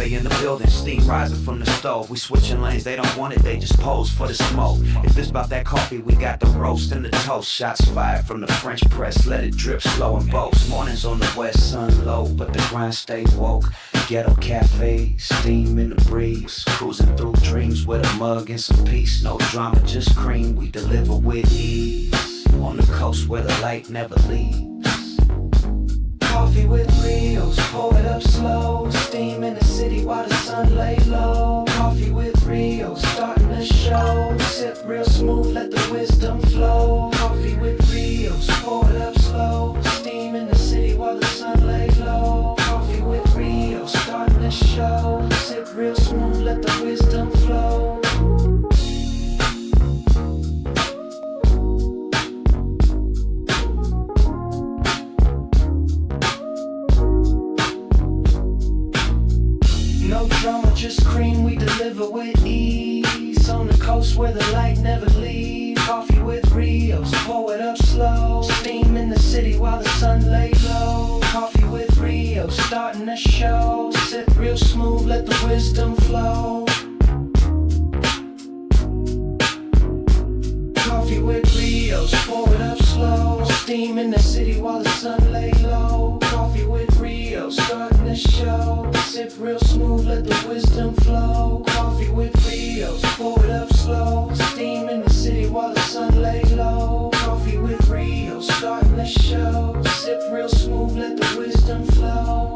cafe in the building, steam rising from the stove. We switching lanes, they don't want it, they just pose for the smoke. If it's about that coffee, we got the roast and the toast. Shots fired from the French press, let it drip slow and boast. Mornings on the west, sun low, but the grind stay woke. Ghetto cafe, steam in the breeze, cruising through dreams with a mug and some peace. No drama, just cream, we deliver with ease. On the coast where the light never leaves. Coffee with Rios, pour it up slow. Steam in the city while the sun lay low. Coffee with Rios, starting the show. Sip real smooth, let the wisdom flow. Coffee with Rios, pour it up slow. Steam in the city while the sun lay low. Coffee with Rios, starting the show. Sip real smooth, let the wisdom flow. No drama, just cream, we deliver with ease. On the coast where the light never leaves. Coffee with Rios, pour it up slow. Steam in the city while the sun lay low. Coffee with Rios, starting the show. Sip real smooth, let the wisdom flow. Coffee with Rios, pour it up slow. Steam in the city while the sun lay low. Coffee with Rios, starting the show. Sip real smooth, let the wisdom flow. Coffee with Rios, pour it up slow. Steam in the city while the sun lay low. Coffee with Rios, starting the show. Sip real smooth, let the wisdom flow.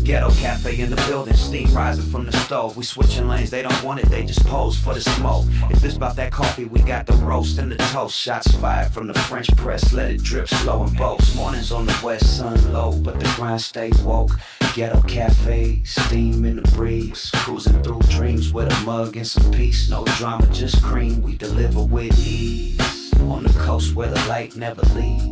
Ghetto cafe in the building, steam rising from the stove. We switching lanes, they don't want it, they just pose for the smoke. If it's about that coffee, we got the roast and the toast. Shots fired from the French press, let it drip slow and boast. Mornings on the west, sun low, but the grind stay woke. Ghetto cafe, steam in the breeze, cruising through dreams with a mug and some peace. No drama, just cream, we deliver with ease. On the coast where the light never leaves.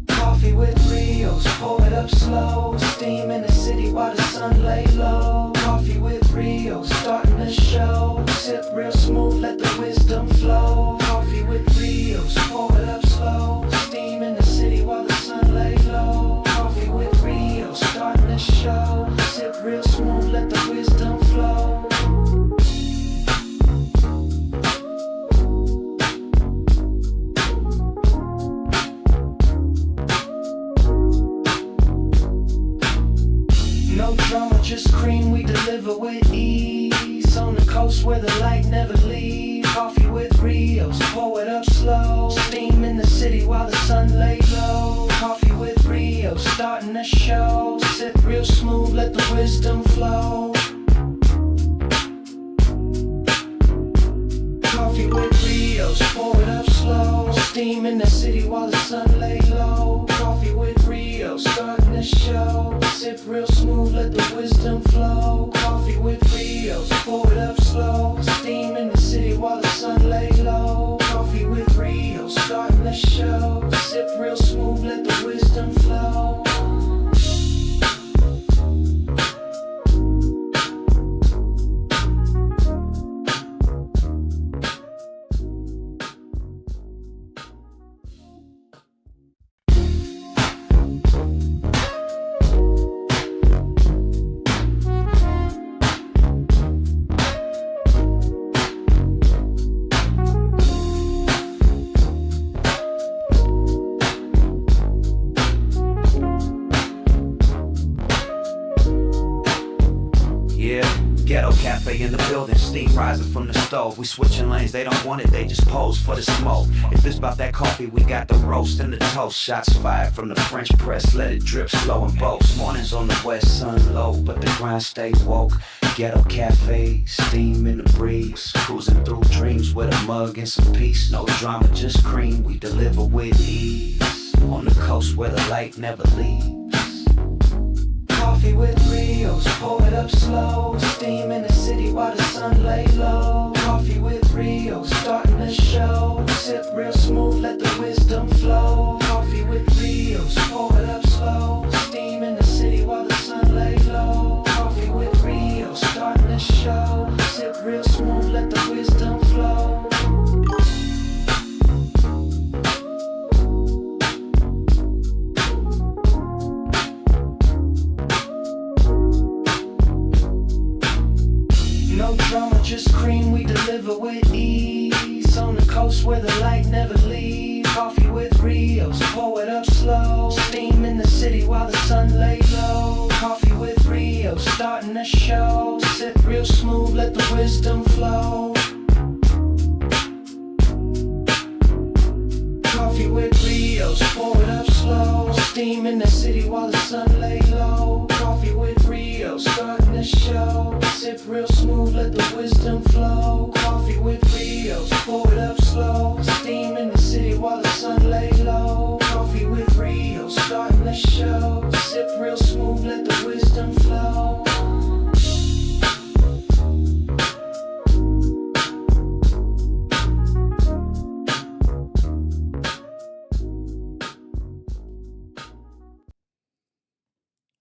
Coffee with Rios, pour it up slow. Steam in the city while the sun lay low. Coffee with Rios, starting the show. Sip real smooth, let the wisdom flow. Coffee with Rios, pour it up slow. Steam in the city while the sun lay low. Coffee with Rios, starting the show. Sip real smooth, let the wisdom flow. No drama, just cream, we deliver with ease. On the coast where the light never leaves. Coffee with Rios, pour it up slow. Steam in the city while the sun lay low. Coffee with Rios, starting the show. Sip real smooth, let the wisdom flow. Coffee with Rios, pour it up slow. Steam in the city while the sun lay low. Coffee with Rios, starting the show. Sip real smooth, let the wisdom flow. Coffee with Rios, pour it up slow. Steam in the city while the sun lay low. Coffee with Rios, starting the show. Sip real smooth, let the wisdom flow. Ghetto cafe in the building, steam rising from the stove. We switching lanes, they don't want it, they just pose for the smoke. If it's about that coffee, we got the roast and the toast. Shots fired from the French press, let it drip slow and boast. Mornings on the west, sun low, but the grind stay woke. Ghetto cafe, steam in the breeze, cruising through dreams with a mug and some peace. No drama, just cream, we deliver with ease. on the coast where the light never leaves. Coffee with Rios, pour it up slow. Steam in the city while the sun lay low. Coffee with Rios, starting the show. Sip real smooth, let the wisdom flow. Coffee with Rios, pour it up slow. Steam in the city while the sun lay low. Coffee with Rios, starting the show. Sip real smooth, let the wisdom flow. No drama, just cream, we deliver with ease. On the coast where the light never leaves. Coffee with Rios, pour it up slow. Steam in the city while the sun lay low. Coffee with Rios, starting the show. Sip real smooth, let the wisdom flow. Coffee with Rios, pour it up slow. Steam in the city while the sun lay low. Coffee with Rios, starting the show. Sip real smooth, let the wisdom flow. Coffee with Rios, pour it up slow. Steam in the city while the sun lay low. Coffee with Rios, starting the show. Sip real smooth, let the wisdom flow.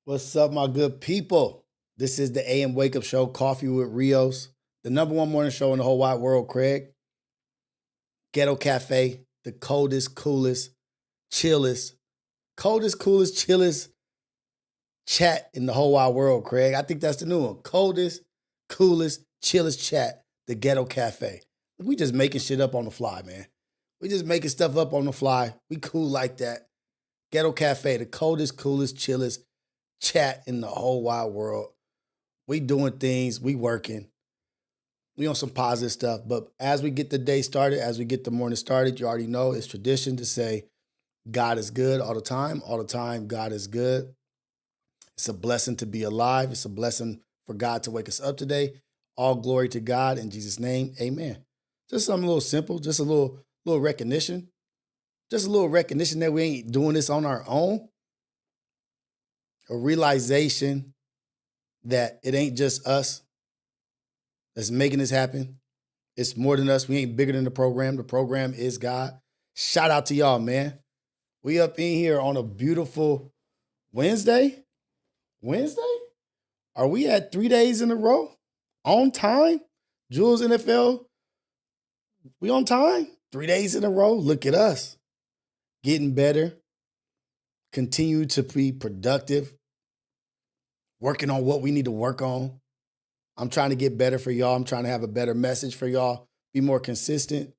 What's up, my good people? This is the AM Wake Up Show, Coffee with Rios, the #1 morning show in the whole wide world, Craig. Ghetto Cafe, the coldest, coolest, chillest chat in the whole wide world, Craig. I think that's the new one. Coldest, coolest, chillest chat, the Ghetto Cafe. We just making shit up on the fly, man. We just making stuff up on the fly. We cool like that. Ghetto Cafe, the coldest, coolest, chillest chat in the whole wide world. We doing things, we working. We on some positive stuff. But as we get the day started, as we get the morning started, you already know it's tradition to say God is good all the time. All the time, God is good. It's a blessing to be alive. It's a blessing for God to wake us up today. All glory to God in Jesus' name, amen. Just something a little simple, just a little recognition. Just a little recognition that we ain't doing this on our own. A realization that it ain't just us that's making this happen. It's more than us. We ain't bigger than the program. The program is God. Shout out to y'all, man. We up in here on a beautiful Wednesday? Are we at 3 days in a row? On time? Jules NFL, we on time? 3 days in a row? Look at us. Getting better. Continue to be productive. Working on what we need to work on. I'm trying to get better for y'all. I'm trying to have a better message for y'all. Be more consistent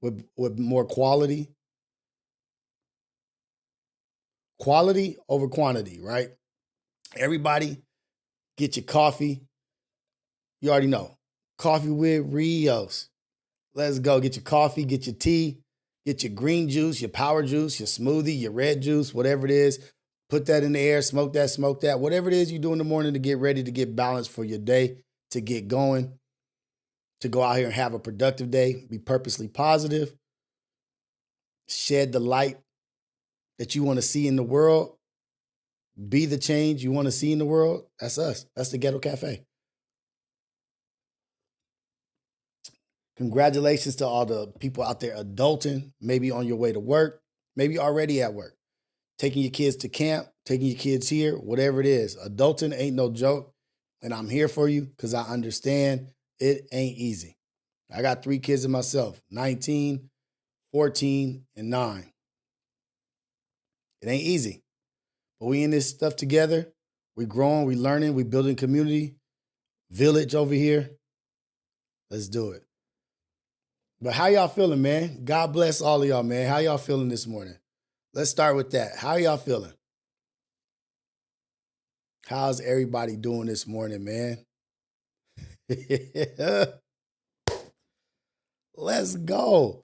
with more quality. Quality over quantity, right? Everybody, get your coffee. You already know. Coffee with Rios. Let's go. Get your coffee, get your tea, get your green juice, your power juice, your smoothie, your red juice, whatever it is. Put that in the air, smoke that. Whatever it is you do in the morning to get ready to get balanced for your day, to get going, to go out here and have a productive day, be purposely positive, shed the light that you want to see in the world, be the change you want to see in the world. That's us. That's the Ghetto Cafe. Congratulations to all the people out there adulting, maybe on your way to work, maybe already at work. Taking your kids to camp, taking your kids here, whatever it is. Adulting ain't no joke, and I'm here for you because I understand it ain't easy. I got 3 kids in myself, 19, 14, and 9. It ain't easy, but we in this stuff together. We growing, we learning, we building community, village over here. Let's do it. But how y'all feeling, man? God bless all of y'all, man. How y'all feeling this morning? Let's start with that. How y'all feeling? How's everybody doing this morning, man? Let's go.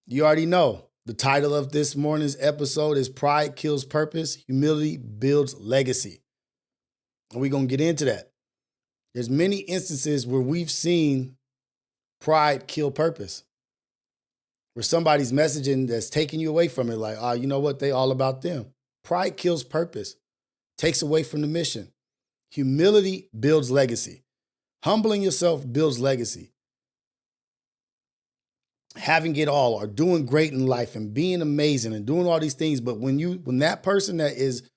You already know. The title of this morning's episode is Pride Kills Purpose, Humility Builds Legacy. And we're going to get into that. There's many instances where we've seen pride kill purpose. where somebody's messaging that's taking you away from it, like, oh, you know what? They all about them. Pride kills purpose, takes away from the mission. Humility builds legacy. Humbling yourself builds legacy. Having it all or doing great in life and being amazing and doing all these things. But when that person that is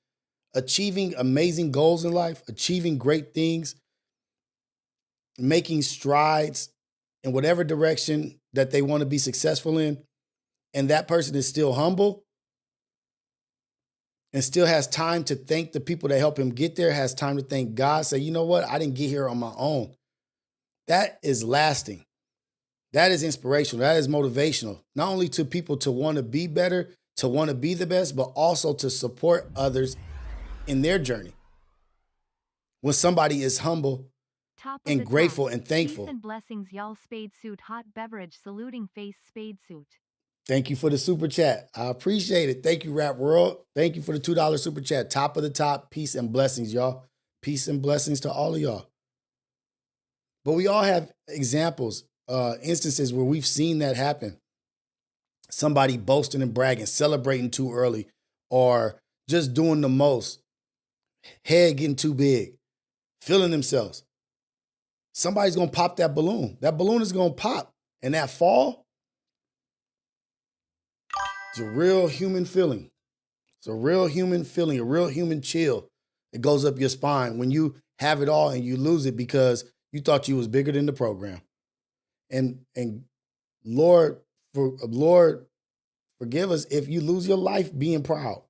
achieving amazing goals in life, achieving great things, making strides in whatever direction that they want to be successful in, and that person is still humble and still has time to thank the people that help him get there, has time to thank God, say, you know what, I didn't get here on my own. That is lasting. That is inspirational. That is motivational, not only to people to want to be better, to want to be the best, but also to support others in their journey. When somebody is humble and grateful and thankful. Peace and blessings, y'all. Spade suit, hot beverage, saluting face, spade suit. Thank you for the super chat. I appreciate it. Thank you, Rap World. Thank you for the $2 super chat. Top of the top, peace and blessings, y'all. Peace and blessings to all of y'all. But we all have examples, instances where we've seen that happen. Somebody boasting and bragging, celebrating too early, or just doing the most, head getting too big, feeling themselves. Somebody's going to pop that balloon. That balloon is going to pop. And that fall, it's a real human feeling. It's a real human feeling, a real human chill that goes up your spine when you have it all and you lose it because you thought you was bigger than the program. And Lord, forgive us if you lose your life being proud.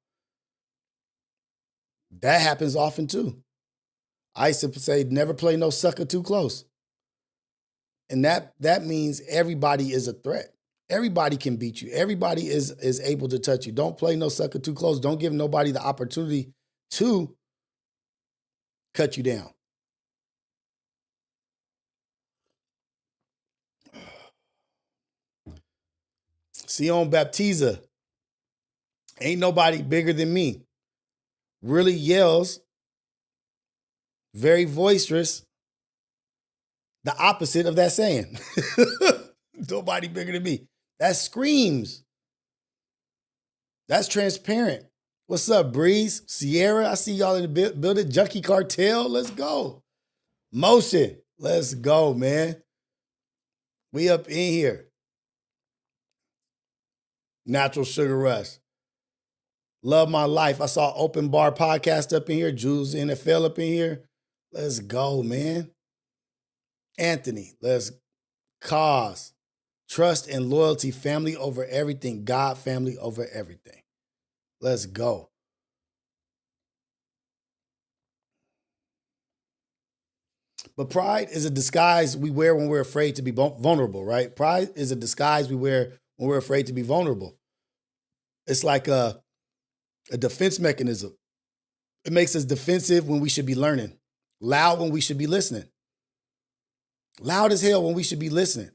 That happens often too. I used to say, never play no sucker too close. And that means everybody is a threat. Everybody can beat you. Everybody is able to touch you. Don't play no sucker too close. Don't give nobody the opportunity to cut you down. Sion Baptiza, ain't nobody bigger than me, really yells, very boisterous, the opposite of that saying. Nobody bigger than me. That screams. That's transparent. What's up, Breeze? Sierra, I see y'all in the building. Junkie Cartel, let's go. Motion, let's go, man. We up in here. Natural Sugar Rush. Love my life. I saw Open Bar Podcast up in here. Jules NFL up in here. Let's go, man. Anthony, let's cause. Trust and loyalty, family over everything. God, family over everything. Let's go. But pride is a disguise we wear when we're afraid to be vulnerable, right? Pride is a disguise we wear when we're afraid to be vulnerable. It's like a defense mechanism. It makes us defensive when we should be learning, loud when we should be listening, loud as hell when we should be listening.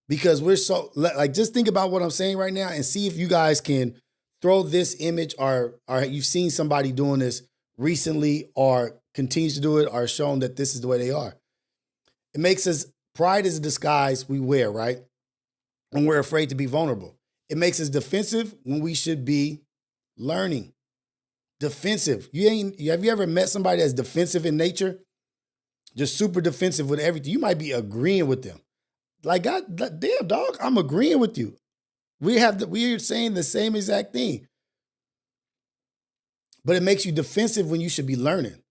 Because we're so, like, just think about what I'm saying right now and see if you guys can throw this image or you've seen somebody doing this recently or continues to do it or shown that this is the way they are. It makes us, pride is a disguise we wear, right? When we're afraid to be vulnerable. It makes us defensive when we should be learning. Defensive. Have you ever met somebody that's defensive in nature? Just super defensive with everything. You might be agreeing with them. Like, God damn, dog, I'm agreeing with you. We're saying the same exact thing. But it makes you defensive when you should be learning.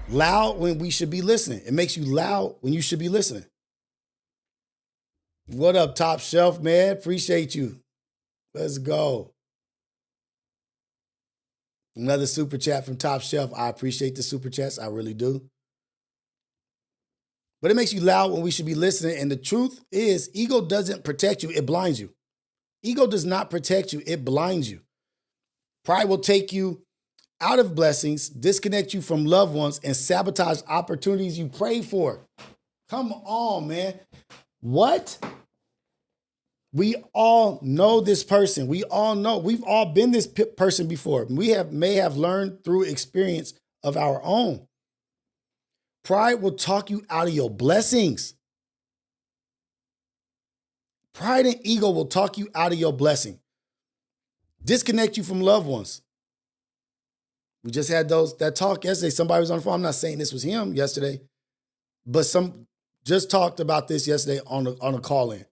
Loud when we should be listening. It makes you loud when you should be listening. What up, Top Shelf, man? Appreciate you. Let's go. Another super chat from Top Shelf. I appreciate the super chats. I really do. But it makes you loud when we should be listening. And the truth is, ego doesn't protect you. It blinds you. Ego does not protect you. It blinds you. Pride will take you out of blessings, disconnect you from loved ones, and sabotage opportunities you prayed for. Come on, man. What? We all know this person. We all know. We've all been this person before. We may have learned through experience of our own. Pride will talk you out of your blessings. Pride and ego will talk you out of your blessing, disconnect you from loved ones. We just had that talk yesterday. Somebody was on the phone. I'm not saying this was him yesterday, but some just talked about this yesterday on a call-in.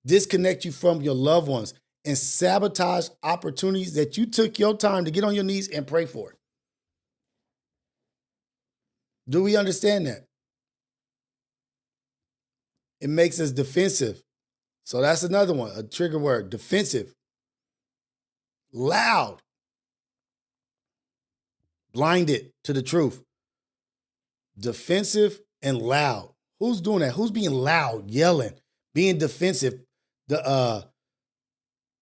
Disconnect you from your loved ones and sabotage opportunities that you took your time to get on your knees and pray for. Do we understand that? It makes us defensive. So that's another one, a trigger word, defensive. Loud. Blinded to the truth. Defensive and loud. Who's doing that? Who's being loud, yelling, being defensive?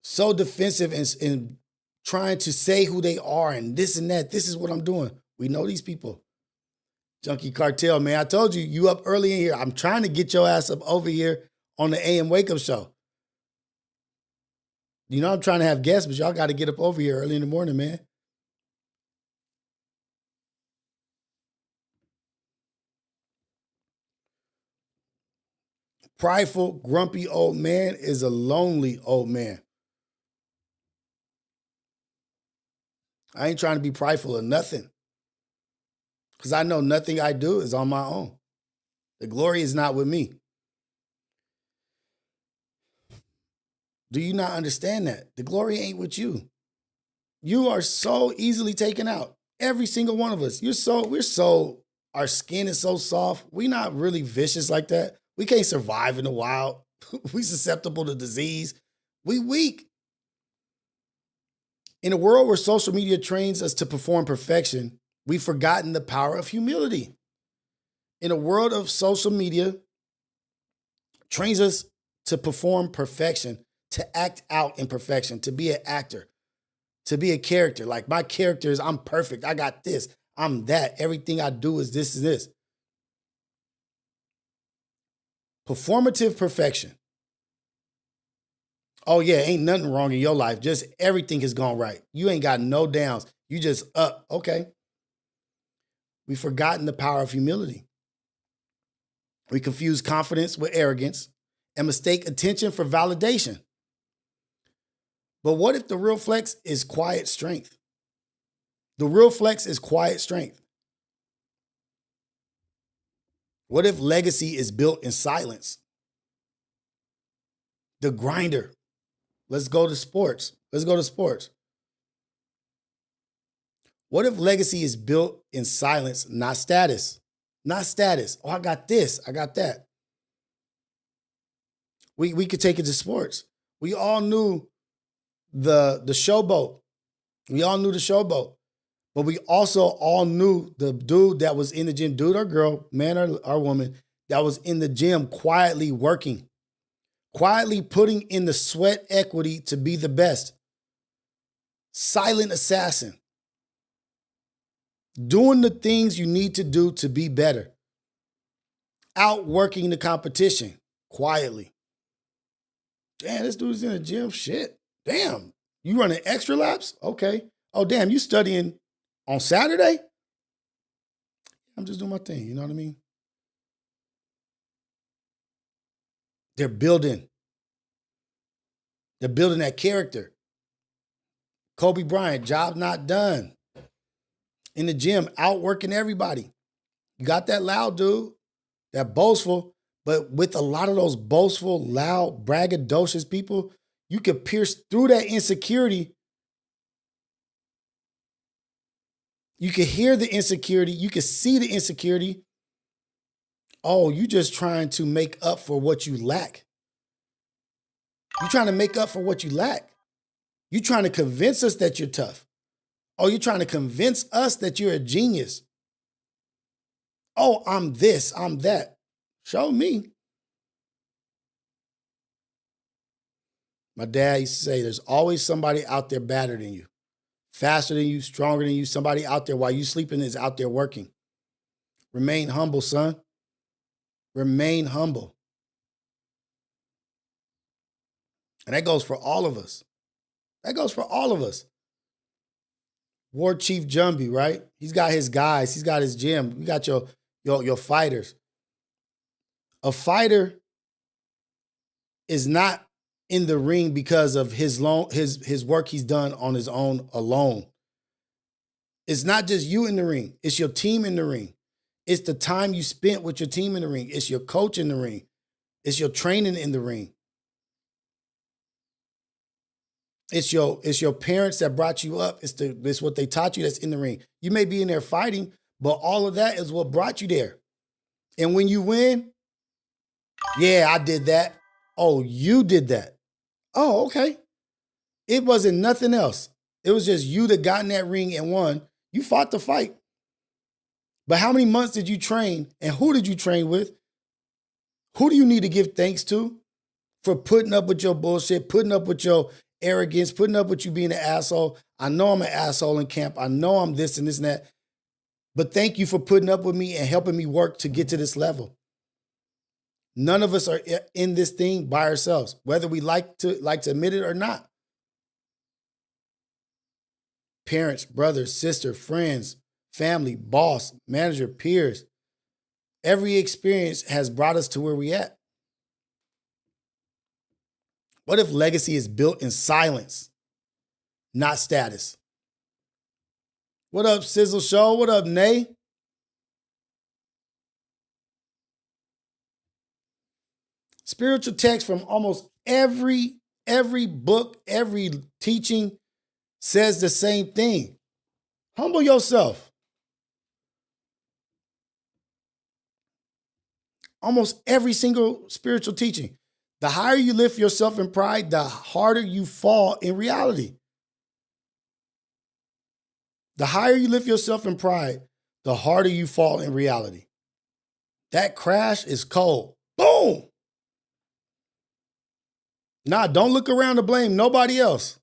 So defensive and trying to say who they are and this and that. This is what I'm doing. We know these people. Junkie Cartel, man. I told you, you up early in here. I'm trying to get your ass up over here on the AM Wake Up Show. You know I'm trying to have guests, but y'all got to get up over here early in the morning, man. Prideful, grumpy old man is a lonely old man. I ain't trying to be prideful of nothing, because I know nothing I do is on my own. The glory is not with me. Do you not understand that? The glory ain't with you. You are so easily taken out. Every single one of us. Our skin is so soft. We're not really vicious like that. We can't survive in the wild. We susceptible to disease. We weak. In a world where social media trains us to perform perfection, we've forgotten the power of humility. In a world of social media trains us to perform perfection, to act out in perfection, to be an actor, to be a character. Like my character is, I'm perfect. I got this. I'm that. Everything I do is this and this. Performative perfection. Oh yeah, ain't nothing wrong in your life. Just everything has gone right. You ain't got no downs. You just up. Okay. We've forgotten the power of humility. We confuse confidence with arrogance and mistake attention for validation. But what if the real flex is quiet strength? The real flex is quiet strength. What if legacy is built in silence? The grinder. Let's go to sports. What if legacy is built in silence, not status? Not status. Oh, I got this. I got that. We could take it to sports. We all knew the showboat. We all knew the showboat. But we also all knew the dude that was in the gym, dude or girl, man or woman, that was in the gym quietly working, quietly putting in the sweat equity to be the best. Silent assassin. Doing the things you need to do to be better. Outworking the competition quietly. Damn, this dude's in the gym. Shit. Damn. You running extra laps? Okay. Oh, damn, you studying on Saturday? I'm just doing my thing. You know what I mean? They're building that character. Kobe Bryant, job not done. In the gym, outworking everybody. You got that loud dude, that boastful, but with a lot of those boastful, loud, braggadocious people, you could pierce through that insecurity. You could hear the insecurity. You could see the insecurity. Oh, you just trying to make up for what you lack. You're trying to make up for what you lack. You're trying to convince us that you're tough. Oh, you're trying to convince us that you're a genius. Oh, I'm this, I'm that. Show me. My dad used to say, there's always somebody out there better than you, faster than you, stronger than you. Somebody out there while you sleeping is out there working. Remain humble, son. Remain humble. And that goes for all of us. That goes for all of us. War Chief Jumby, right? He's got his guys. He's got his gym. You got your fighters. A fighter is not in the ring because of his work he's done on his own alone. It's not just you in the ring. It's your team in the ring. It's the time you spent with your team in the ring. It's your coach in the ring. It's your training in the ring. It's your parents that brought you up. It's what they taught you that's in the ring. You may be in there fighting, but all of that is what brought you there. And when you win, yeah, I did that. Oh, you did that. Oh, okay. It wasn't nothing else. It was just you that got in that ring and won. You fought the fight. But how many months did you train? And who did you train with? Who do you need to give thanks to for putting up with your bullshit, putting up with your arrogance, putting up with you being an asshole? I know I'm an asshole in camp. I know I'm this and this and that. But thank you for putting up with me and helping me work to get to this level. None of us are in this thing by ourselves, whether we like to admit it or not. Parents, brothers, sister, friends, family, boss, manager, peers. Every experience has brought us to where we at. What if legacy is built in silence, not status? What up, Sizzle Show? What up, Nay? Spiritual text from almost every book, every teaching says the same thing. Humble yourself. Almost every single spiritual teaching. The higher you lift yourself in pride, the harder you fall in reality. The higher you lift yourself in pride, the harder you fall in reality. That crash is cold. Boom! Nah, don't look around to blame nobody else.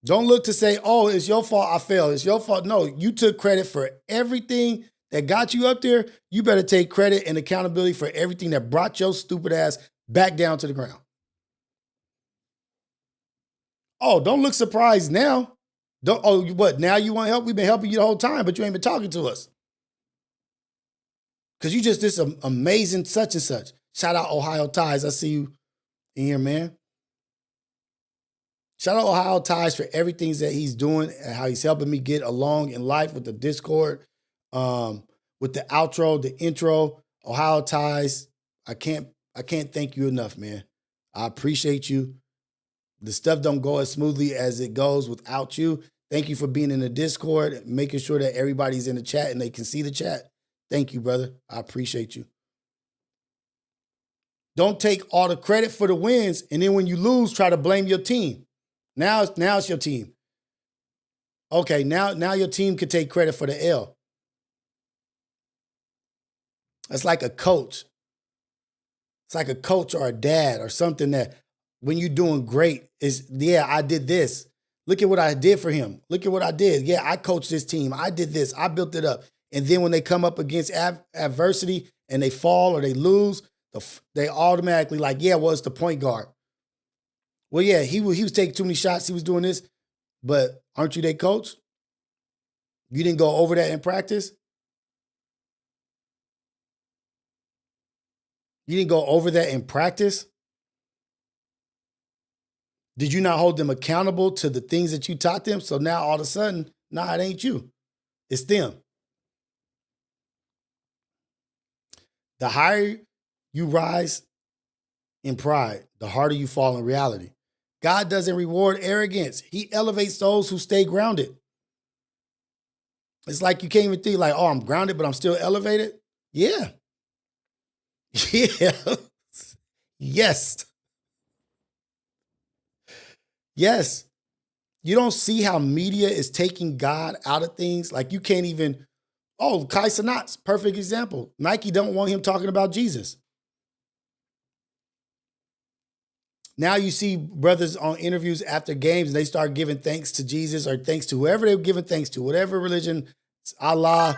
Don't look to say, oh, it's your fault I failed. It's your fault. No, you took credit for everything that got you up there. You better take credit and accountability for everything that brought your stupid ass back down to the ground. Oh, don't look surprised now. What, now you want help? We've been helping you the whole time, but you ain't been talking to us. Because you just did some amazing such and such. Shout out Ohio Ties. I see you in here, man. Shout out Ohio Ties for everything that he's doing and how he's helping me get along in life with the Discord, with the outro, the intro. Ohio Ties, I can't thank you enough, man. I appreciate you. The stuff don't go as smoothly as it goes without you. Thank you for being in the Discord, making sure that everybody's in the chat and they can see the chat. Thank you, brother. I appreciate you. Don't take all the credit for the wins, and then when you lose, try to blame your team. Now it's your team. Okay, now your team can take credit for the L. It's like a coach. It's like a coach or a dad or something that when you're doing great is, yeah, I did this. Look at what I did for him. Look at what I did. Yeah, I coached this team. I did this. I built it up. And then when they come up against adversity and they fall or they lose, they automatically like, yeah, well, it's the point guard. Well, yeah, he was taking too many shots. He was doing this. But aren't you their coach? You didn't go over that in practice? You didn't go over that in practice? Did you not hold them accountable to the things that you taught them? So now all of a sudden, nah, it ain't you. It's them. The higher you rise in pride, the harder you fall in reality. God doesn't reward arrogance. He elevates those who stay grounded. It's like you can't even think like, oh, I'm grounded, but I'm still elevated. Yeah. Yeah. Yes. Yes. You don't see how media is taking God out of things. Like you can't even, Kai Cenat's perfect example. Nike don't want him talking about Jesus. Now you see brothers on interviews after games, and they start giving thanks to Jesus or thanks to whoever they're giving thanks to, whatever religion, Allah,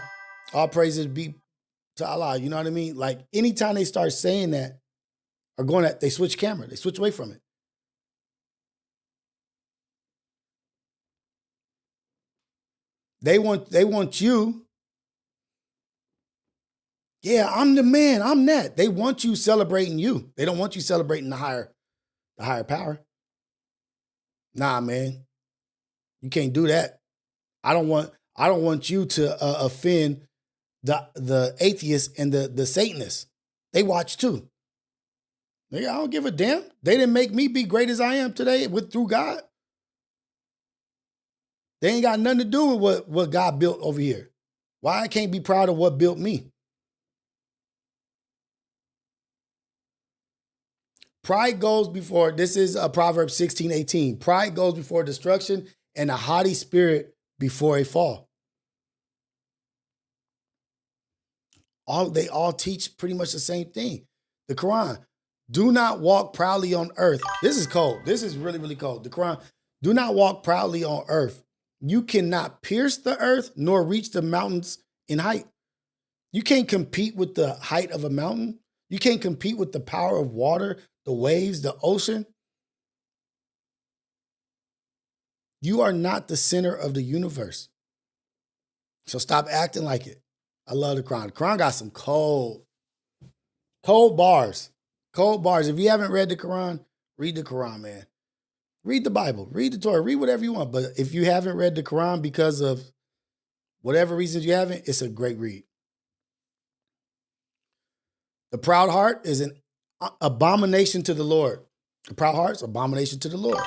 all praises be to Allah. You know what I mean? Like anytime they start saying that or going at, they switch camera, they switch away from it. They want you. Yeah, I'm the man. I'm that. They want you celebrating you. They don't want you celebrating the higher power. Nah, man. You can't do that. I don't want you to offend the atheists and the Satanists. They watch too. Nigga, I don't give a damn. They didn't make me be great as I am today through God. They ain't got nothing to do with what God built over here. Why I can't be proud of what built me? Pride goes before, this is Proverbs 16:18. Pride goes before destruction and a haughty spirit before a fall. They all teach pretty much the same thing. The Quran, do not walk proudly on earth. This is cold. This is really, really cold. The Quran, do not walk proudly on earth. You cannot pierce the earth nor reach the mountains in height. You can't compete with the height of a mountain. You can't compete with the power of water, the waves, the ocean. You are not the center of the universe. So stop acting like it. I love the Quran. The Quran got some cold bars. Cold bars. If you haven't read the Quran, read the Quran, man. Read the Bible. Read the Torah. Read whatever you want. But if you haven't read the Quran because of whatever reasons you haven't, it's a great read. The proud heart is an abomination to the Lord. The proud heart is abomination to the Lord.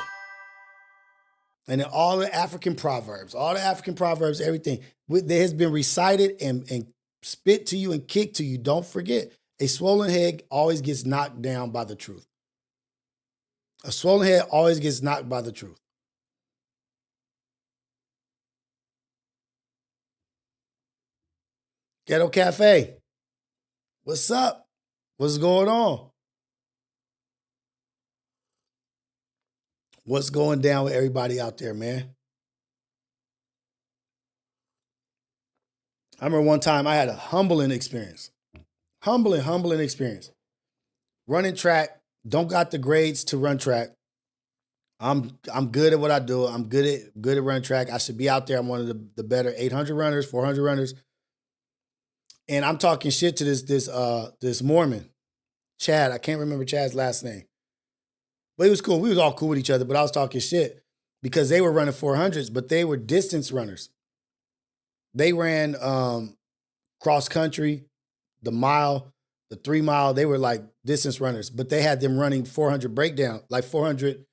And in all the African proverbs, everything that has been recited and spit to you and kicked to you, don't forget, a swollen head always gets knocked down by the truth. A swollen head always gets knocked by the truth. Ghetto Cafe, what's up? What's going on? What's going down with everybody out there, man? I remember one time I had a humbling experience. Humbling experience. Running track, don't got the grades to run track. I'm good at what I do. I'm good at running track. I should be out there. I'm one of the better 800 runners, 400 runners. And I'm talking shit to this Mormon, Chad. I can't remember Chad's last name. But he was cool. We was all cool with each other, but I was talking shit because they were running 400s, but they were distance runners. They ran cross country, the mile, the 3 mile. They were like distance runners, but they had them running 400 breakdown, like 400,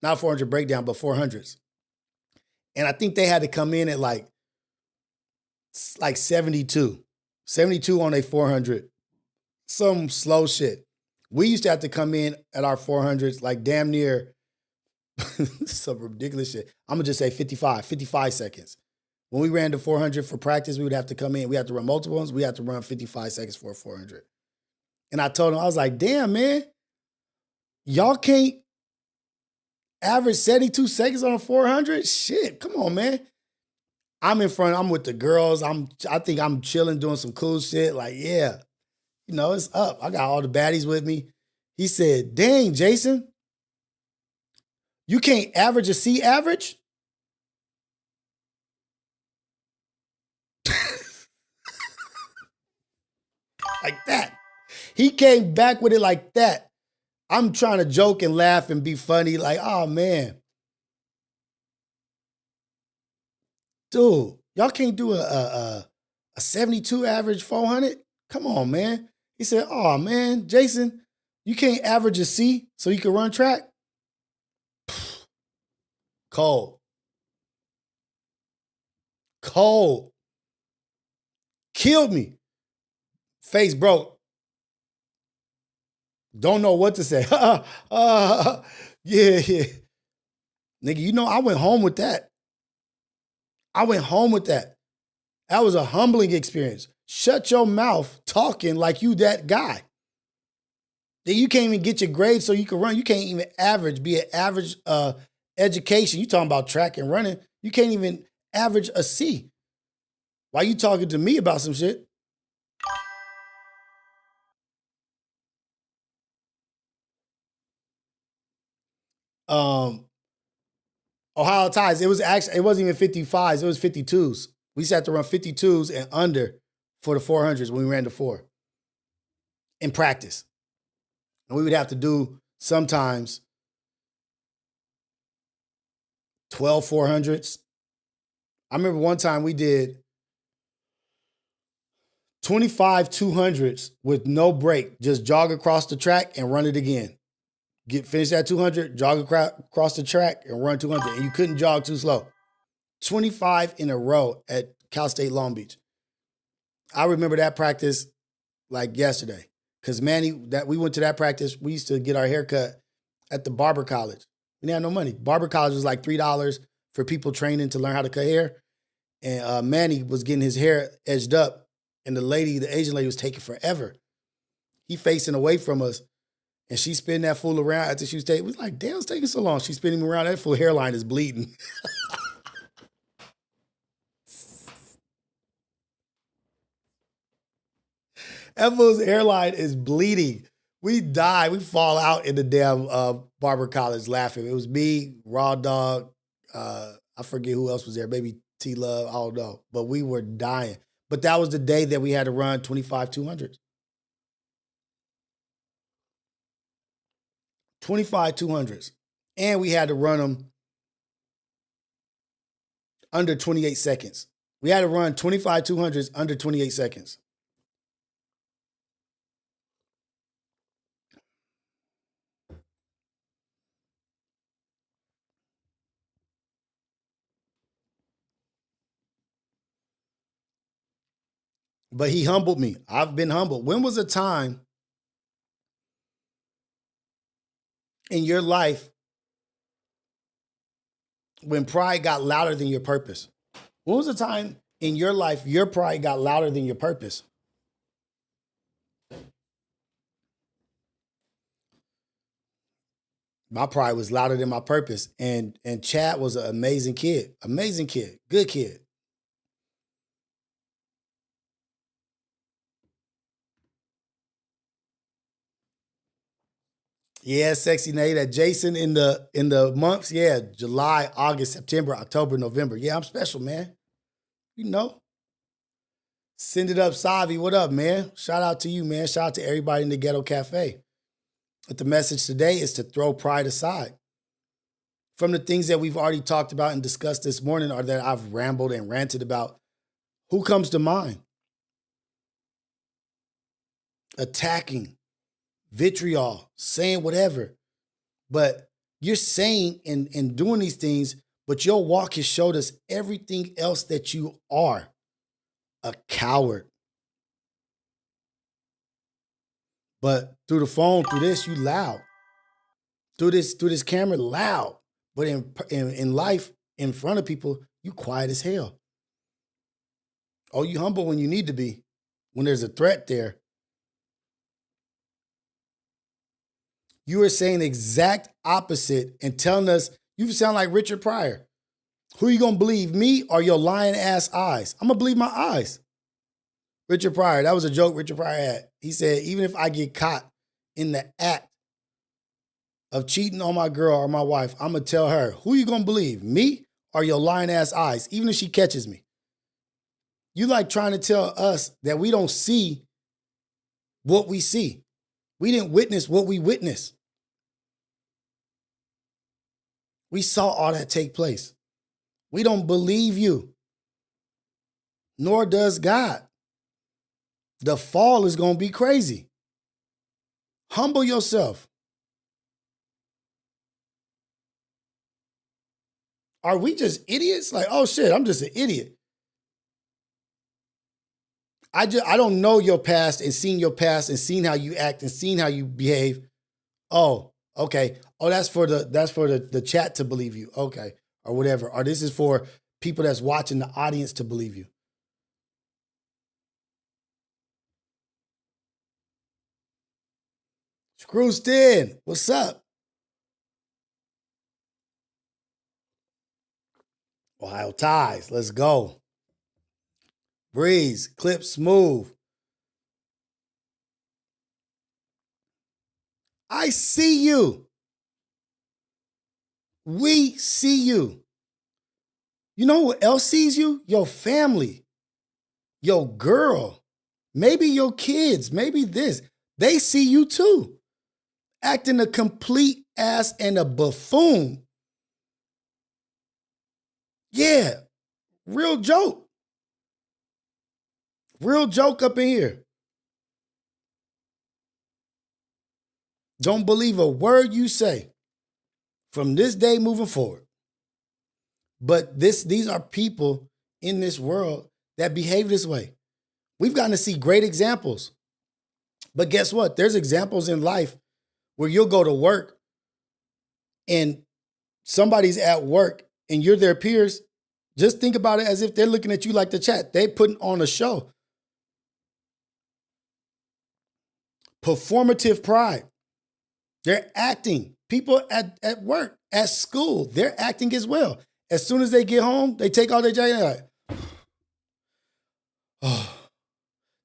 not 400 breakdown, but 400s. And I think they had to come in at like 72 on a 400, some slow shit. We used to have to come in at our 400s like damn near some ridiculous shit. I'm going to just say 55 seconds. When we ran the 400 for practice, we would have to come in. We had to run multiple ones. We had to run 55 seconds for a 400. And I told him, I was like, damn, man, y'all can't average 72 seconds on a 400? Shit, come on, man. I'm in front. I'm with the girls. I think I'm chilling, doing some cool shit. Like, yeah, you know, it's up. I got all the baddies with me. He said, dang, Jason, you can't average a C average? Like that. He came back with it like that. I'm trying to joke and laugh and be funny. Like, oh, man. Dude, y'all can't do a 72 average 400? Come on, man. He said, oh, man, Jason, you can't average a C so you can run track? Cold. Killed me. Face broke. Don't know what to say. Yeah. Nigga, you know, I went home with that. That was a humbling experience. Shut your mouth talking like you that guy. That you can't even get your grades so you can run. You can't even be an average education. You talking about track and running. You can't even average a C. Why you talking to me about some shit? Ohio ties. It wasn't even 55s. It was 52s. We used to have to run 52s and under for the 400s when we ran the 4. in practice. And we would have to do sometimes 12 400s. I remember one time we did 25 200s with no break. Just jog across the track and run it again. Finish that 200, jog across the track and run 200. And you couldn't jog too slow. 25 in a row at Cal State Long Beach. I remember that practice like yesterday. Because Manny, we went to that practice, we used to get our hair cut at the barber college. We didn't have no money. Barber college was like $3 for people training to learn how to cut hair. And Manny was getting his hair edged up, and the Asian lady was taking forever. He facing away from us, and she spinning that fool around after she was taking. We was like, damn, it's taking so long. She's spinning him around. That fool hairline is bleeding. That fool's hairline is bleeding. We die. We fall out in the damn barber college laughing. It was me, Raw Dog. I forget who else was there. Maybe T-Love. I don't know. But we were dying. But that was the day that we had to run 25 200s. 25 200s. And we had to run them under 28 seconds. We had to run 25 200s under 28 seconds. But he humbled me. I've been humbled. When was a time in your life when pride got louder than your purpose? When was a time in your life your pride got louder than your purpose? My pride was louder than my purpose. And Chad was an amazing kid. Amazing kid. Good kid. Yeah, Sexy Nate. That Jason in the months. Yeah, July, August, September, October, November. Yeah, I'm special, man. You know. Send it up, Savi. What up, man? Shout out to you, man. Shout out to everybody in the Ghetto Cafe. But the message today is to throw pride aside. From the things that we've already talked about and discussed this morning, or that I've rambled and ranted about, who comes to mind? Attacking, vitriol, saying whatever. But you're saying and doing these things, but your walk has showed us everything else that you are. A coward. But through the phone, through this, you loud. Through this camera, loud. But in life, in front of people, you quiet as hell. Oh, you humble when you need to be. When there's a threat there. You are saying the exact opposite and telling us, you sound like Richard Pryor. Who you gonna believe, me or your lying ass eyes? I'm gonna believe my eyes. Richard Pryor, that was a joke Richard Pryor had. He said, even if I get caught in the act of cheating on my girl or my wife, I'm gonna tell her, who you gonna believe, me or your lying ass eyes, even if she catches me? You like trying to tell us that we don't see what we see. We didn't witness what we witnessed. We saw all that take place. We don't believe you, nor does God. The fall is going to be crazy. Humble yourself. Are we just idiots? Like, oh shit, I'm just an idiot. I don't know your past and seen how you act and seen how you behave. Oh, okay. Oh, that's for the chat to believe you. Okay. Or whatever. Or this is for people that's watching, the audience, to believe you. Screwstin, what's up? Ohio Ties, let's go. Breeze, Clip Smooth. I see you. We see you. You know who else sees you? Your family, your girl, maybe your kids, maybe this. They see you too, acting a complete ass and a buffoon. Yeah, real joke. Real joke up in here. Don't believe a word you say from this day moving forward. But these are people in this world that behave this way. We've gotten to see great examples. But guess what? There's examples in life where you'll go to work and somebody's at work and you're their peers. Just think about it as if they're looking at you like the chat. They putting on a show. Performative pride. They're acting. People at work, at school, they're acting as well. As soon as they get home, they take all their jacket and they're like, oh,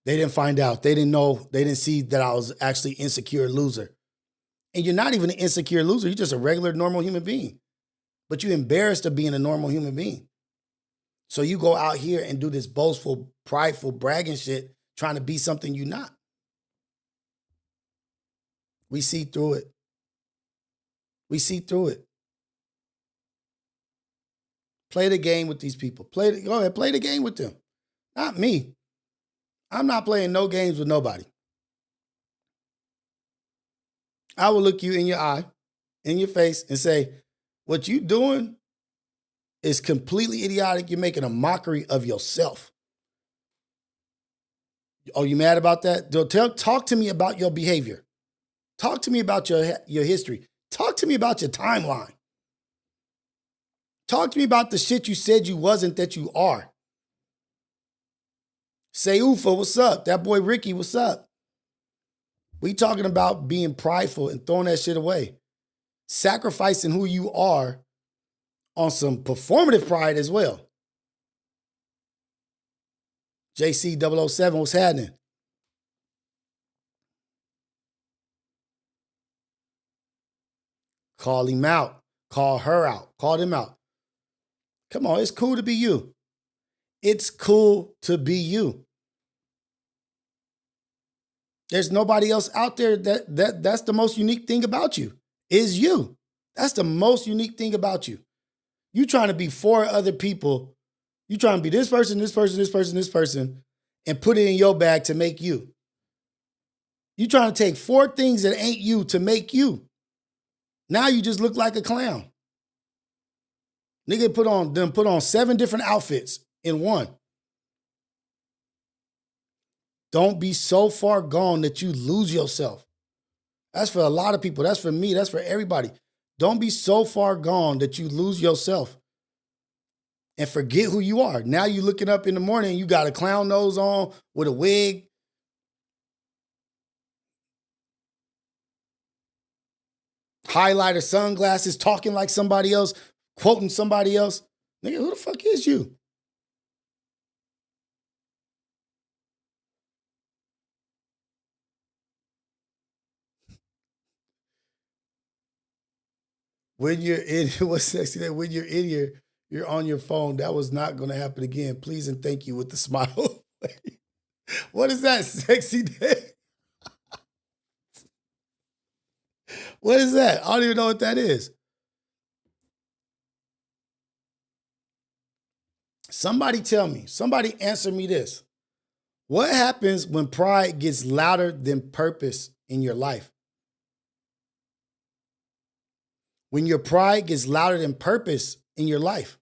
they didn't find out. They didn't know. They didn't see that I was actually insecure loser. And you're not even an insecure loser. You're just a regular, normal human being. But you're embarrassed of being a normal human being. So you go out here and do this boastful, prideful, bragging shit, trying to be something you're not. We see through it. We see through it. Play the game with these people. Go ahead, play the game with them. Not me. I'm not playing no games with nobody. I will look you in your eye, in your face, and say, what you doing is completely idiotic. You're making a mockery of yourself. Oh, you mad about that? Talk to me about your behavior. Talk to me about your history. Talk to me about your timeline. Talk to me about the shit you said you wasn't that you are. Say, Ufa, what's up? That boy Ricky, what's up? We talking about being prideful and throwing that shit away. Sacrificing who you are on some performative pride as well. JC007, what's happening? Call him out. Call her out. Call them out. Come on, it's cool to be you. It's cool to be you. There's nobody else out there that's the most unique thing about you, is you. That's the most unique thing about you. You trying to be four other people. You trying to be this person, this person, this person, this person, and put it in your bag to make you. You trying to take four things that ain't you to make you. Now you just look like a clown. Nigga put on 7 different outfits in one. Don't be so far gone that you lose yourself. That's for a lot of people. That's for me. That's for everybody. Don't be so far gone that you lose yourself and forget who you are. Now you looking up in the morning and you got a clown nose on with a wig. Highlighter, sunglasses, talking like somebody else, quoting somebody else. Nigga, who the fuck is you? When you're in, what's sexy that when you're in here, you're on your phone. That was not going to happen again. Please and thank you with the smile. What is that, sexy day? What is that? I don't even know what that is. Somebody tell me, somebody answer me this. What happens when pride gets louder than purpose in your life? When your pride gets louder than purpose in your life,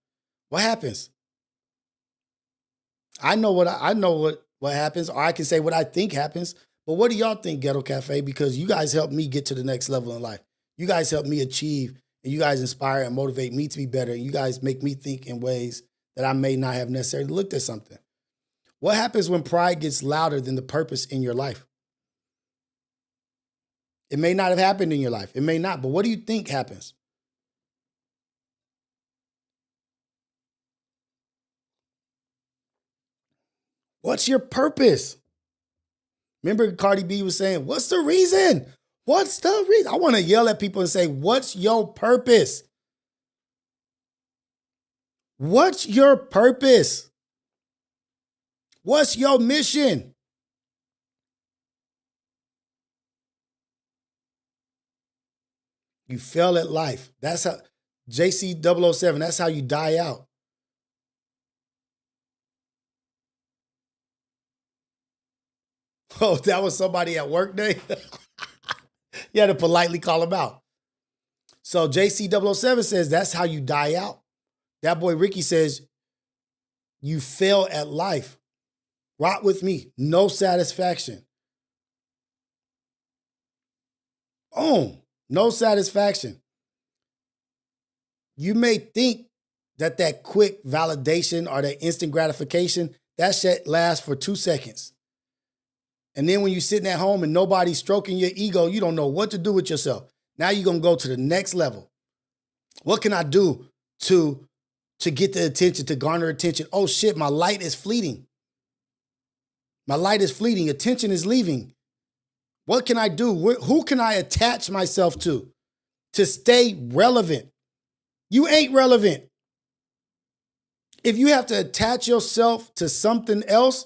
what happens? I know what happens, or I can say what I think happens. But what do y'all think, Ghetto Cafe? Because you guys helped me get to the next level in life. You guys helped me achieve, and you guys inspire and motivate me to be better. And you guys make me think in ways that I may not have necessarily looked at something. What happens when pride gets louder than the purpose in your life? It may not have happened in your life. It may not. But what do you think happens? What's your purpose? Remember Cardi B was saying, what's the reason? What's the reason? I want to yell at people and say, what's your purpose? What's your purpose? What's your mission? You fail at life. That's how, JC007, that's how you die out. Oh, that was somebody at work day? You had to politely call him out. So JC007 says that's how you die out. That boy Ricky says you fail at life. Rock with me. No satisfaction. Boom. No satisfaction. You may think that quick validation or that instant gratification, that shit lasts for 2 seconds. And then when you're sitting at home and nobody's stroking your ego, you don't know what to do with yourself. Now you're going to go to the next level. What can I do to get the attention, to garner attention? Oh shit, my light is fleeting. My light is fleeting. Attention is leaving. What can I do? Who can I attach myself to stay relevant? You ain't relevant. If you have to attach yourself to something else,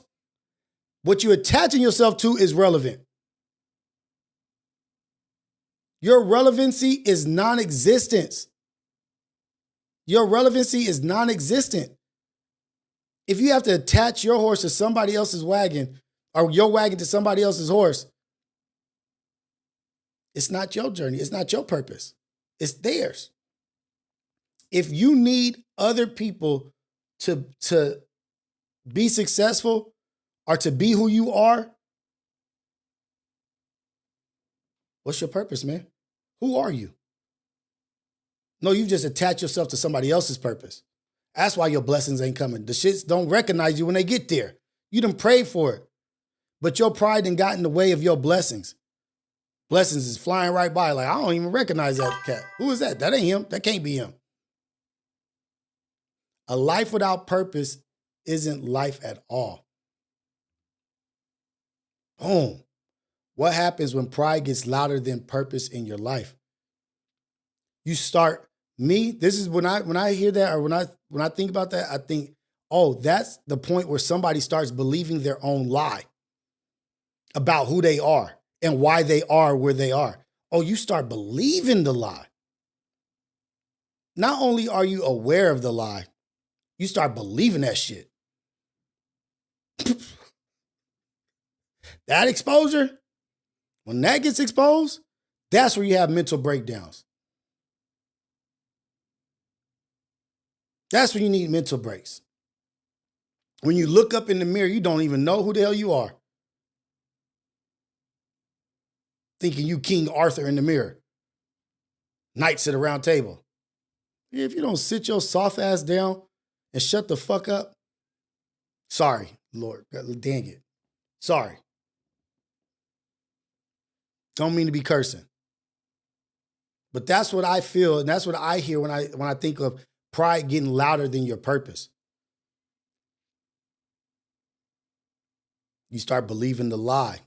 what you're attaching yourself to is relevant. Your relevancy is non-existence. Your relevancy is non-existent. If you have to attach your horse to somebody else's wagon or your wagon to somebody else's horse, it's not your journey. It's not your purpose. It's theirs. If you need other people to be successful or to be who you are, what's your purpose, man? Who are you? No, you just attach yourself to somebody else's purpose. That's why your blessings ain't coming. The shits don't recognize you when they get there. You done prayed for it. But your pride done got in the way of your blessings. Blessings is flying right by like, I don't even recognize that cat. Who is that? That ain't him. That can't be him. A life without purpose isn't life at all. Boom. What happens when pride gets louder than purpose in your life? You start, this is when I hear that, or when I think about that, I think, oh, that's the point where somebody starts believing their own lie about who they are and why they are where they are. Oh, you start believing the lie. Not only are you aware of the lie, you start believing that shit. That exposure, when that gets exposed, that's where you have mental breakdowns. That's when you need mental breaks. When you look up in the mirror, you don't even know who the hell you are. Thinking you King Arthur in the mirror. Knights at a round table. If you don't sit your soft ass down and shut the fuck up, sorry, Lord, dang it. Sorry. Don't mean to be cursing. But that's what I feel, and that's what I hear when I think of pride getting louder than your purpose. You start believing the lie.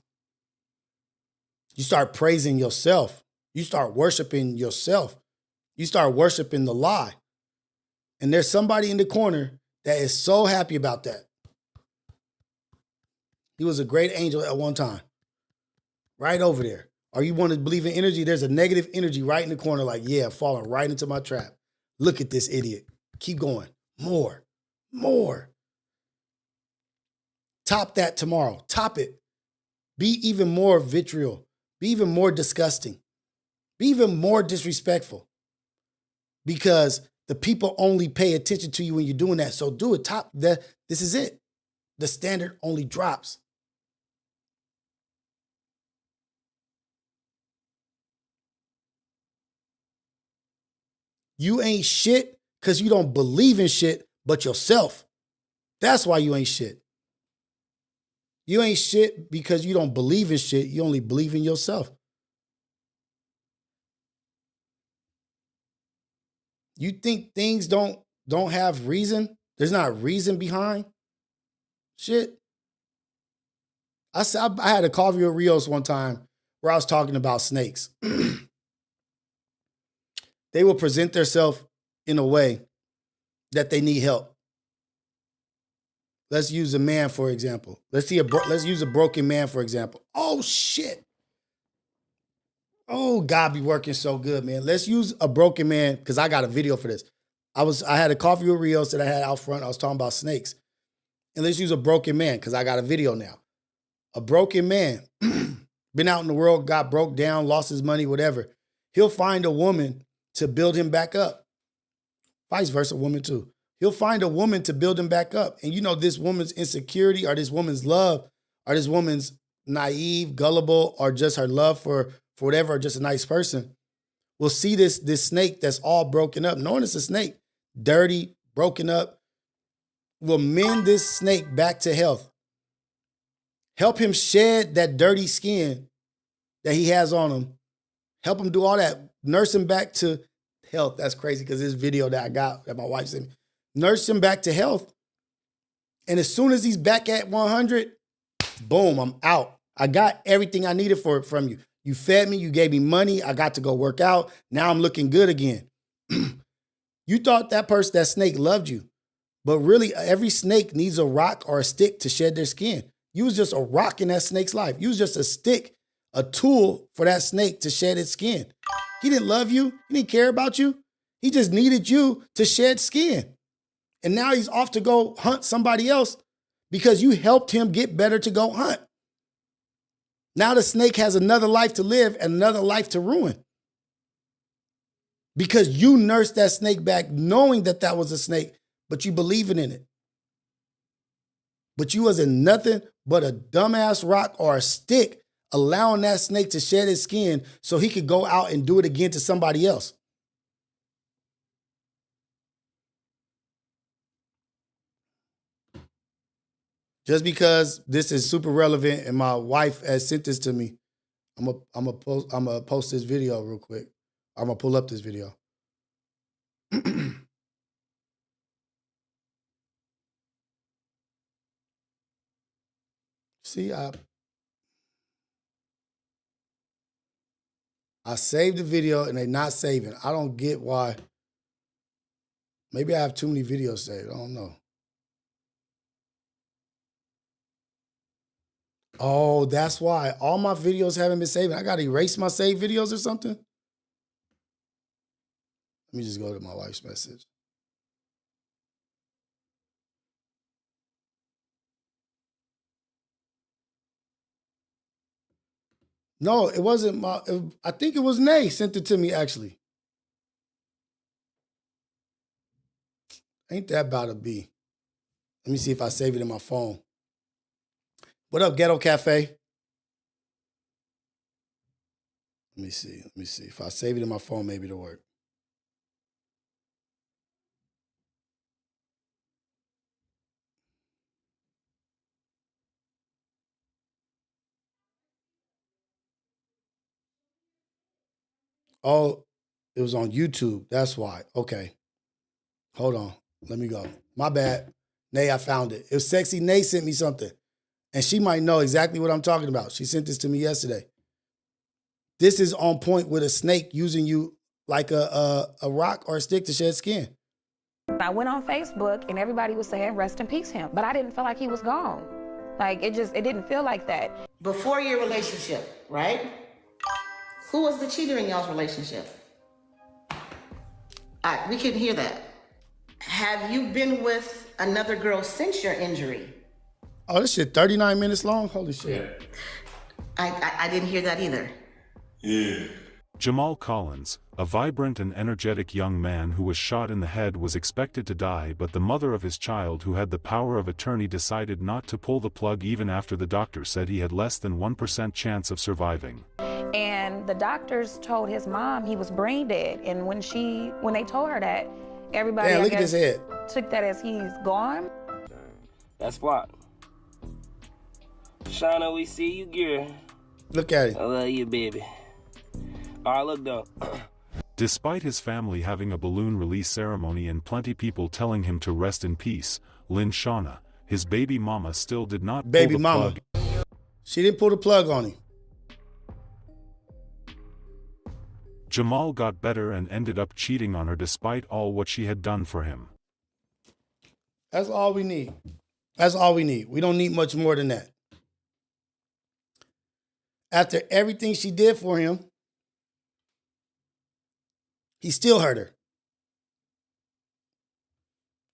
You start praising yourself. You start worshiping yourself. You start worshiping the lie. And there's somebody in the corner that is so happy about that. He was a great angel at one time. Right over there. Or you want to believe in energy, there's a negative energy right in the corner like, yeah, falling right into my trap. Look at this idiot. Keep going. More. Top that tomorrow. Top it. Be even more vitriol. Be even more disgusting. Be even more disrespectful. Because the people only pay attention to you when you're doing that. So do it. This is it. The standard only drops. You ain't shit because you don't believe in shit but yourself. That's why you ain't shit. You ain't shit because you don't believe in shit. You only believe in yourself. You think things don't have reason? There's not reason behind shit. I had a coffee with Rios one time where I was talking about snakes. They will present themselves in a way that they need help. Let's use a man, for example. Let's use a broken man, for example. Oh, shit. Oh, God be working so good, man. Let's use a broken man, because I got a video for this. I had a coffee with Rios that I had out front. I was talking about snakes. And let's use a broken man, because I got a video now. A broken man, been out in the world, got broke down, lost his money, whatever. He'll find a woman to build him back up. Vice versa, woman too. He'll find a woman to build him back up. And you know, this woman's insecurity or this woman's love or this woman's naive, gullible, or just her love for whatever, or just a nice person, will see this snake that's all broken up, knowing it's a snake, dirty, broken up, will mend this snake back to health. Help him shed that dirty skin that he has on him. Help him do all that. Nurse him back to health. That's crazy, because this video that I got, that my wife sent me. Nurse him back to health. And as soon as he's back at 100, boom, I'm out. I got everything I needed from you. You fed me, you gave me money, I got to go work out. Now I'm looking good again. You thought that snake loved you. But really, every snake needs a rock or a stick to shed their skin. You was just a rock in that snake's life. You was just a stick, a tool for that snake to shed its skin. He didn't love you. He didn't care about you. He just needed you to shed skin. And now he's off to go hunt somebody else because you helped him get better to go hunt. Now the snake has another life to live and another life to ruin. Because you nursed that snake back knowing that that was a snake, but you believing in it. But you wasn't nothing but a dumbass rock or a stick allowing that snake to shed his skin so he could go out and do it again to somebody else. Just because this is super relevant and my wife has sent this to me, I'm gonna post this video real quick. I'm gonna pull up this video. See, I saved the video and they're not saving. I don't get why. Maybe I have too many videos saved. I don't know. Oh, that's why. All my videos haven't been saved. I got to erase my saved videos or something. Let me just go to my wife's message. No, it wasn't I think it was Nay sent it to me, actually. Ain't that about to be? Let me see if I save it in my phone. What up, Ghetto Cafe? Let me see. If I save it in my phone, maybe it'll work. Oh, it was on YouTube. That's why. Okay. Hold on. Let me go. My bad. Nay, I found it. It was Sexy Nay sent me something. And she might know exactly what I'm talking about. She sent this to me yesterday. This is on point with a snake using you like a rock or a stick to shed skin. I went on Facebook and everybody was saying rest in peace him, but I didn't feel like he was gone. Like it didn't feel like that. Before your relationship, right? Who was the cheater in y'all's relationship? We couldn't hear that. Have you been with another girl since your injury? Oh, this shit 39 minutes long? Holy shit. Yeah. I didn't hear that either. Yeah. Jamal Collins, a vibrant and energetic young man who was shot in the head, was expected to die, but the mother of his child, who had the power of attorney, decided not to pull the plug even after the doctor said he had less than 1% chance of surviving. And the doctors told his mom he was brain dead, and when they told her that, everybody Damn, look at his head. Took that as he's gone. That's what. Shauna, we see you, girl. Look at it. I love you, baby. All right, look though. Despite his family having a balloon release ceremony and plenty people telling him to rest in peace, Lynn Shauna, his baby mama, still did not pull the plug. She didn't pull the plug on him. Jamal got better and ended up cheating on her despite all what she had done for him. That's all we need. That's all we need. We don't need much more than that. After everything she did for him, He still hurt her.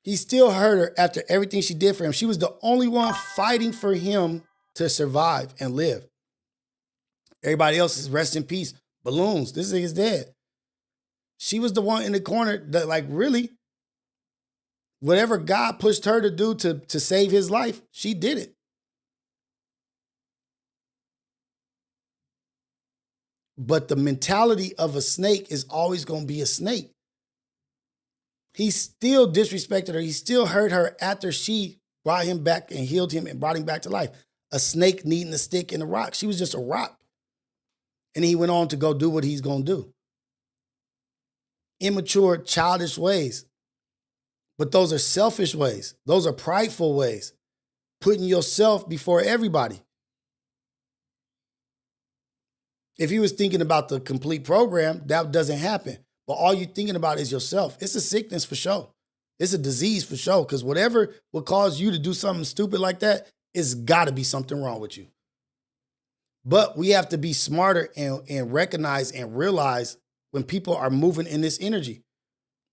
He still hurt her after everything she did for him. She was the only one fighting for him to survive and live. Everybody else is rest in peace. Balloons. This nigga's dead. She was the one in the corner that, like, really, whatever God pushed her to do to save his life, she did it. But the mentality of a snake is always going to be a snake. He still disrespected her. He still hurt her after she brought him back and healed him and brought him back to life. A snake needing a stick and a rock. She was just a rock. And he went on to go do what he's going to do. Immature, childish ways. But those are selfish ways. Those are prideful ways. Putting yourself before everybody. If he was thinking about the complete program, that doesn't happen. But all you're thinking about is yourself. It's a sickness for sure. It's a disease for sure. Because whatever will cause you to do something stupid like that, it's got to be something wrong with you. But we have to be smarter and recognize and realize when people are moving in this energy,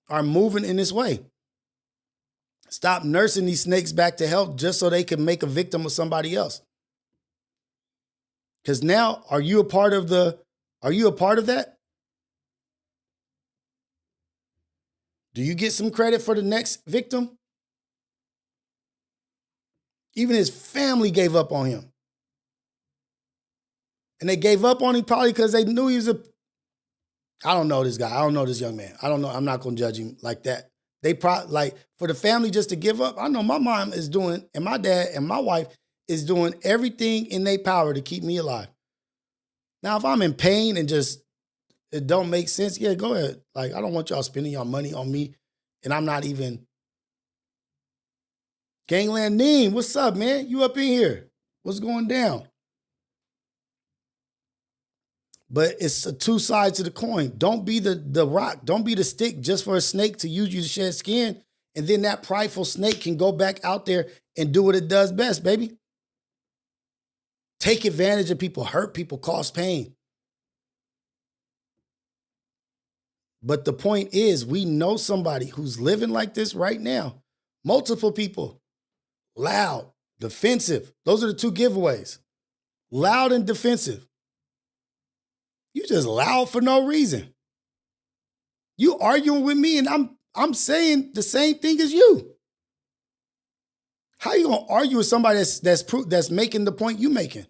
are moving in this way. Stop nursing these snakes back to health just so they can make a victim of somebody else. Because now, are you a part of that? Do you get some credit for the next victim? Even his family gave up on him. And they gave up on him probably because they knew he was I don't know this guy. I don't know this young man. I don't know. I'm not going to judge him like that. They probably, like, for the family just to give up. I know my mom is doing, and my dad and my wife is doing everything in their power to keep me alive. Now, if I'm in pain and just, it don't make sense, yeah, go ahead. Like, I don't want y'all spending your money on me, and I'm not even. Gangland Neem, what's up, man? You up in here? What's going down? But it's two sides of the coin. Don't be the rock. Don't be the stick just for a snake to use you to shed skin. And then that prideful snake can go back out there and do what it does best, baby. Take advantage of people, hurt people, cause pain. But the point is, we know somebody who's living like this right now. Multiple people. Loud, defensive. Those are the two giveaways. Loud and defensive. You just loud for no reason. You arguing with me and I'm saying the same thing as you. How you gonna argue with somebody that's making the point you making?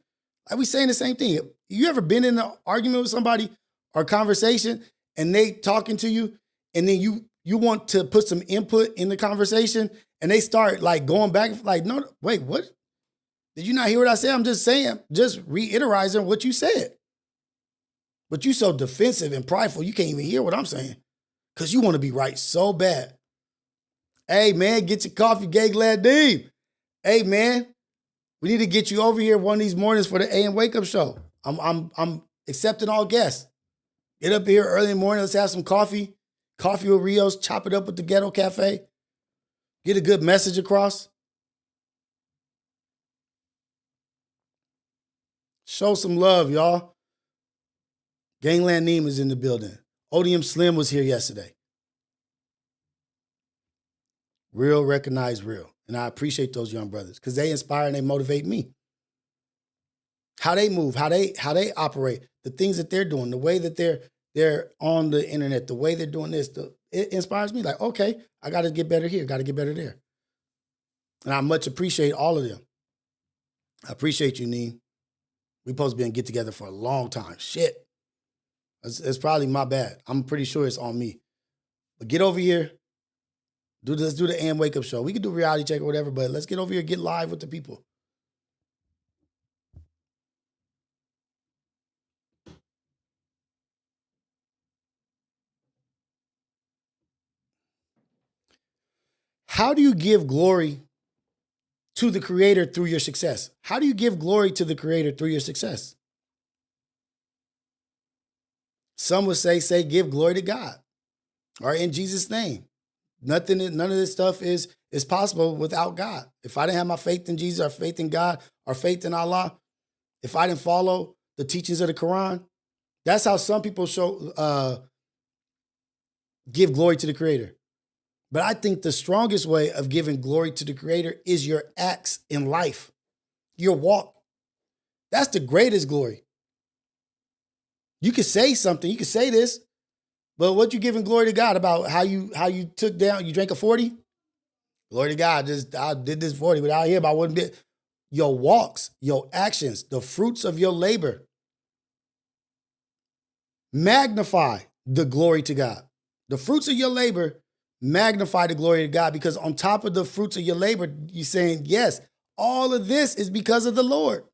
Like, we saying the same thing. You ever been in an argument with somebody or conversation and they talking to you and then you want to put some input in the conversation and they start like going back like, no, wait, what? Did you not hear what I said? I'm just saying, just reiterating what you said. But you so defensive and prideful, you can't even hear what I'm saying. Because you want to be right so bad. Hey, man, get your coffee, Gangland Deep. Hey, man, we need to get you over here one of these mornings for the AM Wake Up Show. I'm accepting all guests. Get up here early in the morning. Let's have some coffee. Coffee with Rios. Chop it up with the Ghetto Cafe. Get a good message across. Show some love, y'all. Gangland Neem is in the building. Odium Slim was here yesterday. Real recognize real. And I appreciate those young brothers because they inspire and they motivate me. How they move, how they operate, the things that they're doing, the way that they're on the internet, the way they're doing this, it inspires me. Like, okay, I got to get better here, got to get better there. And I much appreciate all of them. I appreciate you, Neem. We supposed to be in get together for a long time. Shit. It's probably my bad. I'm pretty sure it's on me. But get over here. Let's do the AM Wake Up Show. We can do reality check or whatever, but let's get over here and get live with the people. How do you give glory to the Creator through your success? How do you give glory to the Creator through your success? Some would say give glory to God or in Jesus' name. None of this stuff is possible without God. If I didn't have my faith in Jesus or faith in God or faith in Allah, if I didn't follow the teachings of the Quran, that's how some people show give glory to the Creator. But I think the strongest way of giving glory to the Creator is your acts in life, your walk. That's the greatest glory. You could say something, you could say this, but what you giving glory to God about how you took down, you drank a 40? Glory to God, I did this 40, but out here, but I wouldn't be. Your walks, your actions, the fruits of your labor magnify the glory to God. The fruits of your labor magnify the glory to God, because on top of the fruits of your labor, you're saying, yes, all of this is because of the Lord.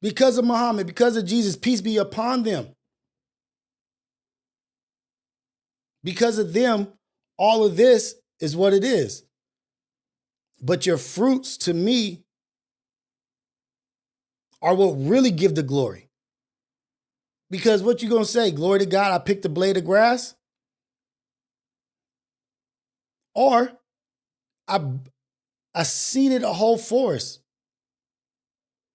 Because of Muhammad, because of Jesus, peace be upon them. Because of them, all of this is what it is. But your fruits, to me, are what really give the glory. Because what you gonna say, glory to God, I picked a blade of grass? Or I seeded a whole forest.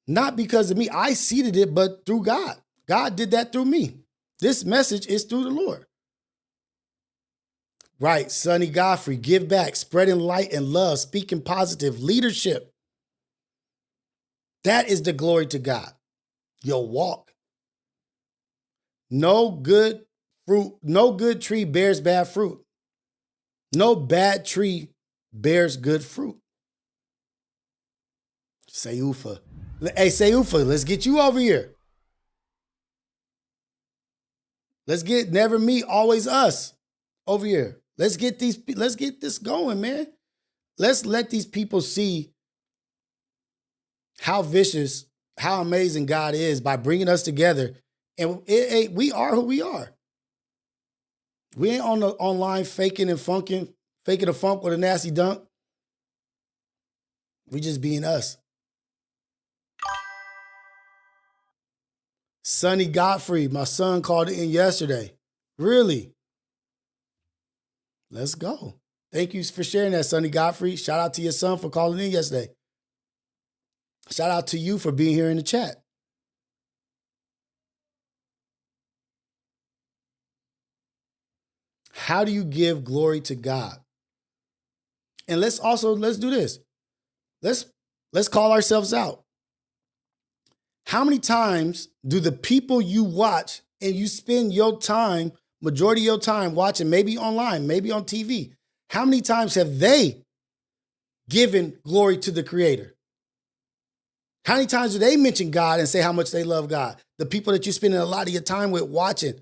Not because of me, I seeded it, but through God. God did that through me. This message is through the Lord. Right, Sonny Godfrey, give back, spreading light and love, speaking positive, leadership. That is the glory to God. Your walk. No good fruit, no good tree bears bad fruit. No bad tree bears good fruit. Say Ufa. Hey, say Ufa, let's get you over here. Let's get never me, always us over here. Let's get this going, man. Let's let these people see how vicious, how amazing God is by bringing us together. And we are who we are. We ain't on the online faking and funking, faking a funk with a nasty dunk. We just being us. Sonny Godfrey, my son called in yesterday. Really? Let's go. Thank you for sharing that, Sonny Godfrey. Shout out to your son for calling in yesterday. Shout out to you for being here in the chat. How do you give glory to God? And let's do this. Let's call ourselves out. How many times do the people you watch and you spend your time, majority of your time watching, maybe online, maybe on TV, how many times have they given glory to the Creator? How many times do they mention God and say how much they love God? The people that you're spending a lot of your time with watching.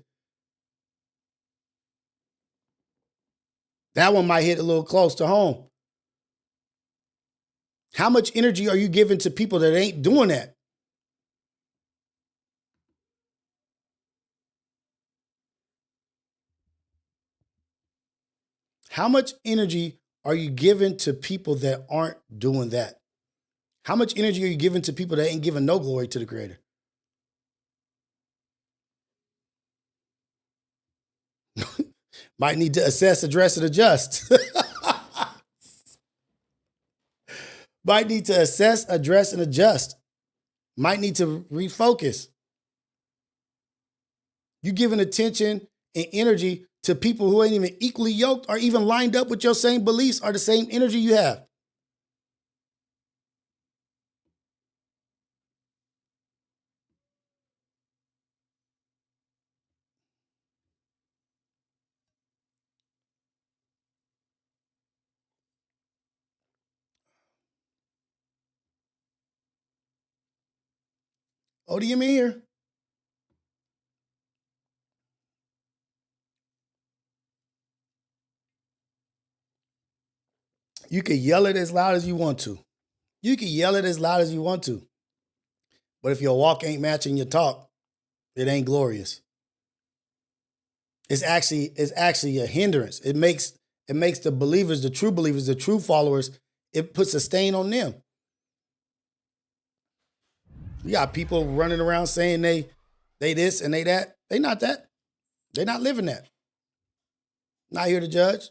That one might hit a little close to home. How much energy are you giving to people that ain't doing that? How much energy are you giving to people that aren't doing that? How much energy are you giving to people that ain't giving no glory to the Creator? Might need to assess, address, and adjust. Might need to assess, address, and adjust. Might need to refocus. You giving attention and energy to people who ain't even equally yoked or even lined up with your same beliefs or the same energy you have. Oh, do you mean here? You can yell it as loud as you want to. You can yell it as loud as you want to. But if your walk ain't matching your talk, it ain't glorious. It's actually a hindrance. It makes the believers, the true followers, it puts a stain on them. We got people running around saying they this and they that. They not that. They not living that. Not here to judge.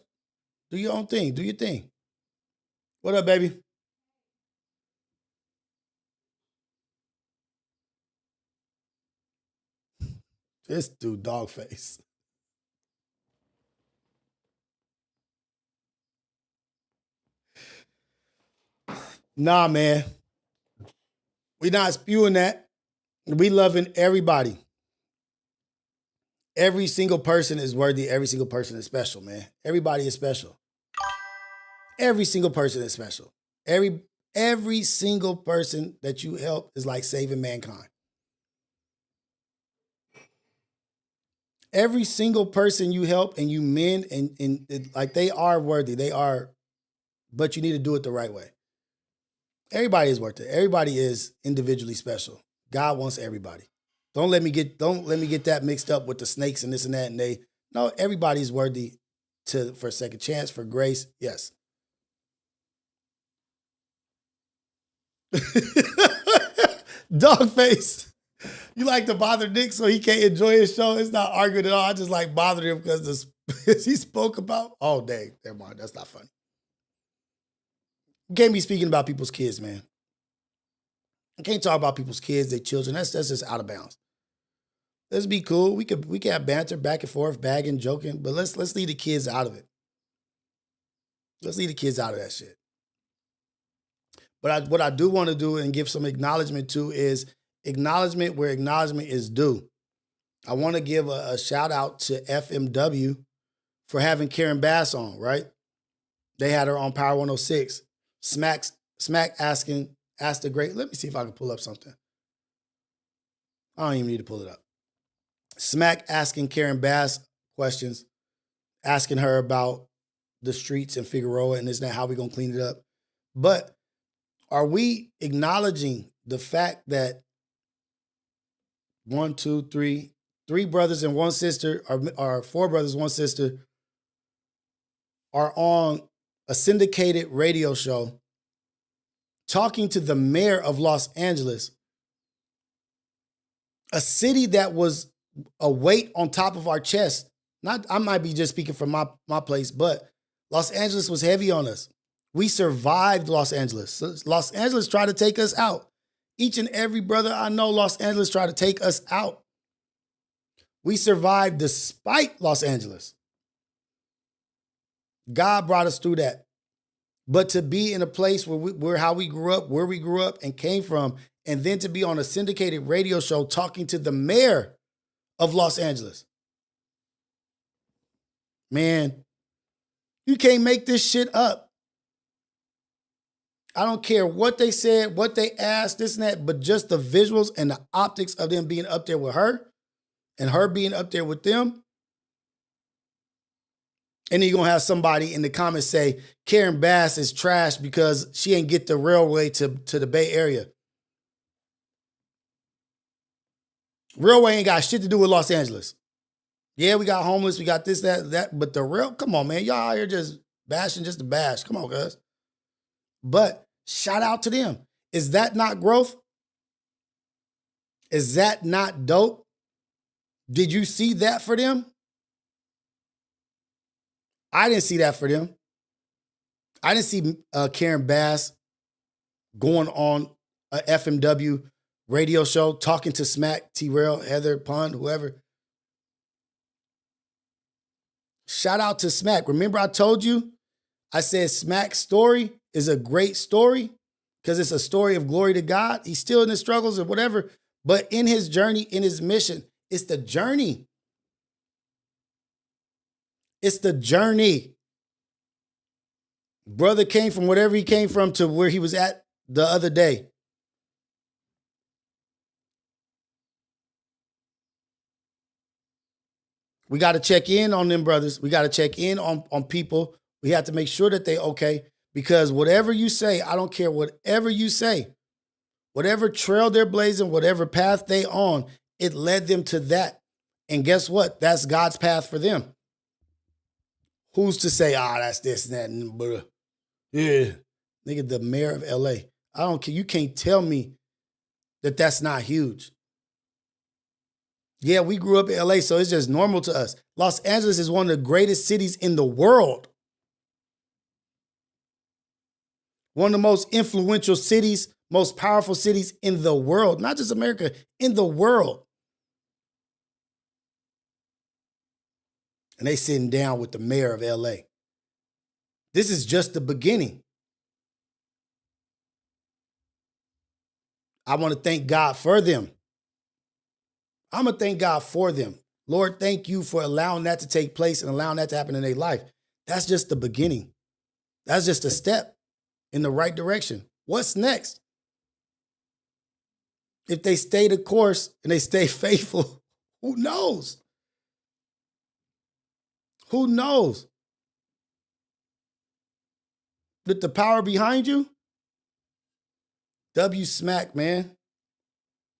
Do your own thing. Do your thing. What up, baby? This dude, dog face. Nah, man. We not spewing that. We loving everybody. Every single person is worthy. Every single person is special, man. Everybody is special. Every single person is special. Every single person that you help is like saving mankind. Every single person you help and you mend and like they are worthy. They are, but you need to do it the right way. Everybody is worth it. Everybody is individually special. God wants everybody. Don't let me get that mixed up with the snakes and this and that. And no, everybody's worthy for a second chance, for grace. Yes. Dog face. You like to bother Nick so he can't enjoy his show. It's not arguing at all. I just like bothering him because he spoke about. Oh, dang. Never mind. That's not funny. You can't be speaking about people's kids, man. You can't talk about people's kids, their children. That's just out of bounds. Let's be cool. We can have banter back and forth, bagging, joking, but let's leave the kids out of it. Let's leave the kids out of that shit. But what I do want to do and give some acknowledgement to is acknowledgement where acknowledgement is due. I want to give a shout out to FMW for having Karen Bass on, right? They had her on Power 106. Smack asked a great, let me see if I can pull up something. I don't even need to pull it up. Smack asking Karen Bass questions, asking her about the streets in Figueroa and isn't that how we going to clean it up? But are we acknowledging the fact that three brothers and one sister, or four brothers, one sister, are on a syndicated radio show talking to the mayor of Los Angeles, a city that was a weight on top of our chest. I might be just speaking from my place, but Los Angeles was heavy on us. We survived Los Angeles. So Los Angeles tried to take us out. Each and every brother I know, Los Angeles tried to take us out. We survived despite Los Angeles. God brought us through that. But to be in a place where how we grew up and came from, and then to be on a syndicated radio show talking to the mayor of Los Angeles. Man, you can't make this shit up. I don't care what they said, what they asked, this and that, but just the visuals and the optics of them being up there with her and her being up there with them. And then you're going to have somebody in the comments say, Karen Bass is trash because she ain't get the railway to the Bay Area. Railway ain't got shit to do with Los Angeles. Yeah, we got homeless, we got this, that, but the rail, come on, man. Y'all out here just bashing just to bash. Come on, guys. But shout out to them. Is that not growth? Is that not dope? Did you see that for them? I didn't see that for them. I didn't see Karen Bass going on a FMW radio show, talking to Smack, T-Rail, Heather, Pun, whoever. Shout out to Smack. Remember I told you, I said Smack's story is a great story because it's a story of glory to God. He's still in his struggles or whatever, but in his journey, in his mission, it's the journey. It's the journey. Brother came from whatever he came from to where he was at the other day. We got to check in on them brothers. We got to check in on people. We have to make sure that they okay. Because whatever you say, I don't care whatever you say, whatever trail they're blazing, whatever path they on, it led them to that. And guess what? That's God's path for them. Who's to say, that's this and that, and blah. Yeah. Nigga, the mayor of LA. I don't care. You can't tell me that that's not huge. Yeah, we grew up in LA, so it's just normal to us. Los Angeles is one of the greatest cities in the world. One of the most influential cities, most powerful cities in the world. Not just America, in the world. And they sitting down with the mayor of LA. This is just the beginning. I want to thank God for them. I'm going to thank God for them. Lord, thank you for allowing that to take place and allowing that to happen in their life. That's just the beginning. That's just a step in the right direction. What's next? If they stay the course and they stay faithful, who knows? Who knows? With the power behind you, W Smack, man.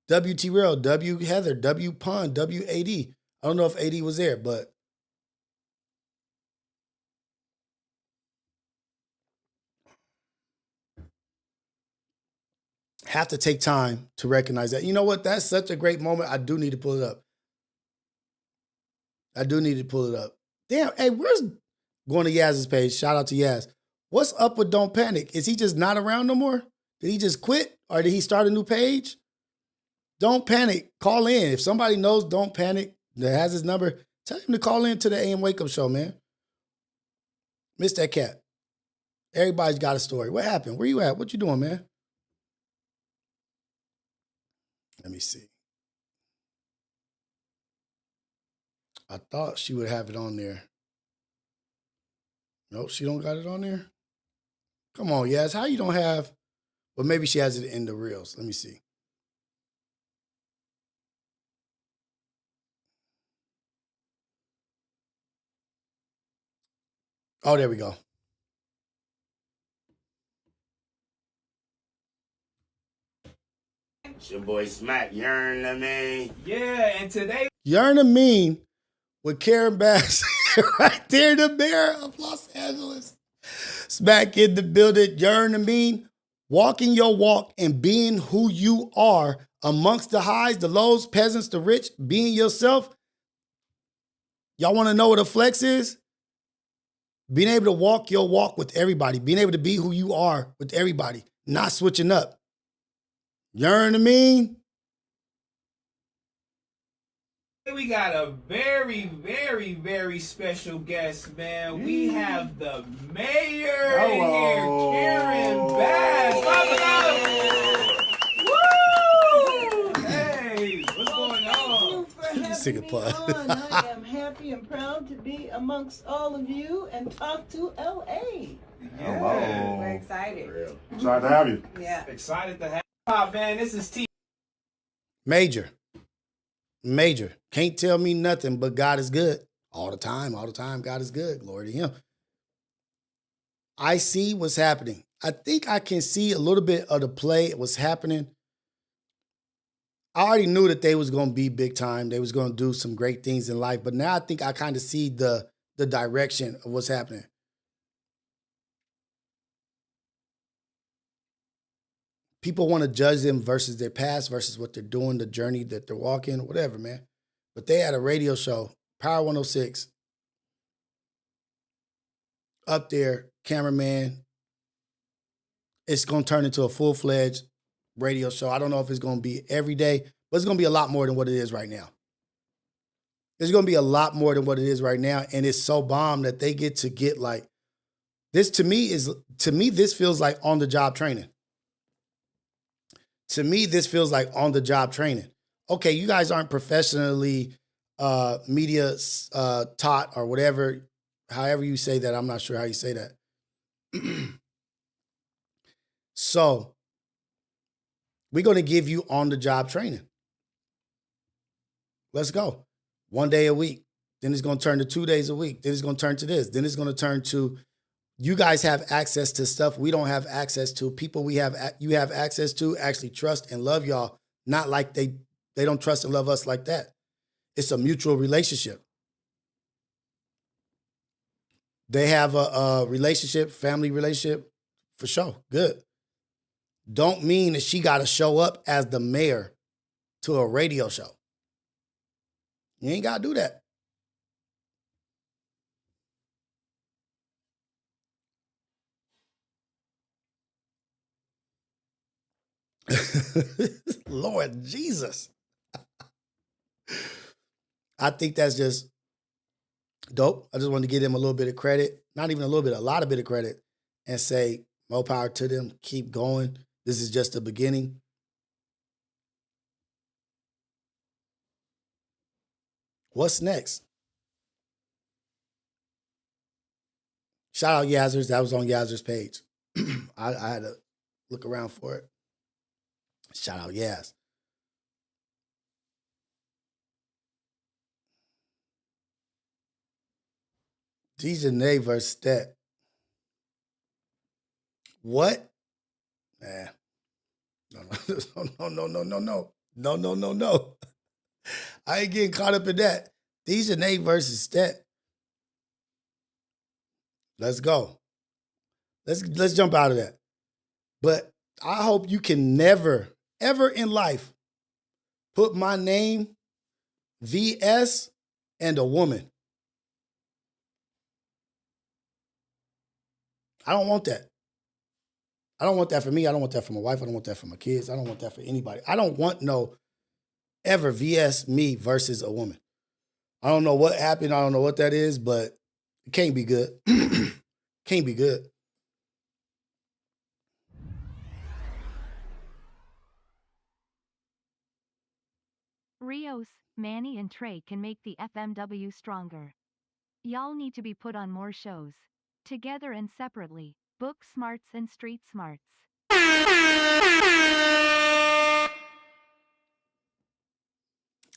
W T Real, W Heather, W Pun, W AD. I don't know if AD was there, but have to take time to recognize that. You know what? That's such a great moment. I do need to pull it up. Damn, hey, where's going to Yaz's page? Shout out to Yaz. What's up with Don't Panic? Is he just not around no more? Did he just quit? Or did he start a new page? Don't Panic. Call in. If somebody knows Don't Panic that has his number, tell him to call in to the AM Wake Up Show, man. Miss that cat. Everybody's got a story. What happened? Where you at? What you doing, man? Let me see. I thought she would have it on there. Nope, she don't got it on there. Come on, Yaz. How you don't have? Well, maybe she has it in the reels. Let me see. Oh, there we go. It's your boy Smack, you know what I mean? Yeah, and today Yearn a Mean with Karen Bass right there in the mayor of Los Angeles. Smack in the building. Yearn a Mean, walking your walk and being who you are amongst the highs, the lows, peasants, the rich, being yourself. Y'all want to know what a flex is? Being able to walk your walk with everybody, being able to be who you are with everybody, not switching up. Yearn a Mean? we got a very, very, very special guest, man. We have the mayor here, Karen Bass. Woo! Hey, what's going on? Sick of plug. I am happy and proud to be amongst all of you and talk to LA. Yeah. We're excited. Excited to have you. Yeah. Excited to have you, man. This is T. Major. Can't tell me nothing but God is good. All the time, God is good. Glory to him. I see what's happening. I think I can see a little bit of the play, what's happening. I already knew that they was going to be big time. They was going to do some great things in life. But now I think I kind of see the direction of what's happening. People want to judge them versus their past, versus what they're doing, the journey that they're walking, whatever, man. But they had a radio show, Power 106, up there, cameraman. It's going to turn into a full-fledged radio show. I don't know if it's going to be every day, but it's going to be a lot more than what it is right now. It's going to be a lot more than what it is right now, and it's so bomb that they get like, this to me, this feels like on-the-job training. To me, this feels like on-the-job training. Okay, you guys aren't professionally media taught or whatever, however you say that. I'm not sure how you say that. So we're going to give you on-the-job training. Let's go. 1 day a week. Then it's going to turn to 2 days a week. Then it's going to turn to this. Then it's going to turn to, you guys have access to stuff we don't have access to. People you have access to actually trust and love y'all, not like they don't trust and love us like that. It's a mutual relationship. They have a relationship, family relationship, for sure. Good. Don't mean that she got to show up as the mayor to a radio show. You ain't got to do that. Lord Jesus. I think that's just dope. I just wanted to give them a little bit of credit. Not even a little bit, a lot of bit of credit. And say, more power to them. Keep going. This is just the beginning. What's next? Shout out Yazzers. That was on Yazzers' page. I had to look around for it. Shout out Yaz. DJ versus Stet. What? Nah. No. I ain't getting caught up in that. DJ versus Stet. Let's go. Let's jump out of that. But I hope you can never, ever in life put my name, VS, and a woman. I don't want that. I don't want that for me. I don't want that for my wife. I don't want that for my kids. I don't want that for anybody. I don't want no ever VS me versus a woman. I don't know what happened. I don't know what that is, but it can't be good. Can't be good. Rios, Manny and Trey can make the FMW stronger. Y'all need to be put on more shows. Together and separately. Book smarts and street smarts.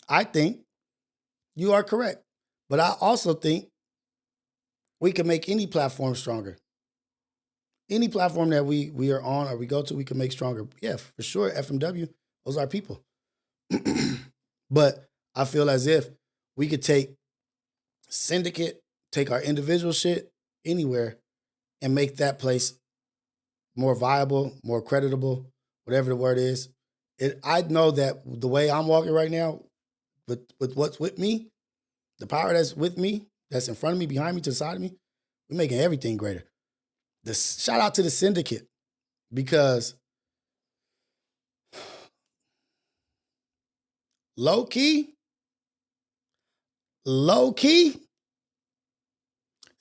I think you are correct. But I also think we can make any platform stronger. Any platform that we are on or we go to, we can make stronger. Yeah, for sure. FMW, those are people. But I feel as if we could take Syndicate, take our individual shit anywhere and make that place more viable, more creditable, whatever the word is. I know that the way I'm walking right now, with what's with me, the power that's with me, that's in front of me, behind me, to the side of me, we're making everything greater. Shout out to the Syndicate, because low key,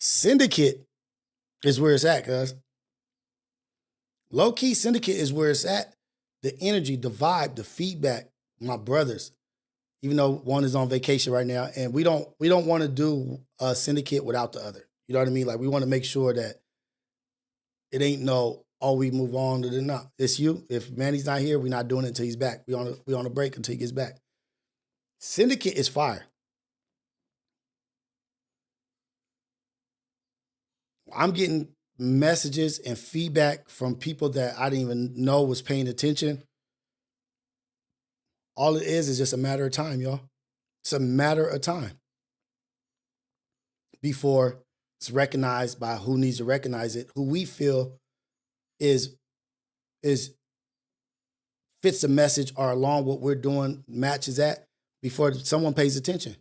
Syndicate is where it's at, cuz. Low key, Syndicate is where it's at. The energy, the vibe, the feedback, my brothers. Even though one is on vacation right now, and we don't want to do a Syndicate without the other. You know what I mean? Like, we want to make sure that it ain't no, oh, we move on to the not. It's you. If Manny's not here, we're not doing it until he's back. We on a break until he gets back. Syndicate is fire. I'm getting messages and feedback from people that I didn't even know was paying attention. All it is just a matter of time, y'all. It's a matter of time before it's recognized by who needs to recognize it, who we feel is fits the message or along what we're doing, matches that, before someone pays attention.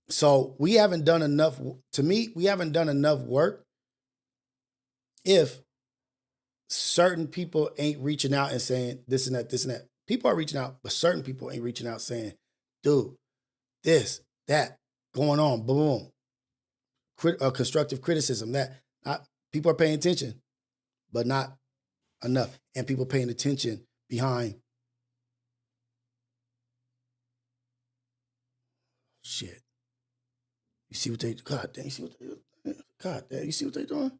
So we haven't done enough, to me, we haven't done enough work if certain people ain't reaching out and saying this and that, this and that. People are reaching out, but certain people ain't reaching out saying, dude, this, that, going on, boom. Constructive criticism, that. People are paying attention, but not enough. And people paying attention behind. Shit. You see what they, God damn, you see what they do? God damn, you see what they doing?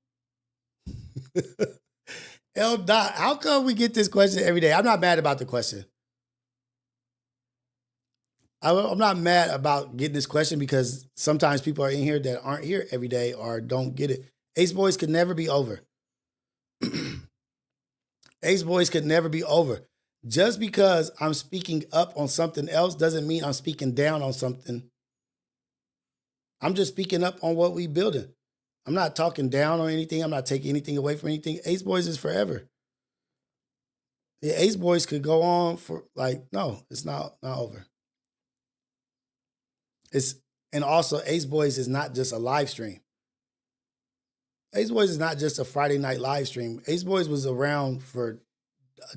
L. Dot, how come we get this question every day? I'm not mad about the question. I'm not mad about getting this question, because sometimes people are in here that aren't here every day or don't get it. Ace Boys could never be over. Ace Boys could never be over. Just because I'm speaking up on something else doesn't mean I'm speaking down on something. I'm just speaking up on what we building. I'm not talking down on anything. I'm not taking anything away from anything. Ace Boys is forever. The Ace Boys could go on for, like, no, it's not over. And also, Ace Boys is not just a live stream. Ace Boys is not just a Friday night live stream. Ace Boys was around for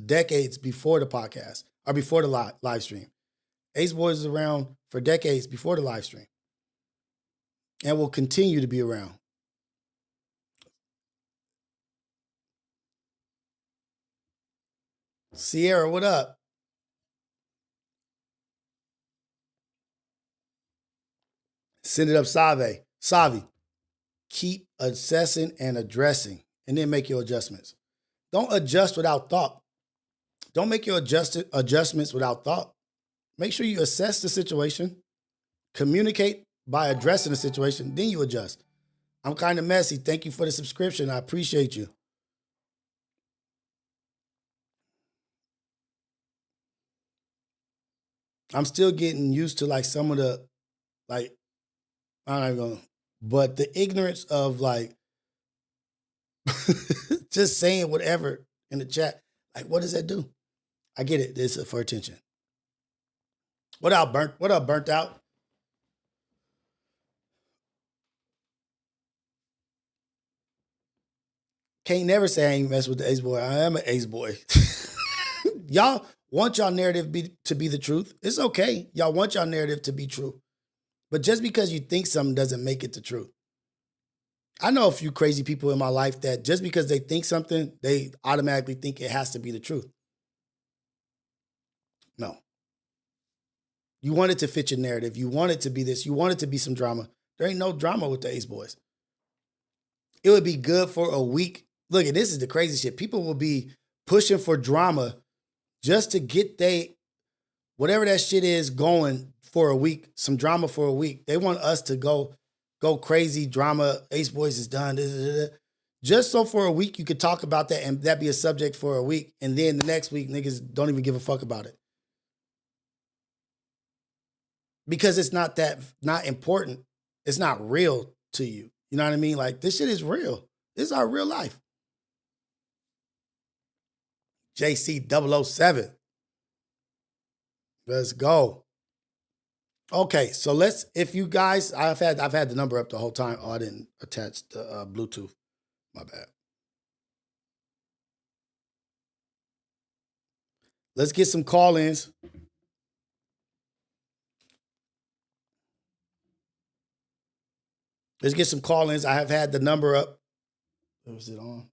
decades before the podcast, or before the live stream. Ace Boys is around for decades before the live stream, and will continue to be around. Sierra, what up? Send it up, Save. Savi, keep assessing and addressing, and then make your adjustments. Don't adjust without thought. Don't make your adjustments without thought. Make sure you assess the situation, communicate by addressing the situation, then you adjust. I'm kind of messy. Thank you for the subscription. I appreciate you. I'm still getting used to like some of the, like, I'm not even gonna, but the ignorance of like just saying whatever in the chat. Like, what does that do? I get it. It's for attention. What up, burnt out? Can't never say I ain't mess with the ace boy. I am an ace boy. Y'all want y'all narrative to be the truth. It's okay. Y'all want y'all narrative to be true. But just because you think something doesn't make it the truth. I know a few crazy people in my life that just because they think something, they automatically think it has to be the truth. No. You want it to fit your narrative. You want it to be this. You want it to be some drama. There ain't no drama with the ace boys. It would be good for a week. Look, and this is the crazy shit. People will be pushing for drama just to get whatever that shit is going for a week, some drama for a week. They want us to go crazy, drama, Ace Boys is done, just so for a week you could talk about that and that be a subject for a week. And then the next week, niggas don't even give a fuck about it. Because it's not important. It's not real to you. You know what I mean? Like, this shit is real. This is our real life. JC007. Let's go. Okay, so if you guys, I've had the number up the whole time. Oh, I didn't attach the Bluetooth. My bad. Let's get some call-ins. Let's get some call-ins. I have had the number up. Was it on?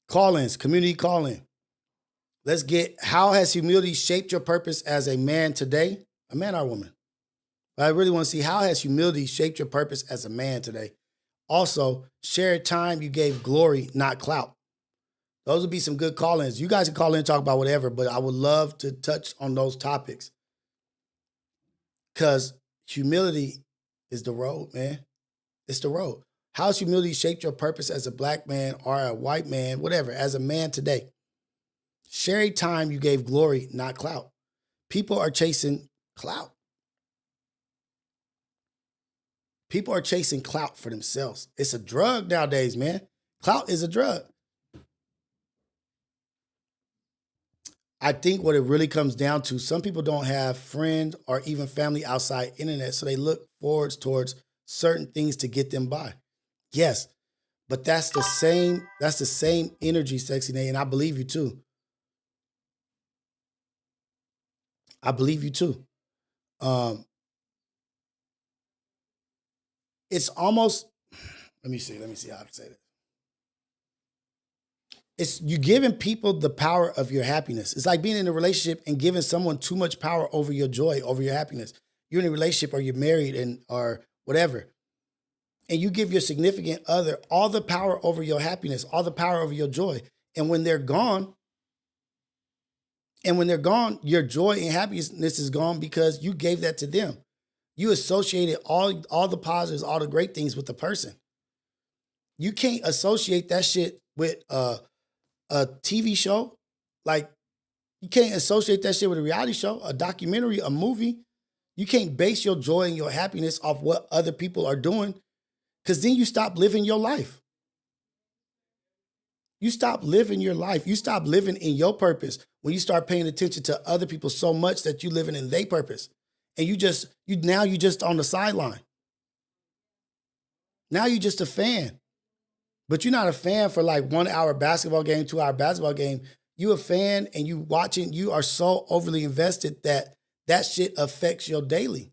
Call-ins, community call-in. Let's get, how has humility shaped your purpose as a man today? A man or a woman? But I really want to see, how has humility shaped your purpose as a man today? Also, share a time you gave glory, not clout. Those would be some good call-ins. You guys can call in and talk about whatever, but I would love to touch on those topics. Because humility is the road, man. It's the road. How has humility shaped your purpose as a black man or a white man, whatever, as a man today? Share a time you gave glory, not clout. People are chasing clout. People are chasing clout for themselves. It's a drug nowadays, man. Clout is a drug. I think what it really comes down to, some people don't have friends or even family outside internet, so they look forward towards certain things to get them by. Yes, but that's the same energy, Sexy Nate, and I believe you too. I believe you too. It's almost, let me see how I say that. It's you giving people the power of your happiness. It's like being in a relationship and giving someone too much power over your joy, over your happiness. You're in a relationship or you're married or whatever. And you give your significant other all the power over your happiness, all the power over your joy. And when they're gone, your joy and happiness is gone because you gave that to them. You associated all the positives, all the great things with the person. You can't associate that shit with a TV show. Like, you can't associate that shit with a reality show, a documentary, a movie. You can't base your joy and your happiness off what other people are doing, because then you stop living your life. You stop living your life. You stop living in your purpose when you start paying attention to other people so much that you're living in their purpose. And you just on the sideline. Now you're just a fan. But you're not a fan for like 1 hour basketball game, 2 hour basketball game. You a fan and you watching, you are so overly invested that shit affects your daily.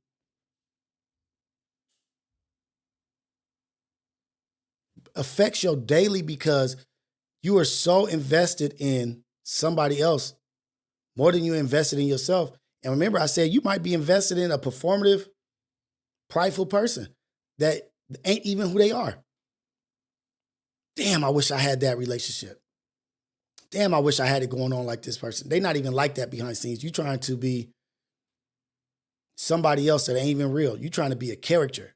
Affects your daily because you are so invested in somebody else more than you invested in yourself. And remember, I said you might be invested in a performative, prideful person that ain't even who they are. Damn, I wish I had that relationship. Damn, I wish I had it going on like this person. They not even like that behind the scenes. You trying to be somebody else that ain't even real. You trying to be a character.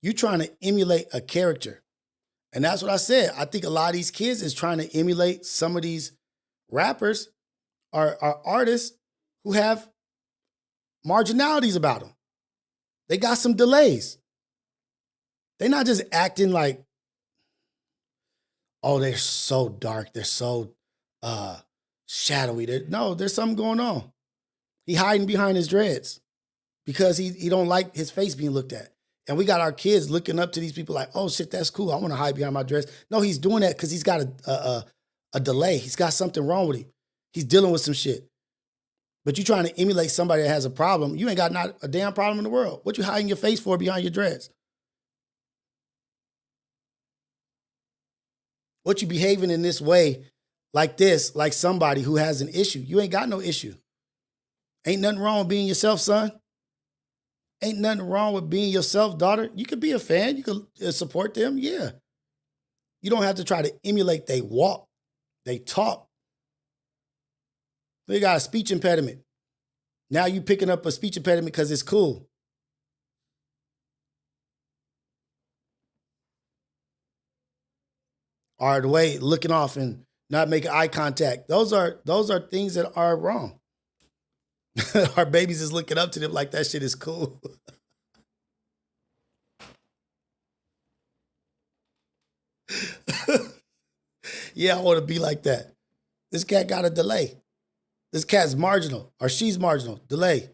You trying to emulate a character. And that's what I said. I think a lot of these kids is trying to emulate some of these rappers or artists who have marginalities about them. They got some delays. They're not just acting like, oh, they're so dark. They're so shadowy. No, there's something going on. He hiding behind his dreads because he don't like his face being looked at. And we got our kids looking up to these people like, oh shit, that's cool. I want to hide behind my dress. No, he's doing that because he's got a delay. He's got something wrong with him. He's dealing with some shit. But you trying to emulate somebody that has a problem. You ain't got not a damn problem in the world. What you hiding your face for behind your dress? What you behaving in this way, like this, like somebody who has an issue? You ain't got no issue. Ain't nothing wrong with being yourself, son. Ain't nothing wrong with being yourself, daughter. You could be a fan. You could support them. Yeah. You don't have to try to emulate they walk, they talk. They got a speech impediment. Now you picking up a speech impediment because it's cool. Or the way looking off and not making eye contact. Those are things that are wrong. Our babies is looking up to them like that shit is cool. Yeah, I want to be like that. This cat got a delay. This cat's marginal or she's marginal. Delay.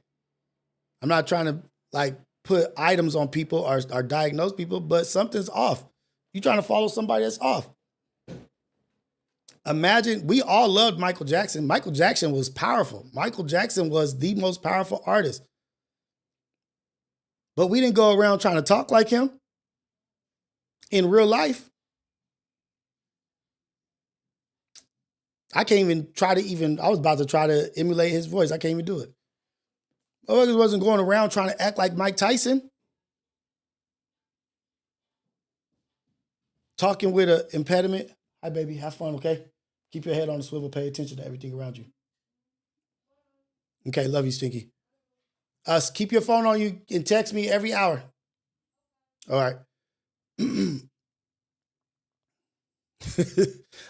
I'm not trying to like put items on people or diagnose people, but something's off. You trying to follow somebody that's off. Imagine, we all loved Michael Jackson. Michael Jackson was powerful. Michael Jackson was the most powerful artist. But we didn't go around trying to talk like him in real life. I can't even I was about to try to emulate his voice. I can't even do it. I wasn't going around trying to act like Mike Tyson. Talking with an impediment. Hi, baby. Have fun, okay? Keep your head on the swivel. Pay attention to everything around you. Okay, love you, Stinky. Keep your phone on you and text me every hour. All right.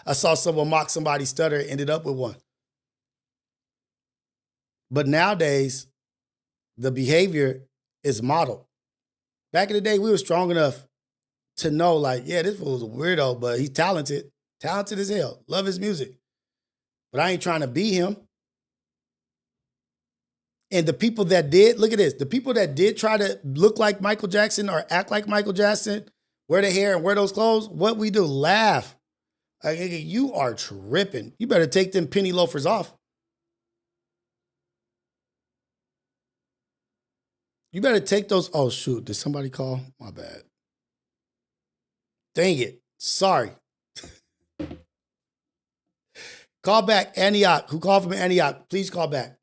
I saw someone mock somebody's stutter and ended up with one. But nowadays, the behavior is modeled. Back in the day, we were strong enough to know, like, yeah, this fool's a weirdo, but he's talented. Talented as hell. Love his music. But I ain't trying to be him. And the people that did, look at this, the people that did try to look like Michael Jackson or act like Michael Jackson, wear the hair and wear those clothes, what we do, laugh. Like, you are tripping. You better take them penny loafers off. You better take those. Oh, shoot. Did somebody call? My bad. Dang it. Sorry. Call back, Antioch. Who called from Antioch? Please call back.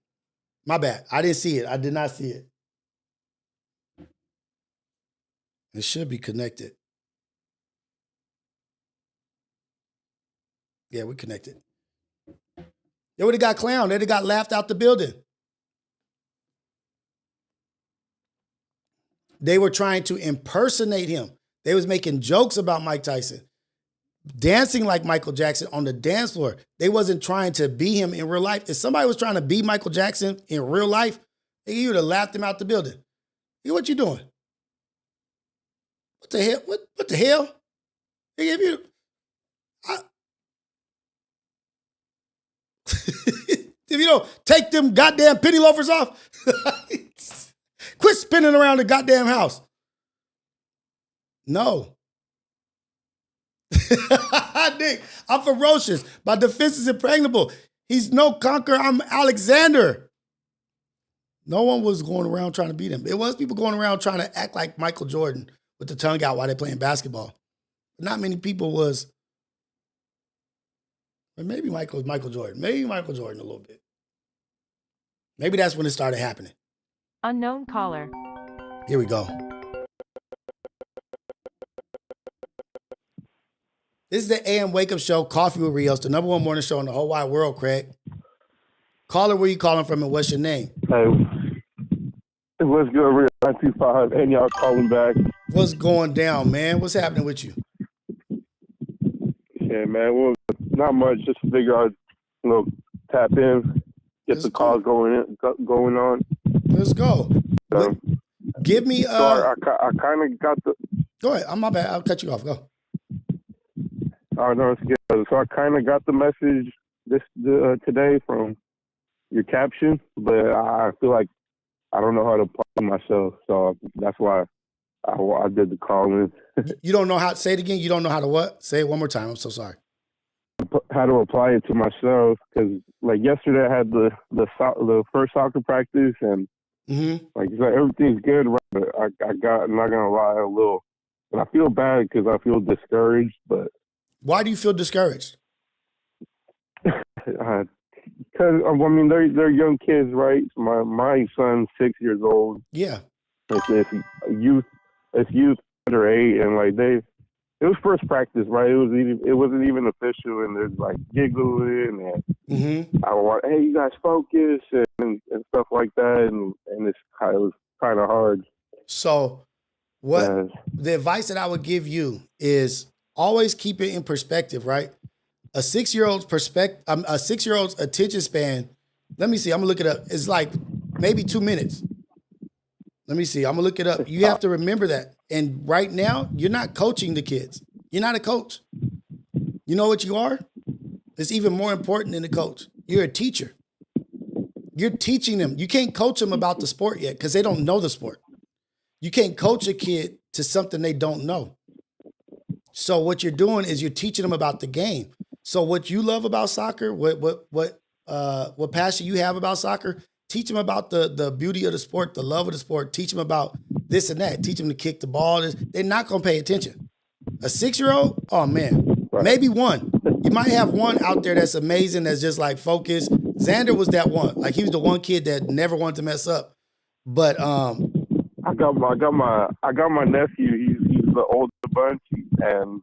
My bad. I didn't see it. I did not see it. It should be connected. Yeah, we're connected. They would have got clowned. They'd have got laughed out the building. They were trying to impersonate him. They was making jokes about Mike Tyson. Dancing like Michael Jackson on the dance floor. They wasn't trying to be him in real life. If somebody was trying to be Michael Jackson in real life, you would have laughed him out the building. Hey, what you doing? What the hell? What the hell? Hey, if you don't take them goddamn penny loafers off, quit spinning around the goddamn house. No. Nick, I'm ferocious. My defense is impregnable. He's no conqueror. I'm Alexander. No one was going around trying to beat him. It was people going around trying to act like Michael Jordan with the tongue out while they're playing basketball. But not many people was. Maybe Michael Jordan. Maybe Michael Jordan a little bit. Maybe that's when it started happening. Unknown caller. Here we go. This is the AM Wake Up Show, Coffee with Rios, the #1 morning show in the whole wide world, Craig. Caller, where you calling from and what's your name? Hey, what's good, Rios 925, and y'all calling back. What's going down, man? What's happening with you? Yeah, man, well, not much. Just figure out, tap in, get the calls going on. Let's go. So, give me. I kind of got the. Go ahead. I'm my bad. I'll cut you off. Go. Oh no, it's good. So I kind of got the message today from your caption, but I feel like I don't know how to apply it myself, so that's why I did the calling. You don't know how to say it again? You don't know how to what? Say it one more time. I'm so sorry. How to apply it to myself, because like yesterday I had the first soccer practice, and like everything's good, right? But I got, I'm not gonna lie, a little, and I feel bad because I feel discouraged. But why do you feel discouraged? Because I mean they're young kids, right? My son's 6 years old. Yeah. It's youth under 8, and like it was first practice, right? It wasn't even official, and there's like giggling and I want, hey, you guys focus and stuff like that, and it was kind of hard. So, the advice that I would give you is always keep it in perspective, right? A 6-year-old's a 6-year-old's attention span. Let me see. I'm gonna look it up. It's like maybe 2 minutes. Let me see. I'm gonna look it up. You have to remember that. And right now, you're not coaching the kids. You're not a coach. You know what you are? It's even more important than a coach. You're a teacher. You're teaching them. You can't coach them about the sport yet because they don't know the sport. You can't coach a kid to something they don't know. So what you're doing is you're teaching them about the game. So what you love about soccer, what passion you have about soccer, teach them about the beauty of the sport, the love of the sport. Teach them about this and that. Teach them to kick the ball. They're not going to pay attention. A 6-year-old, oh man, maybe one. You might have one out there that's amazing, that's just like focused. Xander was that one. Like he was the one kid that never wanted to mess up. But I got my nephew. He's the older bunch, and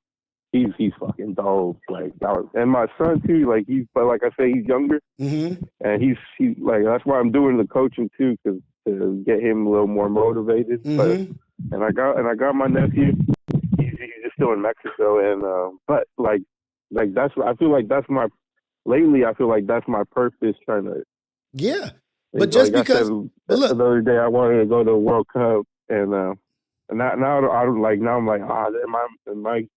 he's fucking dope. Like and my son too. Like but like I say, he's younger, and he's like, that's why I'm doing the coaching too, because to get him a little more motivated. But and I got my nephew. He's just still in Mexico, and but like that's, I feel like that's my, lately I feel like that's my purpose, trying to. Yeah, but just like because. But look, the other day I wanted to go to the World Cup, and now I'm like, am I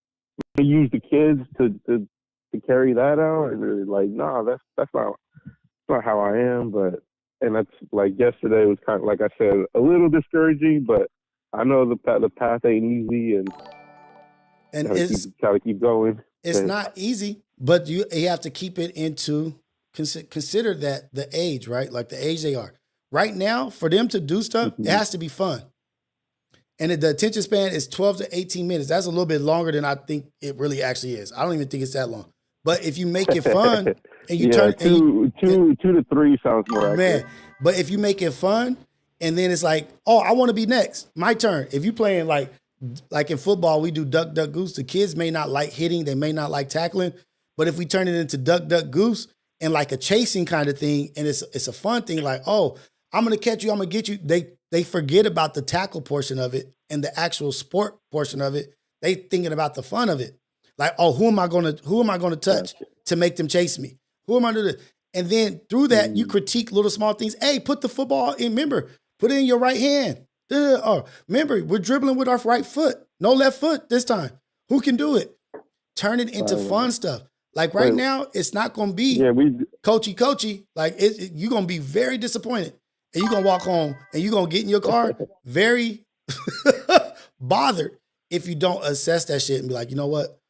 to use the kids to carry that out? And they're like, no, that's not how I am. But and that's like yesterday was kind of, like I said, a little discouraging, but I know the path ain't easy, and it's gotta keep going. It's not easy, but you have to keep it into consider that the age, right? Like the age they are right now. For them to do stuff, it has to be fun. And the attention span is 12 to 18 minutes. That's a little bit longer than I think it really actually is. I don't even think it's that long. But if you make it fun and you turn two to 3 sounds more accurate. Man, but if you make it fun and then it's like, oh, I want to be next. My turn. If you're playing like in football, we do duck, duck, goose. The kids may not like hitting. They may not like tackling. But if we turn it into duck, duck, goose and like a chasing kind of thing, and it's a fun thing, like, oh, I'm going to catch you. I'm going to get you. They forget about the tackle portion of it and the actual sport portion of it. They thinking about the fun of it. Like, oh, who am I going to touch to make them chase me? Who am I going to do? And then through that, you critique little small things. Hey, put the football in. Remember, put it in your right hand. Oh, remember, we're dribbling with our right foot. No left foot this time. Who can do it? Turn it into fun stuff. Like right now, it's not going to be coachy. Like you're going to be very disappointed. And you're going to walk home and you're going to get in your car very bothered if you don't assess that shit and be like, you know what?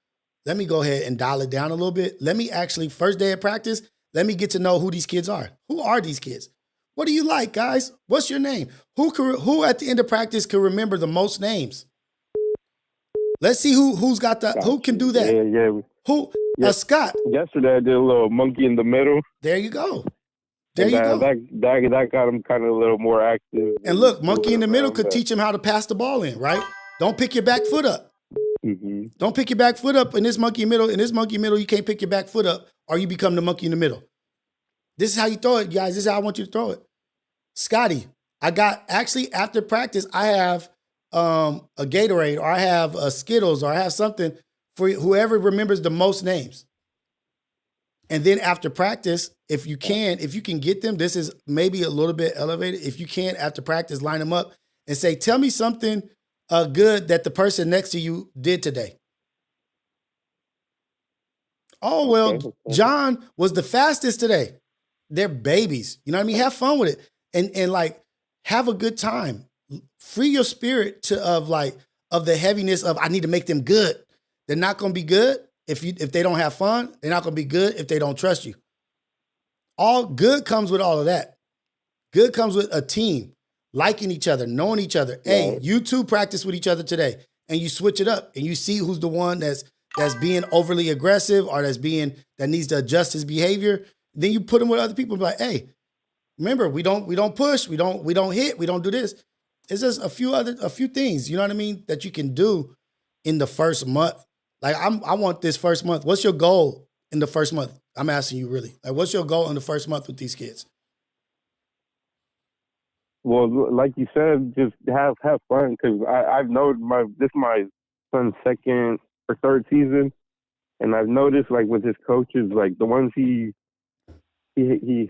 Let me go ahead and dial it down a little bit. Let me actually, first day of practice, let me get to know who these kids are. Who are these kids? What do you like, guys? What's your name? Who at the end of practice can remember the most names? Let's see who's got who can do that. Yeah. Who? Scott. Yesterday I did a little monkey in the middle. There you go. There you go. That got him kind of a little more active. And look, monkey in the middle could teach him how to pass the ball in, right? Don't pick your back foot up. Mm-hmm. Don't pick your back foot up in this monkey middle. In this monkey middle, you can't pick your back foot up or you become the monkey in the middle. This is how you throw it, guys. This is how I want you to throw it. Scotty, after practice, I have a Gatorade or I have a Skittles or I have something for whoever remembers the most names. And then after practice, if you can get them, this is maybe a little bit elevated. If you can, after practice, line them up and say, tell me something good that the person next to you did today. Oh, well, John was the fastest today. They're babies. You know what I mean? Have fun with it. And like, have a good time. Free your spirit of the heaviness of, I need to make them good. They're not going to be good. If they don't have fun, they're not going to be good if they don't trust you. All good comes with all of that. Good comes with a team, liking each other, knowing each other. Hey, you two practice with each other today, and you switch it up, and you see who's the one that's being overly aggressive or that needs to adjust his behavior. Then you put him with other people. Like, hey, remember, we don't push, we don't hit, we don't do this. It's just a few things, you know what I mean, that you can do in the first month. Like, I want this first month. What's your goal in the first month? I'm asking you really. Like, what's your goal in the first month with these kids? Well, like you said, just have fun, because I've known this is my son's second or third season, and I've noticed, like, with his coaches, like the ones he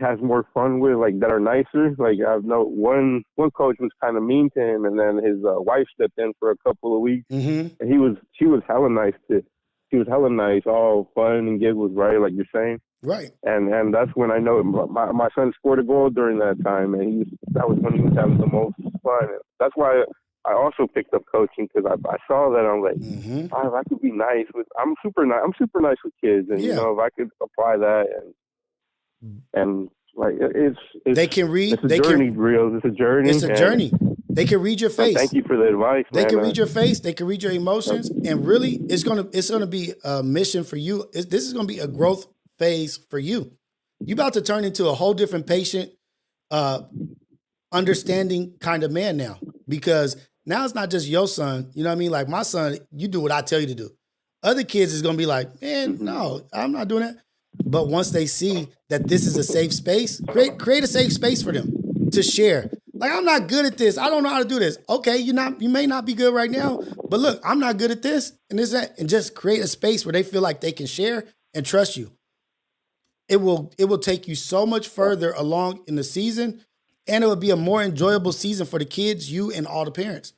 has more fun with, like, that are nicer. Like, I've known one coach was kind of mean to him, and then his wife stepped in for a couple of weeks, and she was hella nice she was hella nice, all fun and giggles, right, like you're saying. Right. And that's when I know my son scored a goal during that time, and that was when he was having the most fun. And that's why I also picked up coaching, because I saw that. I'm like, oh, if I could be nice I'm super nice with kids, and you know, if I could apply that and like it's they can read. It's a journey, Rios. It's a journey. It's a journey. They can read your face. Thank you for the advice. They can read your face. They can read your emotions, and really, it's gonna be a mission for you. This is gonna be a growth phase for you. You about to turn into a whole different patient, understanding kind of man now, because now it's not just your son. You know what I mean? Like my son, you do what I tell you to do. Other kids is gonna be like, man, no, I'm not doing that. But once they see that this is a safe space, create a safe space for them to share. Like, I'm not good at this. I don't know how to do this. Okay, you may not be good right now, but look, I'm not good at this and this, that, and just create a space where they feel like they can share and trust you. It will take you so much further along in the season, and it will be a more enjoyable season for the kids, you, and all the parents.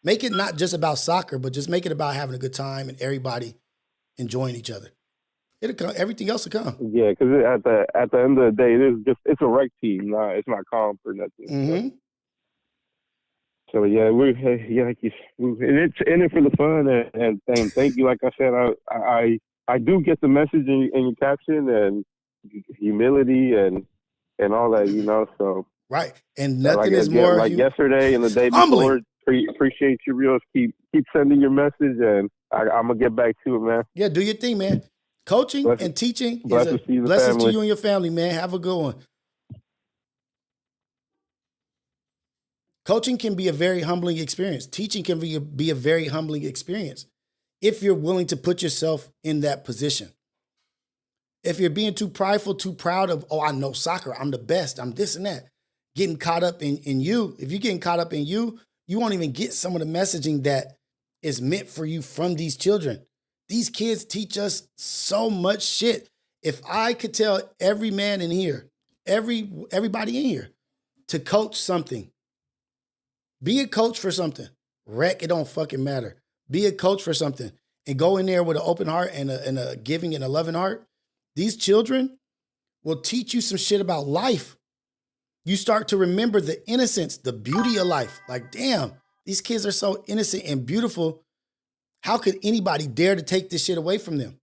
Make it not just about soccer, but just make it about having a good time and everybody enjoying each other. It'll come. Everything else will come. Yeah, because at the end of the day, it's a rec team. It's not comp or nothing. Mm-hmm. So yeah, it's in it for the fun, and thank you. Like I said, I do get the message in your caption, and humility and all that, you know. So right, and nothing is more like yesterday and the day before. Appreciate you, Rios. Keep sending your message, and I'm gonna get back to it, man. Yeah, do your thing, man. Coaching and teaching is a blessing to you and your family, man. Have a good one. Coaching can be a very humbling experience. Teaching can be a very humbling experience if you're willing to put yourself in that position. If you're being too prideful, too proud of, oh, I know soccer, I'm the best, I'm this and that, getting caught up in you. If you're getting caught up in you, you won't even get some of the messaging that is meant for you from these children. These kids teach us so much shit. If I could tell every man in here, everybody in here, to coach something, be a coach for something. Wreck, it don't fucking matter. Be a coach for something and go in there with an open heart and a giving and a loving heart. These children will teach you some shit about life. You start to remember the innocence, the beauty of life. Like, damn, these kids are so innocent and beautiful. How could anybody dare to take this shit away from them?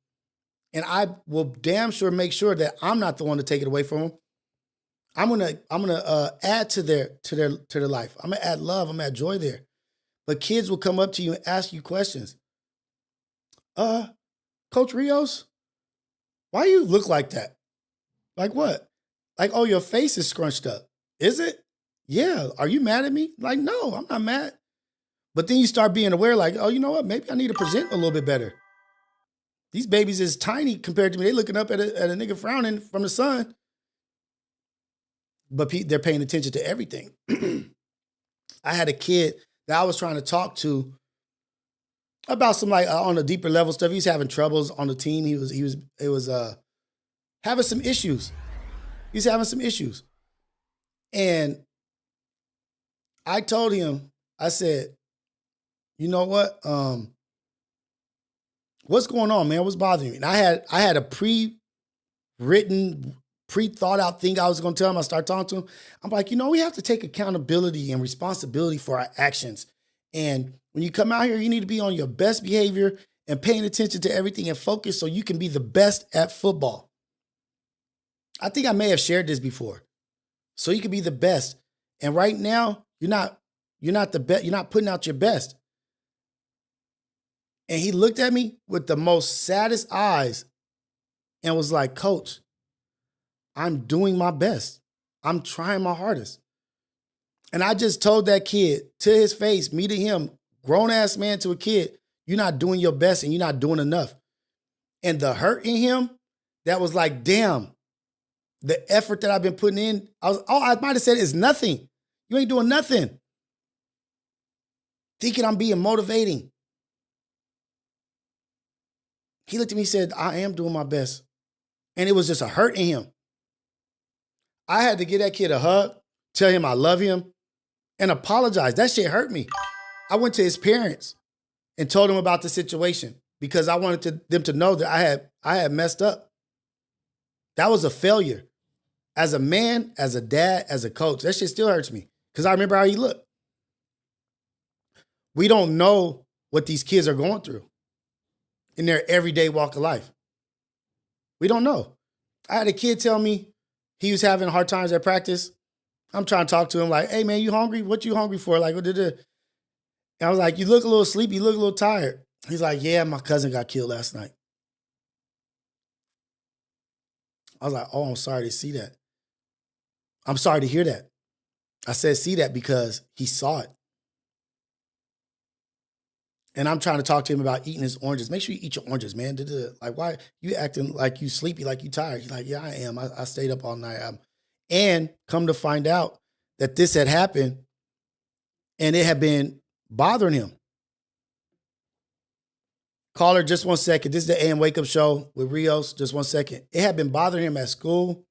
And I will damn sure make sure that I'm not the one to take it away from them. I'm gonna add to their life. I'm gonna add love. I'm gonna add joy there. But kids will come up to you and ask you questions. Coach Rios, why you look like that? Like what? Like, oh, your face is scrunched up. Is it? Yeah. Are you mad at me? Like, no, I'm not mad. But then you start being aware, like, oh, you know what? Maybe I need to present a little bit better. These babies is tiny compared to me. They looking up at a nigga frowning from the sun. But they're paying attention to everything. I had a kid that I was trying to talk to about some like on a deeper level stuff. He's having troubles on the team. He was having some issues. He's having some issues. And I told him, I said, you know what? What's going on, man? What's bothering you? And I had a pre-written, pre-thought out thing I was going to tell him. I started talking to him. I'm like, we have to take accountability and responsibility for our actions. And when you come out here, you need to be on your best behavior and paying attention to everything and focus so you can be the best at football. I think I may have shared this before. So you can be the best. And right now, you're not the best. You're not putting out your best. And he looked at me with the most saddest eyes and was like, Coach, I'm doing my best. I'm trying my hardest. And I just told that kid to his face, me to him, grown-ass man to a kid, you're not doing your best and you're not doing enough. And the hurt in him, that was like, damn, the effort that I've been putting in, I might have said it's nothing. You ain't doing nothing. Thinking I'm being motivating. He looked at me and said, I am doing my best. And it was just a hurt in him. I had to give that kid a hug, tell him I love him, and apologize. That shit hurt me. I went to his parents and told him about the situation because I wanted them to know that I had messed up. That was a failure. As a man, as a dad, as a coach, that shit still hurts me because I remember how he looked. We don't know what these kids are going through in their everyday walk of life. We don't know. I had a kid tell me he was having hard times at practice. I'm trying to talk to him like, hey, man, you hungry? What you hungry for? Like, what did it? And I was like, you look a little sleepy. You look a little tired. He's like, yeah, my cousin got killed last night. I was like, oh, I'm sorry to see that. I'm sorry to hear that. I said, see that because he saw it. And I'm trying to talk to him about eating his oranges. Make sure you eat your oranges, man. Like, why you acting like you sleepy, like you tired? He's like, yeah, I am. I stayed up all night. And come to find out that this had happened and it had been bothering him. Caller, just 1 second. This is the AM Wake Up Show with Rios. Just 1 second. It had been bothering him at school.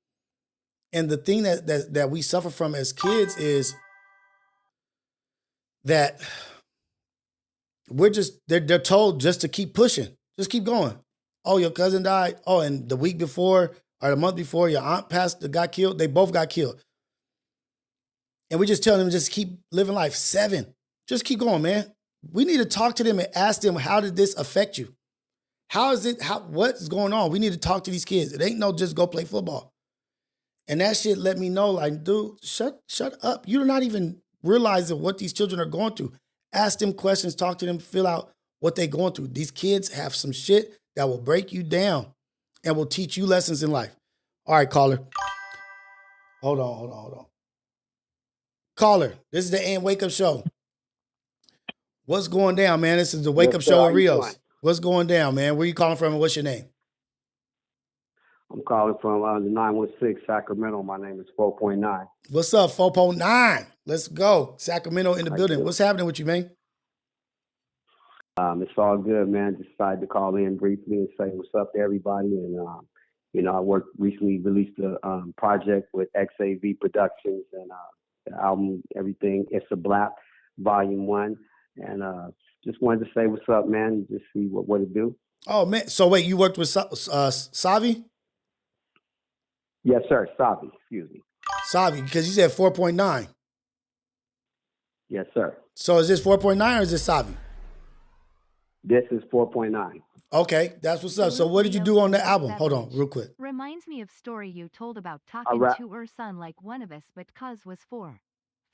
And the thing that we suffer from as kids is that they're told just to keep pushing. Just keep going. Oh, your cousin died. Oh, and the week before or the month before, your aunt got killed. They both got killed. And we just tell them just keep living life. 7. Just keep going, man. We need to talk to them and ask them, how did this affect you? What's going on? We need to talk to these kids. It ain't no just go play football. And that shit let me know, like, dude, shut up. You're not even realizing what these children are going through. Ask them questions, talk to them, fill out what they're going through. These kids have some shit that will break you down and will teach you lessons in life. All right, caller. Hold on. Caller, this is the AM Wake Up Show. What's going down, man? This is the Wake Up Show with Rios. What's going down, man? Where you calling from and what's your name? I'm calling from the 916 Sacramento. My name is 4.9. What's up, 4.9? Let's go. Sacramento in the building. What's happening with you, man? It's all good, man. Just decided to call in briefly and say what's up to everybody. And, I recently released a project with XAV Productions and the album, everything. It's a Black, Volume 1. And just wanted to say what's up, man. Just see what it do. Oh, man. So, wait, you worked with Savi? Yes, sir. Savi, excuse me. Savi, because you said 4.9. Yes, sir. So is this 4.9 or is this Savi? This is 4.9. Okay, that's what's up. So what did you do on the album? Hold on, real quick. Reminds me of story you told about talking to her son like one of us, but cuz was 4.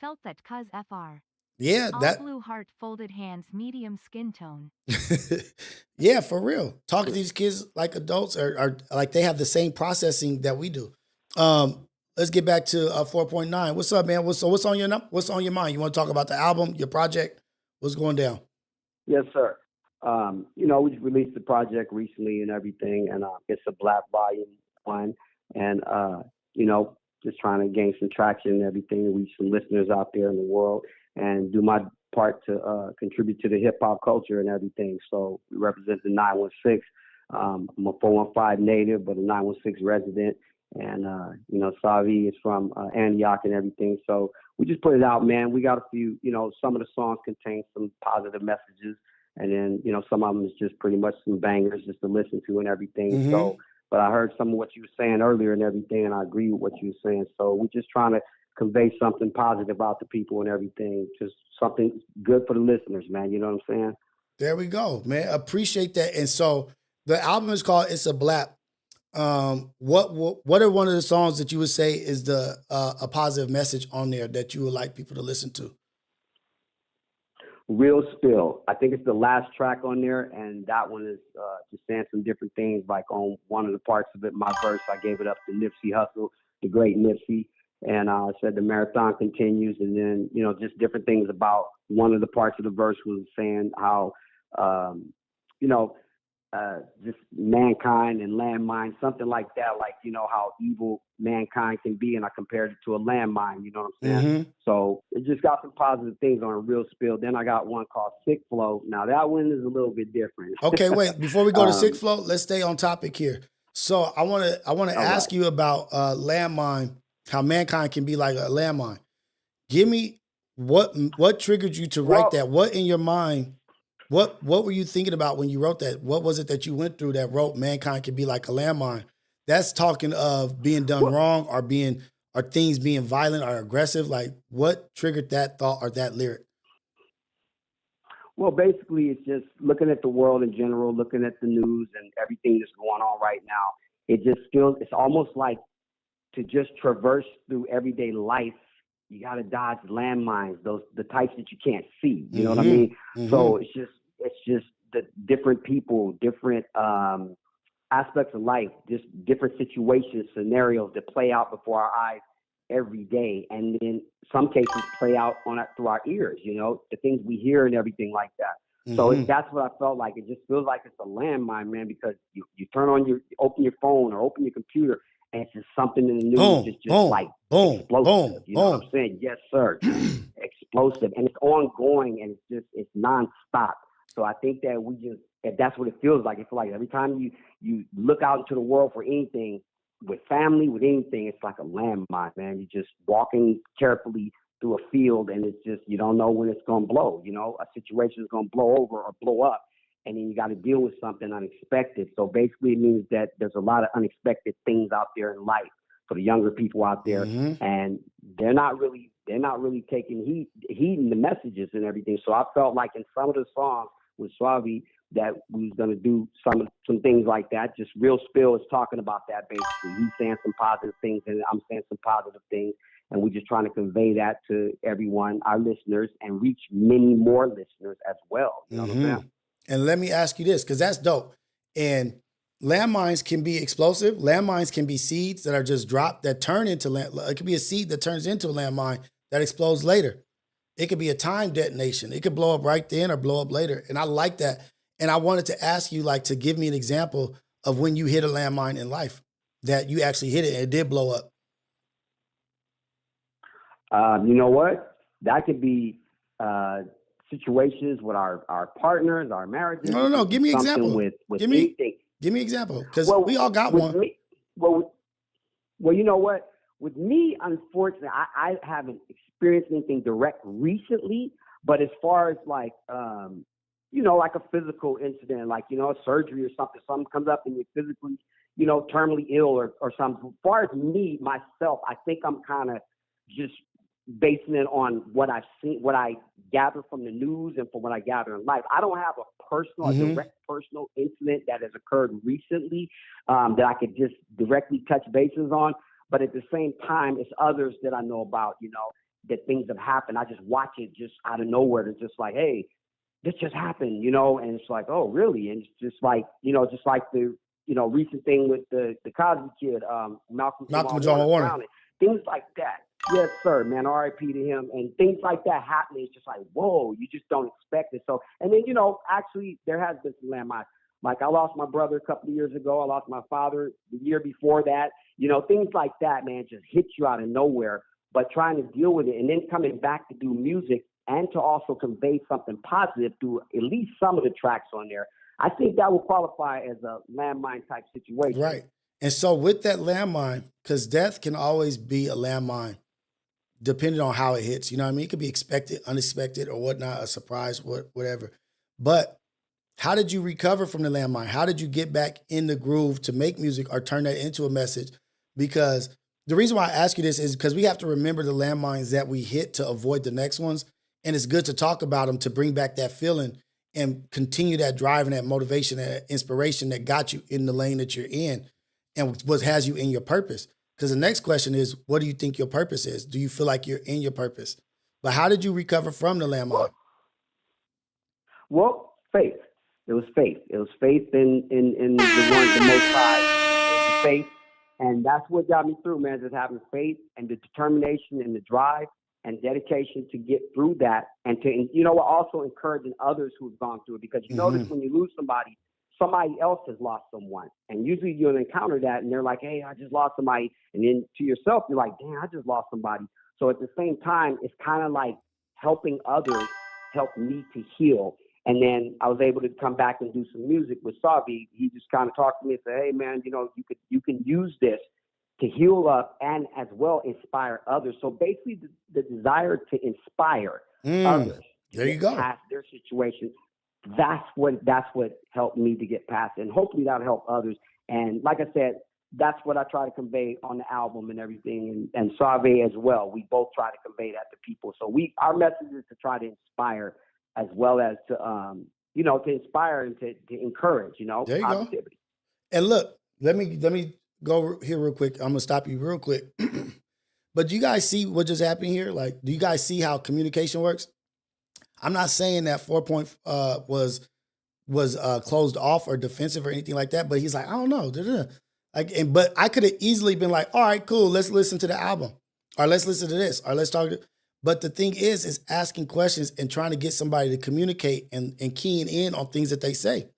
Felt that cuz FR. Yeah, all that blue heart, folded hands, medium skin tone. Yeah, for real. Talking to these kids like adults are like they have the same processing that we do. let's get back to 4.9. What's up, man? What's on your mind? You want to talk about the album, your project? What's going down? Yes, sir. We just released the project recently and everything, and it's a Black Volume 1, and just trying to gain some traction and everything, reach some listeners out there in the world, and do my part to contribute to the hip hop culture and everything. So we represent the 916. I'm a 415 native, but a 916 resident, and Savi is from Antioch and everything. So we just put it out, man. We got a few, some of the songs contain some positive messages, and then some of them is just pretty much some bangers just to listen to and everything. Mm-hmm. So, but I heard some of what you were saying earlier and everything, and I agree with what you were saying. So we're just trying to convey something positive out to people and everything, just something good for the listeners, man. You know what I'm saying? There we go, man. Appreciate that. And so the album is called It's a Blap. What are one of the songs that you would say is the a positive message on there that you would like people to listen to? Real Spill. I think it's the last track on there, and that one is just saying some different things. Like on one of the parts of it, my verse, I gave it up to Nipsey Hussle, the great Nipsey, and I said the marathon continues, and then just different things about one of the parts of the verse was saying how just mankind and landmine, something like that, like how evil mankind can be, and I compared it to a landmine, you know what I'm saying? Mm-hmm. So it just got some positive things on a Real Spill. Then I got one called Sick Flow. Now that one is a little bit different. Okay, wait, before we go to Sick Flow, let's stay on topic here. So I want to ask you about landmine, how mankind can be like a landmine. Give me what triggered you to write that? What in your mind? What were you thinking about when you wrote that? What was it that you went through that wrote mankind can be like a landmine? That's talking of being done wrong or things being violent or aggressive. Like what triggered that thought or that lyric? Well, basically it's just looking at the world in general, looking at the news and everything that's going on right now. It just feels, it's almost like to just traverse through everyday life, you got to dodge landmines, the types that you can't see. You know what I mean? Mm-hmm. So it's just the different people, different aspects of life, just different situations, scenarios that play out before our eyes every day, and in some cases play out through our ears. The things we hear and everything like that. Mm-hmm. So that's what I felt like. It just feels like it's a landmine, man, because you open your phone or open your computer, and it's just something in the news, explosive. You know what I'm saying? Yes, sir. Explosive, and it's ongoing, and it's nonstop. So I think that that's what it feels like. It feels like every time you look out into the world for anything, with family, with anything, it's like a landmine, man. You're just walking carefully through a field, and it's just, you don't know when it's going to blow. A situation is going to blow over or blow up, and then you got to deal with something unexpected. So basically it means that there's a lot of unexpected things out there in life for the younger people out there, and they're not really taking heeding the messages and everything. So I felt like in some of the songs with Suave that we was going to do some things like that. Just Real Spill is talking about that basically. He's saying some positive things, and I'm saying some positive things, and we're just trying to convey that to everyone, our listeners, and reach many more listeners as well. You know what I'm saying? And let me ask you this, because that's dope. And landmines can be explosive. Landmines can be seeds that are just dropped that turn into it could be a seed that turns into a landmine that explodes later. It could be a time detonation. It could blow up right then or blow up later. And I like that. And I wanted to ask you, to give me an example of when you hit a landmine in life, that you actually hit it and it did blow up. You know what? That could be situations with our partners, our marriages. No. Give me an example. With give me anything. Give me an example, because we all got one. Well, you know what? With me, unfortunately, I haven't experienced anything direct recently. But as far as like a physical incident, like a surgery or something comes up and you're physically, terminally ill or something. As far as me myself, I think I'm kind of just basing it on what I've seen, what I gather from the news and from what I gather in life. I don't have a direct personal incident that has occurred recently that I could just directly touch bases on. But at the same time, it's others that I know about, that things have happened. I just watch it just out of nowhere. It's just like, hey, this just happened, and it's like, oh, really? And it's just like, just like the, recent thing with the Cosby kid, Malcolm Jamal Warner. things like that. Yes, sir, man. R.I.P. to him. And things like that happening, it's just like, whoa, you just don't expect it. So, and then, actually, there has been some landmines. Like, I lost my brother a couple of years ago. I lost my father the year before that. Things like that, man, just hit you out of nowhere. But trying to deal with it and then coming back to do music and to also convey something positive through at least some of the tracks on there, I think that will qualify as a landmine type situation. Right. And so with that landmine, because death can always be a landmine, depending on how it hits. You know what I mean? It could be expected, unexpected, or whatnot, a surprise, whatever. But how did you recover from the landmine? How did you get back in the groove to make music or turn that into a message? Because the reason why I ask you this is because we have to remember the landmines that we hit to avoid the next ones. And it's good to talk about them to bring back that feeling and continue that drive and that motivation, that inspiration that got you in the lane that you're in and what has you in your purpose. Because the next question is, what do you think your purpose is? Do you feel like you're in your purpose? But how did you recover from the landmine? Well, faith. It was faith. It was faith in the Most High. It was faith. And that's what got me through, man, just having faith and the determination and the drive and dedication to get through that. And to, also encouraging others who've gone through it. Because you notice when you lose somebody else has lost someone. And usually you'll encounter that and they're like, hey, I just lost somebody. And then to yourself, you're like, damn, I just lost somebody. So at the same time, it's kind of like helping others help me to heal. And then I was able to come back and do some music with Savi. He just kind of talked to me and said, hey, man, you can use this to heal up and as well inspire others. So basically the desire to inspire others. There you go. Past their situation. That's what helped me to get past it. And hopefully that'll help others. And like I said, that's what I try to convey on the album and everything. And Savi as well. We both try to convey that to people. So our message is to try to inspire as well as to, to inspire and to encourage, there you positivity. Go. And look, let me go here real quick. I'm gonna stop you real quick. But do you guys see what just happened here? Like, do you guys see how communication works? I'm not saying that 4 Point was closed off or defensive or anything like that, but he's like, I don't know. But I could have easily been like, all right, cool, let's listen to the album. Or let's listen to this. Or let's talk. But the thing is asking questions and trying to get somebody to communicate and keying in on things that they say.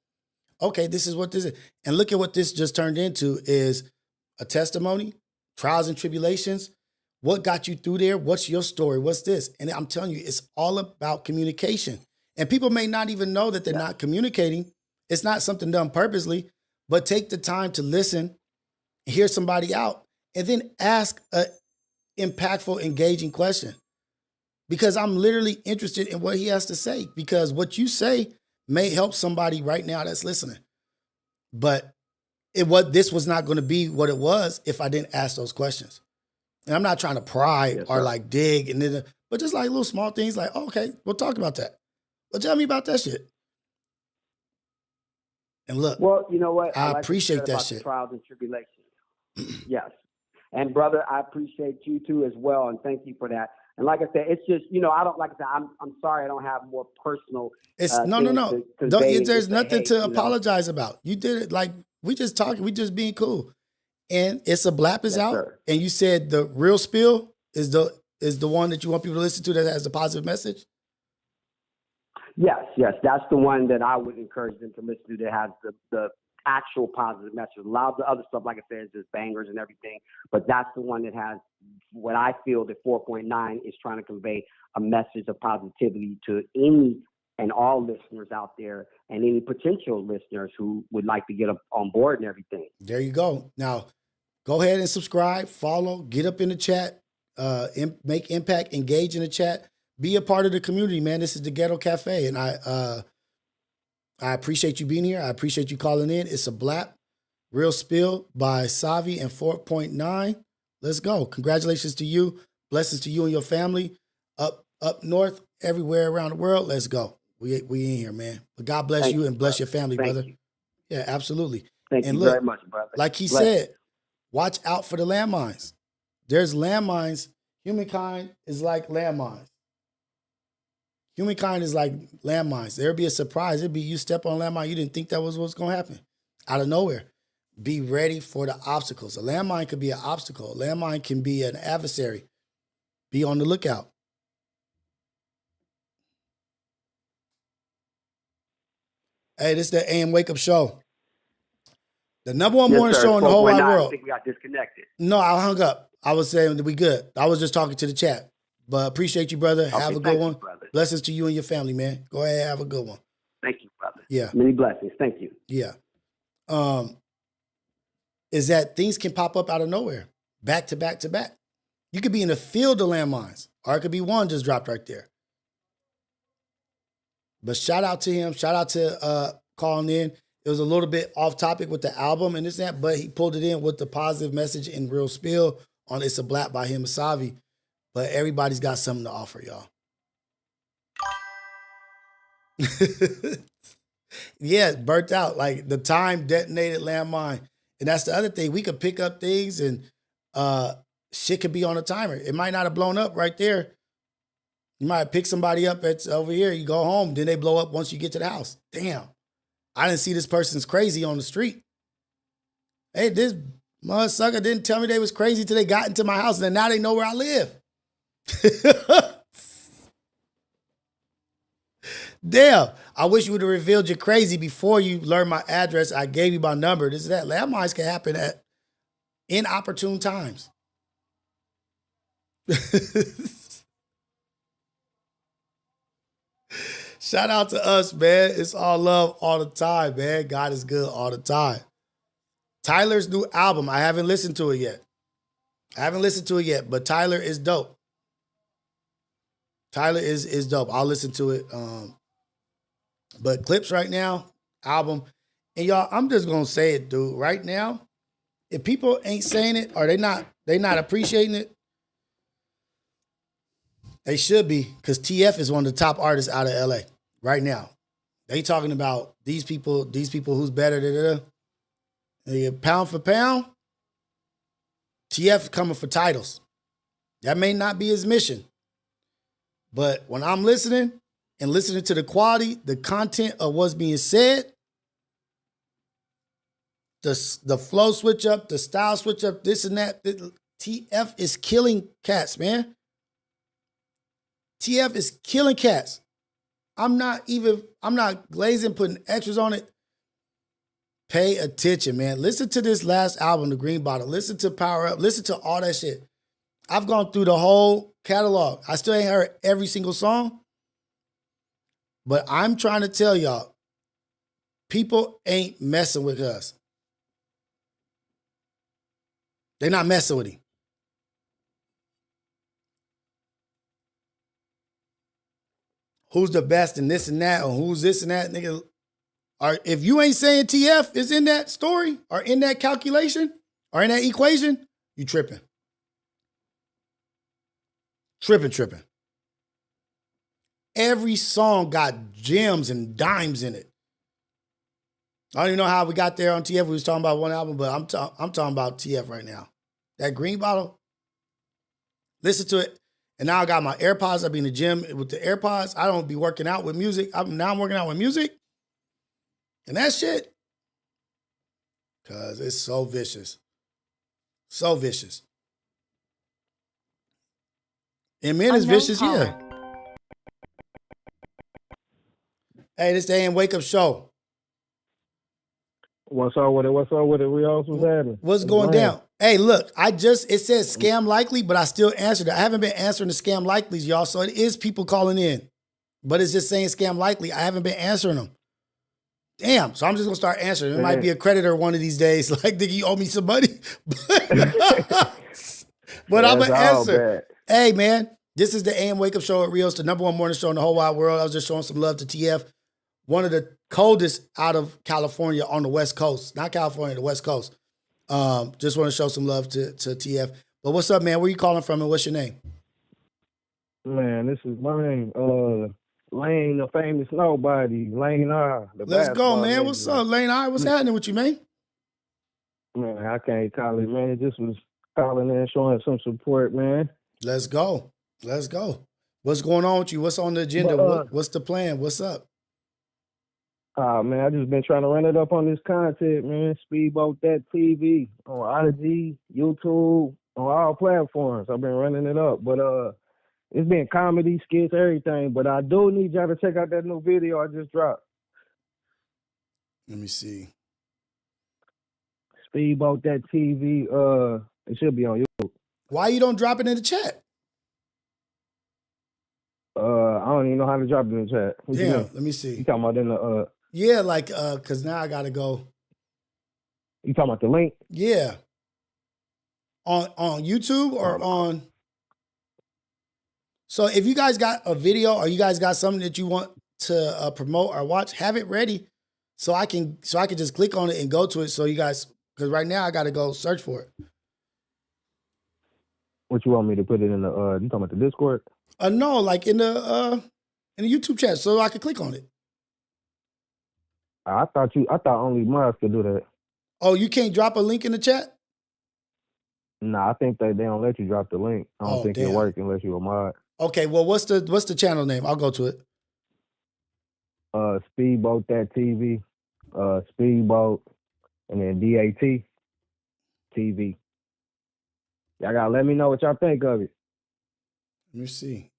Okay, this is what this is. And look at what this just turned into is a testimony, trials and tribulations. What got you through there? What's your story? What's this? And I'm telling you, it's all about communication. And people may not even know that they're not communicating. It's not something done purposely, but take the time to listen, hear somebody out, and then ask a impactful, engaging question. Because I'm literally interested in what he has to say. Because what you say may help somebody right now that's listening. But this was not going to be what it was if I didn't ask those questions. And I'm not trying to pry or like dig, but just like little small things like, oh, okay, we'll talk about that. Well, tell me about that shit. And look, well, you know what? I appreciate that shit. Trials and tribulations. Yes. And brother, I appreciate you too as well. And thank you for that. And like I said, it's just, I don't, like I said, I'm sorry I don't have more personal. It's no. There's nothing to apologize about. You did it like, we just talking, we just being cool. And it's a Blap is out. Sir. And you said the real spill is the one that you want people to listen to that has the positive message? Yes. That's the one that I would encourage them to listen to that has the actual positive message. A lot of the other stuff, like I said, is just bangers and everything. But that's the one that has what I feel that 4.9 is trying to convey a message of positivity to any and all listeners out there and any potential listeners who would like to get up on board and everything. There you go. Now, go ahead and subscribe, follow, get up in the chat, make impact, engage in the chat, be a part of the community, man. This is the Ghetto Cafe, and I appreciate you being here. I appreciate you calling in. It's a Blap, Real Spill by Savi and 4.9. Let's go. Congratulations to you. Blessings to you and your family up north, everywhere around the world. Let's go. We in here, man. But God bless you and bless your family, brother. Yeah, absolutely. Thank you very much, brother. Like he said, watch out for the landmines. There's landmines. Humankind is like landmines. Humankind is like landmines. There'd be a surprise. It'd be you step on a landmine. You didn't think that was what's going to happen out of nowhere. Be ready for the obstacles. A landmine could be an obstacle. A landmine can be an adversary. Be on the lookout. Hey, this is the AM Wake Up Show. The number one morning show in the whole wide world. I think we got disconnected. No, I hung up. I was saying that we good. I was just talking to the chat. But appreciate you, brother. Okay, have a good one. Brother. Blessings to you and your family, man. Go ahead, have a good one. Thank you, brother. Yeah. Many blessings. Thank you. Yeah. Is that things can pop up out of nowhere, back to back to back. You could be in a field of landmines, or it could be one just dropped right there. But shout out to him. Shout out to calling in. It was a little bit off topic with the album and this and that, but he pulled it in with the positive message and real spill on It's a Black by him and Savi. But everybody's got something to offer, y'all. Yeah, burnt out. Like the time detonated landmine. And that's the other thing. We could pick up things and shit could be on a timer. It might not have blown up right there. You might pick somebody up that's over here. You go home, then they blow up once you get to the house. Damn. I didn't see this person's crazy on the street. Hey, this motherfucker didn't tell me they was crazy till they got into my house, and then now they know where I live. Damn. I wish you would have revealed you're crazy before you learned my address. I gave you my number. This is that. Landmines can happen at inopportune times. Shout out to us, man. It's all love all the time, man. God is good all the time. Tyler's new album. I haven't listened to it yet. But Tyler is dope. Tyler is dope. I'll listen to it. But clips right now, album. And y'all, I'm just gonna say it, dude. Right now, if people ain't saying it or they not appreciating it, they should be, because TF is one of the top artists out of LA right now. They talking about these people who's better. Pound for pound, TF coming for titles. That may not be his mission. But when I'm listening to the quality, the content of what's being said, the flow switch up, the style switch up, this and that, TF is killing cats, man. TF is killing cats. I'm not glazing, putting extras on it. Pay attention, man. Listen to this last album, The Green Bottle. Listen to Power Up. Listen to all that shit. I've gone through the whole catalog. I still ain't heard every single song. But I'm trying to tell y'all, people ain't messing with us. They're not messing with him. Who's the best and this and that, or who's this and that, nigga. Or if you ain't saying TF is in that story or in that calculation or in that equation, you tripping. Tripping. Every song got gems and dimes in it. I don't even know how we got there on TF. We was talking about one album, but I'm talking about TF right now. That Green Bottle, listen to it. And now I got my AirPods. I be in the gym with the AirPods. I don't be working out with music. I'm working out with music. And that shit, because it's so vicious. So vicious. And men is vicious, yeah. Hey, this the AM Wake Up Show. What's up with it? Rios, what's happening? What's going down? Hey, look, it says scam likely, but I still answered it. I haven't been answering the scam likelies, y'all, so it is people calling in. But it's just saying scam likely. I haven't been answering them. Damn, so I'm just going to start answering. It might be a creditor one of these days. Like, think you owe me some money? But I'm going to answer. Hey, man, this is the AM Wake Up Show at Rios, the number one morning show in the whole wide world. I was just showing some love to TF, one of the coldest out of California on the West Coast. Not California, the West Coast. Just want to show some love to TF. But what's up, man? Where you calling from and what's your name? Man, this is my name. Lane, the famous nobody. Lane R. Let's go, man. What's up, Lane R? What's happening with you, man? Man, I can't call it, man. Just was calling in, showing some support, man. Let's go. What's going on with you? What's on the agenda? What's the plan? What's up? Man, I just been trying to run it up on this content, man. Speedboat that TV on IG, YouTube, on all platforms. I've been running it up, but it's been comedy, skits, everything. But I do need y'all to check out that new video I just dropped. Let me see. Speedboat that TV. It should be on YouTube. Why you don't drop it in the chat? I don't even know how to drop it in the chat. Damn, let me see. You talking about in the Yeah, like cause now I gotta go. You talking about the link? Yeah. On YouTube or on. So if you guys got a video or you guys got something that you want to promote or watch, have it ready so I can just click on it and go to it. So you guys, because right now I gotta go search for it. What you want me to put it in the? You talking about the Discord? No, like in the YouTube chat, so I could click on it. I thought only Mars could do that. Oh, you can't drop a link in the chat? Nah, I think they don't let you drop the link. I don't think it'll work unless you're a mod. Okay, well, what's the channel name? I'll go to it. Speedboat that TV, Speedboat, and then DAT TV. Y'all gotta let me know what y'all think of it. Let me see.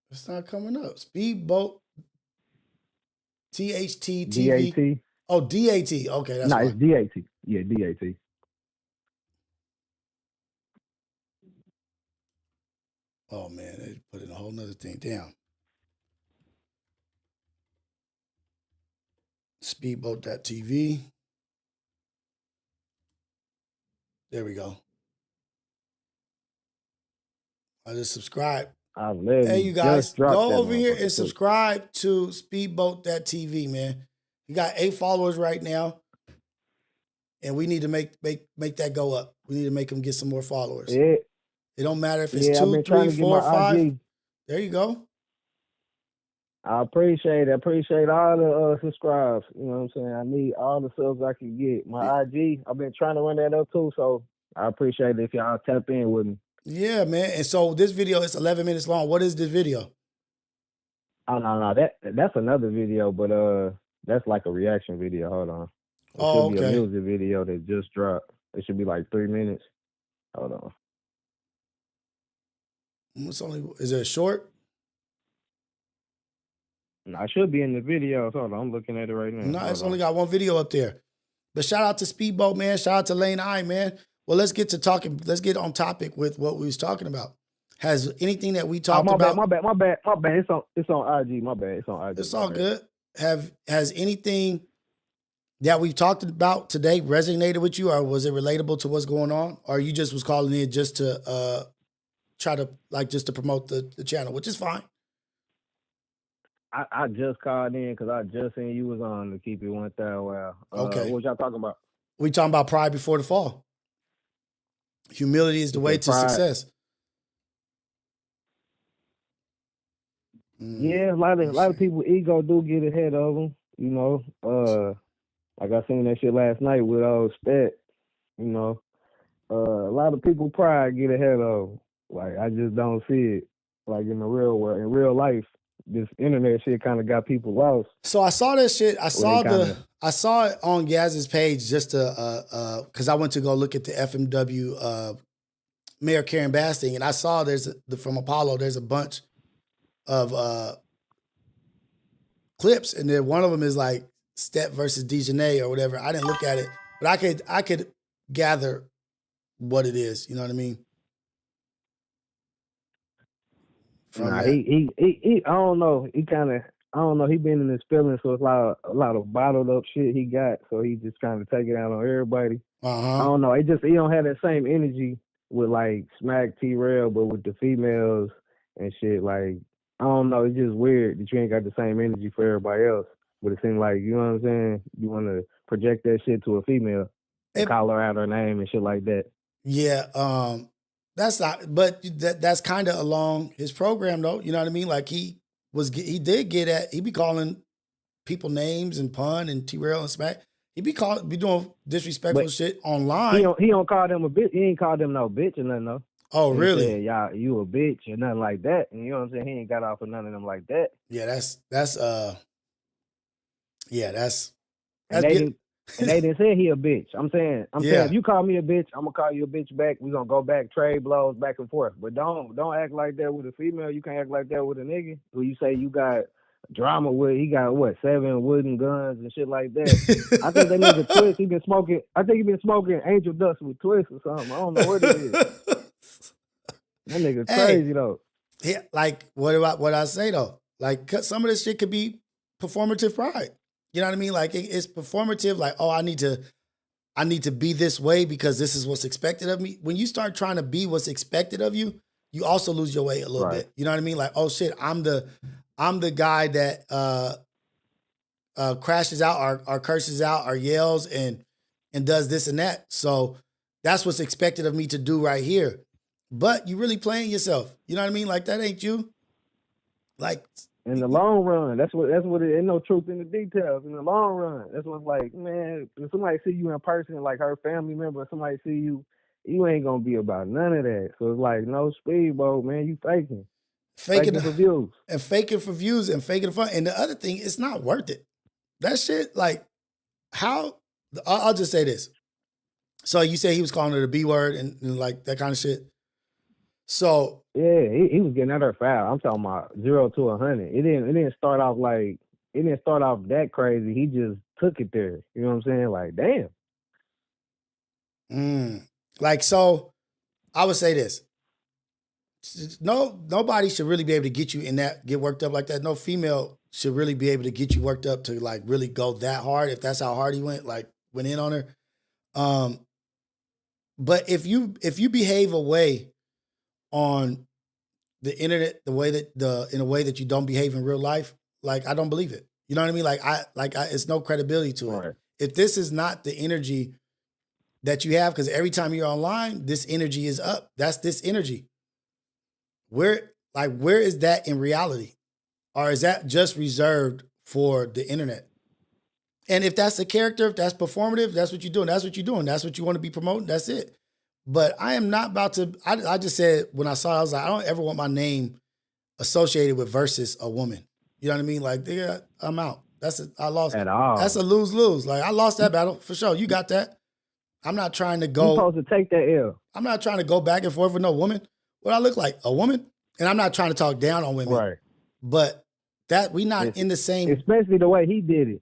It's not coming up. Speedboat THT TV. DAT. Oh, DAT. Okay, that's it's DAT. Yeah, DAT. Oh man, they put in a whole nother thing. Damn. Speedboat.tv. There we go. I just subscribed. Hey, you guys, go over here and subscribe to Speedboat.tv, man. You got 8 followers right now, and we need to make that go up. We need to make them get some more followers. Yeah. It don't matter if it's 2, 3, 4, 5. IG. There you go. I appreciate it. I appreciate all the subscribes. You know what I'm saying? I need all the subs I can get. My IG, I've been trying to run that up too, so I appreciate it if y'all tap in with me. Yeah, man. And so this video is 11 minutes long. What is this video? Oh, no. That's another video, but that's like a reaction video. Hold on. It should be a music video that just dropped. It should be like 3 minutes. Hold on. Is it a short? No, I should be in the video. Hold on, I'm looking at it right now. No, it's only got one video up there. But shout out to Speedboat, man. Shout out to Lane I, man. Well, let's get to talking. Let's get on topic with what we was talking about. Has anything that we talked about? My bad. It's on IG. My bad. It's on IG. It's all good. Has anything that we've talked about today resonated with you, or was it relatable to what's going on, or you just was calling in just to try to just to promote the channel, which is fine. I just called in because I just seen you was on to keep it 1,000. Wow. Okay. What y'all talking about? We talking about pride before the fall. Humility is the way to success. Yeah, a lot of people ego do get ahead of them. You know, like I seen that shit last night with old Stat. You know, a lot of people pride get ahead of them. Like I just don't see it. Like in the real world, in real life, this internet shit kind of got people lost. So I saw that shit. I saw it on Gaz's page just to because I went to go look at the FMW Mayor Karen Bass thing, and I saw from Apollo. There's a bunch of clips, and then one of them is like Step versus Dejanay or whatever. I didn't look at it, but I could gather what it is. You know what I mean? He I don't know. I don't know. He been in his feelings, so it's a lot of bottled up shit he got. So he just trying to take it out on everybody. I don't know. He don't have that same energy with like Smack T-Rail, but with the females and shit. Like I don't know. It's just weird that you ain't got the same energy for everybody else. But it seems like, you know what I'm saying? You want to project that shit to a female and call her out her name and shit like that. Yeah. That's not, but that's kind of along his program though. You know what I mean? Like he be calling people names and pun and T-Rail and Smack. He be doing disrespectful shit online. He don't call them a bitch. He ain't called them no bitch or nothing though. Oh, really? Said, y'all, you a bitch or nothing like that. And you know what I'm saying? He ain't got off of none of them like that. Yeah, Yeah, that's And they good. didn't and they didn't say he a bitch. I'm saying Yeah. if you call me a bitch, I'm gonna call you a bitch back. We're gonna go back, trade blows back and forth. But don't act like that with a female. You can't act like that with a nigga. When you say you got drama with, he got what, 7 wooden guns and shit like that. I think that nigga Twist, he been smoking angel dust with Twist or something. I don't know what it is. That nigga crazy though. Yeah, like what I say though? Like, 'cause some of this shit could be performative pride. You know what I mean? Like it's performative. Like, oh, I need to be this way because this is what's expected of me. When you start trying to be what's expected of you, you also lose your way a little bit. You know what I mean? Like, oh shit, I'm the guy that crashes out or curses out or yells and does this and that. So that's what's expected of me to do right here. But you really playing yourself. You know what I mean? Like that ain't you. Like in the long run, that's what it ain't no truth in the details. In the long run, that's what's like, man, if somebody see you in person, like her family member, somebody see you, you ain't gonna be about none of that. So it's like, no speedboat, man, you faking for views. And faking for views and faking for fun. And the other thing, it's not worth it. That shit, like, I'll just say this. So you say he was calling her the B word and like that kind of shit. So yeah, he was getting at her foul. I'm talking about 0 to 100. It didn't start off that crazy. He just took it there. You know what I'm saying? Like, damn. Like, so I would say this. Nobody should really be able to get you get worked up like that. No female should really be able to get you worked up to like really go that hard. If that's how hard he went in on her. But if you behave away on the internet, in a way that you don't behave in real life, like I don't believe it. You know what I mean? Like it's no credibility to it. Right. If this is not the energy that you have, because every time you're online, this energy is up. That's this energy. Where is that in reality? Or is that just reserved for the internet? And if that's the character, if that's performative, that's what you're doing. That's what you're doing. That's what you want to be promoting. That's it. But I am not about to, I just said when I saw it, I was like, I don't ever want my name associated with versus a woman. You know what I mean? Like, yeah, I'm out. I lost. At all. That's a lose-lose. Like, I lost that battle for sure. You got that. I'm not trying to go. You're supposed to take that L. I'm not trying to go back and forth with no woman. What I look like? A woman? And I'm not trying to talk down on women. Right. But we not in the same. Especially the way he did it.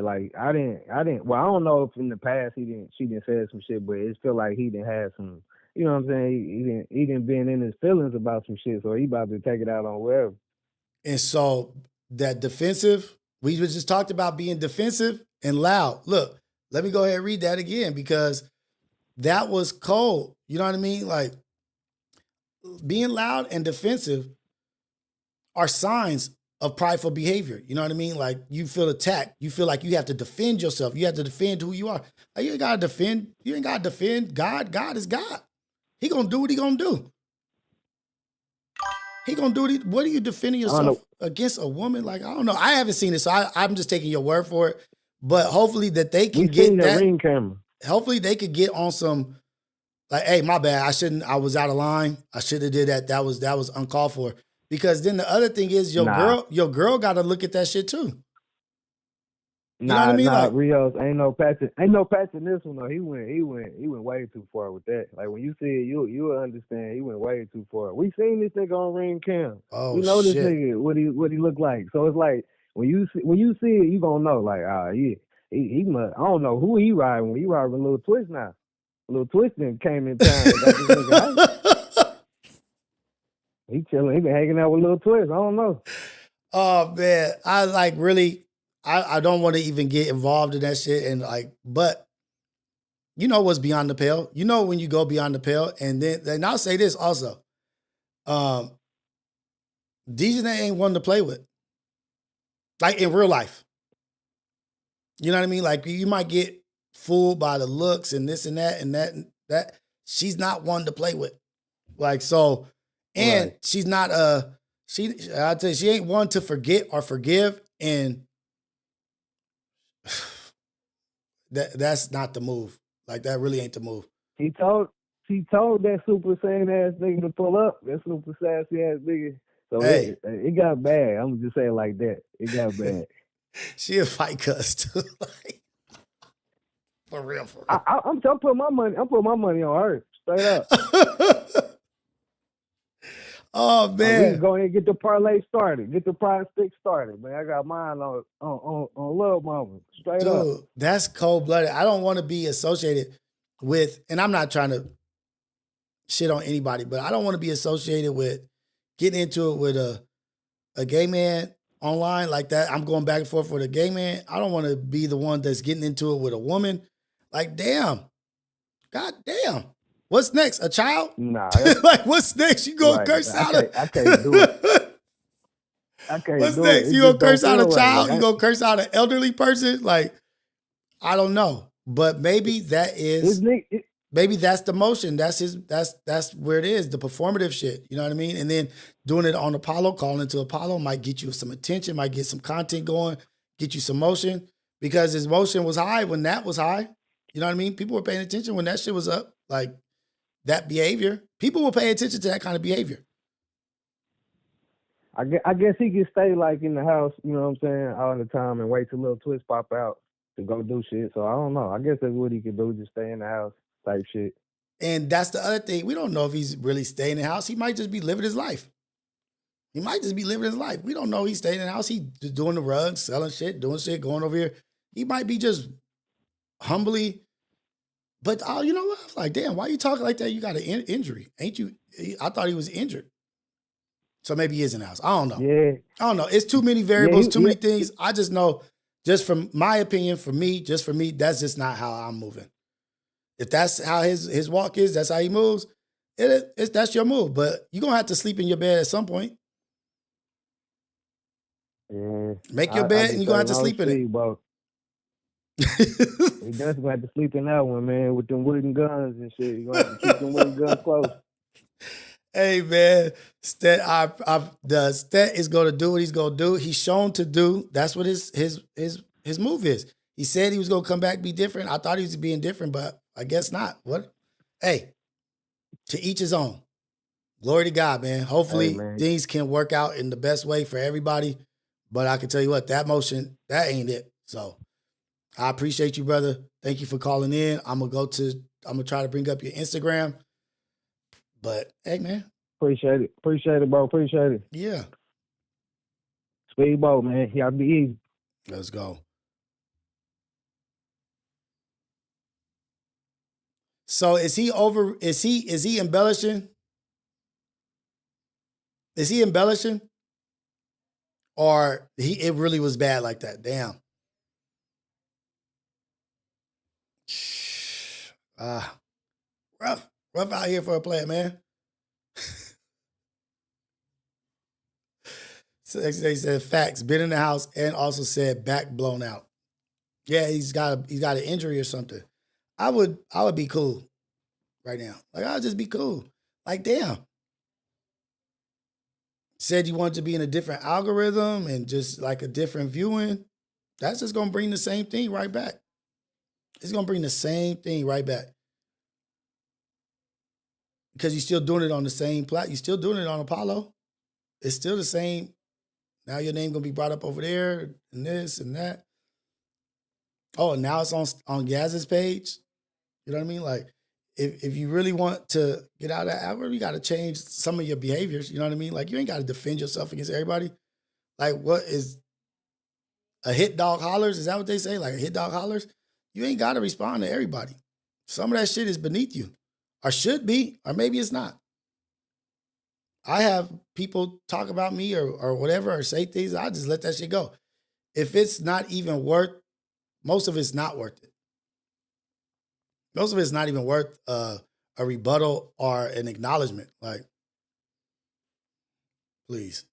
Like I didn't. Well, I don't know if in the past she didn't say some shit, but it feel like he didn't have some. You know what I'm saying? He didn't been in his feelings about some shit, so he about to take it out on wherever. And so that defensive, we just talked about being defensive and loud. Look, let me go ahead and read that again because that was cold. You know what I mean? Like being loud and defensive are signs of prideful behavior. You know what I mean? Like you feel attacked. You feel like you have to defend yourself. You have to defend who you are. Like, you ain't got to defend God. God is God. He going to do what he going to do. He going to do what are you defending yourself against a woman? Like, I don't know. I haven't seen it, so I'm just taking your word for it. But hopefully that they can get that ring camera. Hopefully they could get on some like, hey, my bad. I was out of line. I should have did that. That was uncalled for. Because then the other thing is your girl got to look at that shit too. You know what I mean? Like, Rios ain't no patching this one though. He went way too far with that. Like when you see it, you'll understand. He went way too far. We seen this nigga on ring cam. Oh, we know shit. This nigga what he look like. So it's like when you see it, you gonna know. Like he must. I don't know who he riding. When he riding with Lil Twist now. Lil Twist then came in town. And got this nigga He chilling. He been hanging out with Lil Twist. I don't know. Oh man, I don't want to even get involved in that shit. And but you know what's beyond the pale. You know when you go beyond the pale, and then I'll say this also. DJ ain't one to play with. Like in real life. You know what I mean? Like you might get fooled by the looks and this and that and that. She's not one to play with. Like so. And right. She's not I'll tell you, she ain't one to forget or forgive, and that's not the move. Like that really ain't the move. She told that super saiyan ass nigga to pull up. That super sassy ass nigga. So it got bad. I'm just saying like that. It got bad. She a fight cuss too. Like, for real, for real. I'm putting my money. I'm putting my money on her straight up. Oh We man. can go ahead and get the parlay started. Get the prize stick started, man. I got mine on Love Mama. Straight up. Dude, that's cold-blooded. I don't want to be associated with, and I'm not trying to shit on anybody, but I don't want to be associated with getting into it with a gay man online like that. I'm going back and forth with a gay man. I don't want to be the one that's getting into it with a woman. Like, damn. God damn. What's next? A child? Nah. Like, what's next? You gonna curse out I can't do it. I can't What's do next? it. You gonna curse out a Right. child? Like, You gonna curse out an elderly person? Like, I don't know. But maybe that is maybe that's the motion. That's where it is, the performative shit. You know what I mean? And then doing it on Apollo, calling into Apollo might get you some attention, might get some content going, get you some motion. Because his motion was high when that was high. You know what I mean? People were paying attention when that shit was up. Like that behavior. People will pay attention to that kind of behavior. I guess he can stay like in the house, you know what I'm saying, all the time and wait till little twists pop out to go do shit. So I don't know. I guess that's what he can do, just stay in the house type shit. And that's the other thing. We don't know if he's really staying in the house. He might just be living his life. We don't know he's staying in the house. He's doing the rugs, selling shit, doing shit, going over here. He might be just humbly. But you know what? I was like, damn, why you talking like that? You got an injury. Ain't you? I thought he was injured. So maybe he is in the house. I don't know. Yeah. I don't know. It's too many variables, too many things. I just know, just from my opinion, for me, that's just not how I'm moving. If that's how his walk is, that's how he moves, that's your move. But you're going to have to sleep in your bed at some point. Yeah. Make your bed and you're going to have to sleep in it. Bro. You definitely have to sleep in that one, man, with them wooden guns and shit. You're going to have to keep them wooden guns close. Hey, man, Stet is going to do what he's going to do. He's shown to do. That's what his move is. He said he was going to come back, be different. I thought he was being different, but I guess not. What? Hey, to each his own. Glory to God, man. Hopefully things can work out in the best way for everybody. But I can tell you what, that motion, that ain't it. So I appreciate you, brother. Thank you for calling in. I'm going to try to bring up your Instagram. But hey, man. Appreciate it, bro. Appreciate it. Yeah. Speedboat, man. Y'all be easy. Let's go. So is he embellishing? Is he embellishing? Or it really was bad like that? Damn. Rough out here for a player, man. So they said facts, been in the house, and also said back blown out. Yeah, he's got an injury or something. I would be cool right now. Like, I'd just be cool. Like, damn. Said you wanted to be in a different algorithm and just like a different viewing. That's just gonna bring the same thing right back. It's gonna bring the same thing right back. Because you're still doing it on the same platform. You're still doing it on Apollo. It's still the same. Now your name gonna be brought up over there and this and that. Oh, and now it's on Yaz's page. You know what I mean? Like, if you really want to get out of that algorithm, you got to change some of your behaviors. You know what I mean? Like, you ain't got to defend yourself against everybody. Like, what is a hit dog hollers? Is that what they say? Like, a hit dog hollers? You ain't got to respond to everybody. Some of that shit is beneath you, or should be, or maybe it's not. I have people talk about me or whatever, or say things. I just let that shit go. If it's not even worth, most of it's not worth it. Most of it's not even worth a rebuttal or an acknowledgement. Like, please.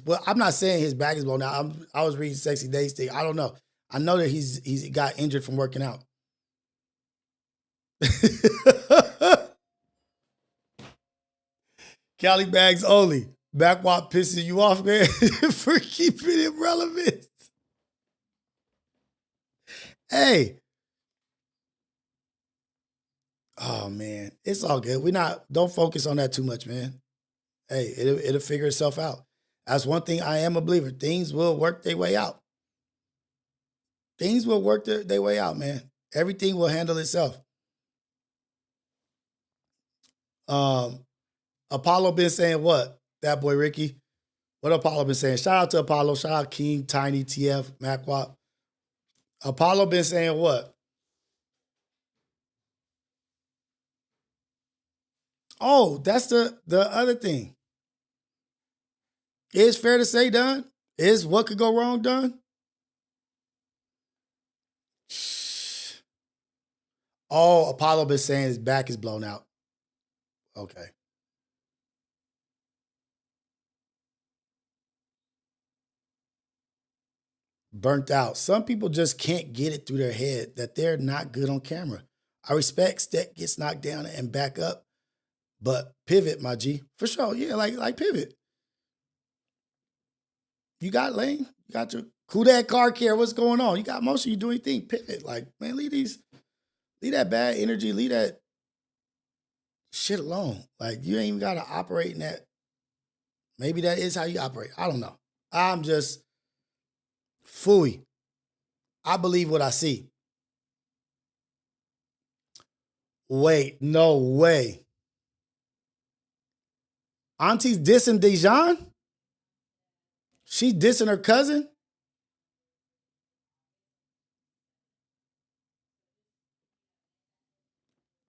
Well, I'm not saying his back is blown out. I was reading Sexy Days thing. I don't know. I know that he's got injured from working out. Cali bags only. Backwalk pissing you off, man, for keeping it relevant. Hey. Oh, man. It's all good. Don't focus on that too much, man. Hey, it'll figure itself out. That's one thing I am a believer. Things will work their way out. Things will work their way out, man. Everything will handle itself. Apollo been saying what? That boy Ricky. What Apollo been saying? Shout out to Apollo. Shout out King, Tiny, TF, MacWap. Apollo been saying what? Oh, that's the other thing. Is fair to say done? Is what could go wrong done? Oh, Apollo been saying his back is blown out. Okay. Burnt out. Some people just can't get it through their head that they're not good on camera. I respect Stet gets knocked down and back up, but pivot, my G. For sure. Yeah, like pivot. You got Lane. You got your Kudak car care. What's going on? You got motion. You do anything. Pivot. Like, man, leave that bad energy. Leave that shit alone. Like, you ain't even got to operate in that. Maybe that is how you operate. I don't know. I'm just phooey. I believe what I see. Wait, no way. Auntie's dissing Dejan? She's dissing her cousin?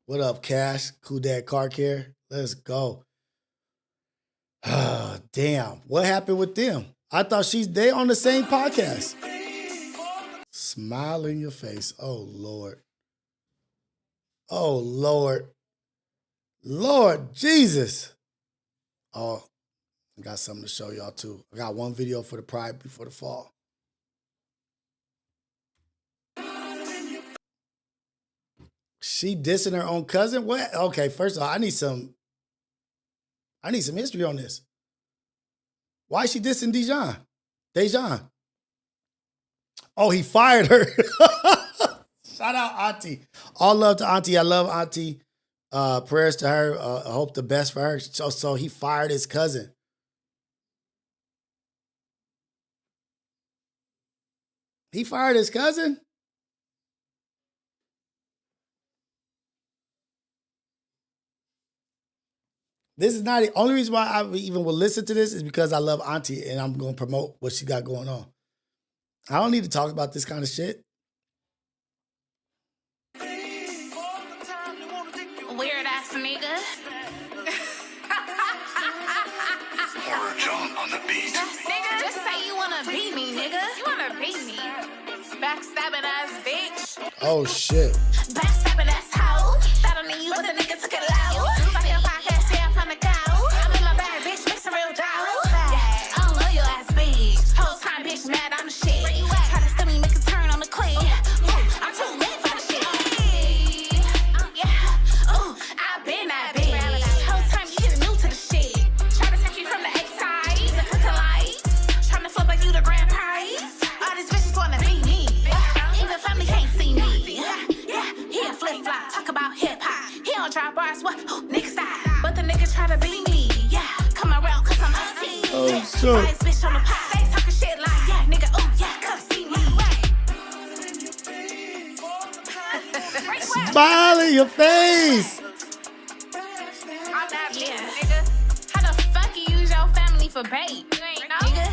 What up, Cash? Kudak Car Care? Let's go. Damn. What happened with them? I thought they on the same podcast. Smile in your face. Oh, Lord. Oh, Lord. Lord Jesus. Oh, I got something to show y'all, too. I got one video for the Pride before the fall. She dissing her own cousin? What? Okay, first of all, I need some history on this. Why is she dissing Dejan? Oh, he fired her. Shout out Auntie. All love to Auntie. I love Auntie. Prayers to her. I hope the best for her. So he fired his cousin. He fired his cousin? This is not the only reason why I even will listen to this is because I love Auntie and I'm going to promote what she got going on. I don't need to talk about this kind of shit. Weird ass nigga. Horror John on the beat. Nigga, just say you wanna beat me, nigga. You wanna beat me. Backstabbing ass bitch. Oh shit. Backstabbing ass hoe. Thought I knew you, but the nigga took it low. Fuck your podcast, yeah, I'm from the go. I'm in my bag, bitch, mix a real dough. I don't love your ass bitch. Whole time, bitch, mad, I'm the shit. Try to steal me, make a turn on the clip. I'm too lit for the shit. Yeah, ooh, I've been that bitch. Whole time, you get new to the shit. Try to take you from the X-side, the cooking lights. Trying to flip like you the grand prize. All these bitches wanna be me. Even family can't see me. Yeah, he a flip-flop, talk about hip-hop. He don't drop bars, what? Nigga style. But the niggas try to be me. Yeah, come around cause I'm auntie. Oh, shit. Bias bitch on the pot. They talking shit like, yeah, nigga, oh, yeah, come see me. Smile in your face. I'm that bitch, nigga. How the fuck you use your family for bait? You ain't know? Nigga.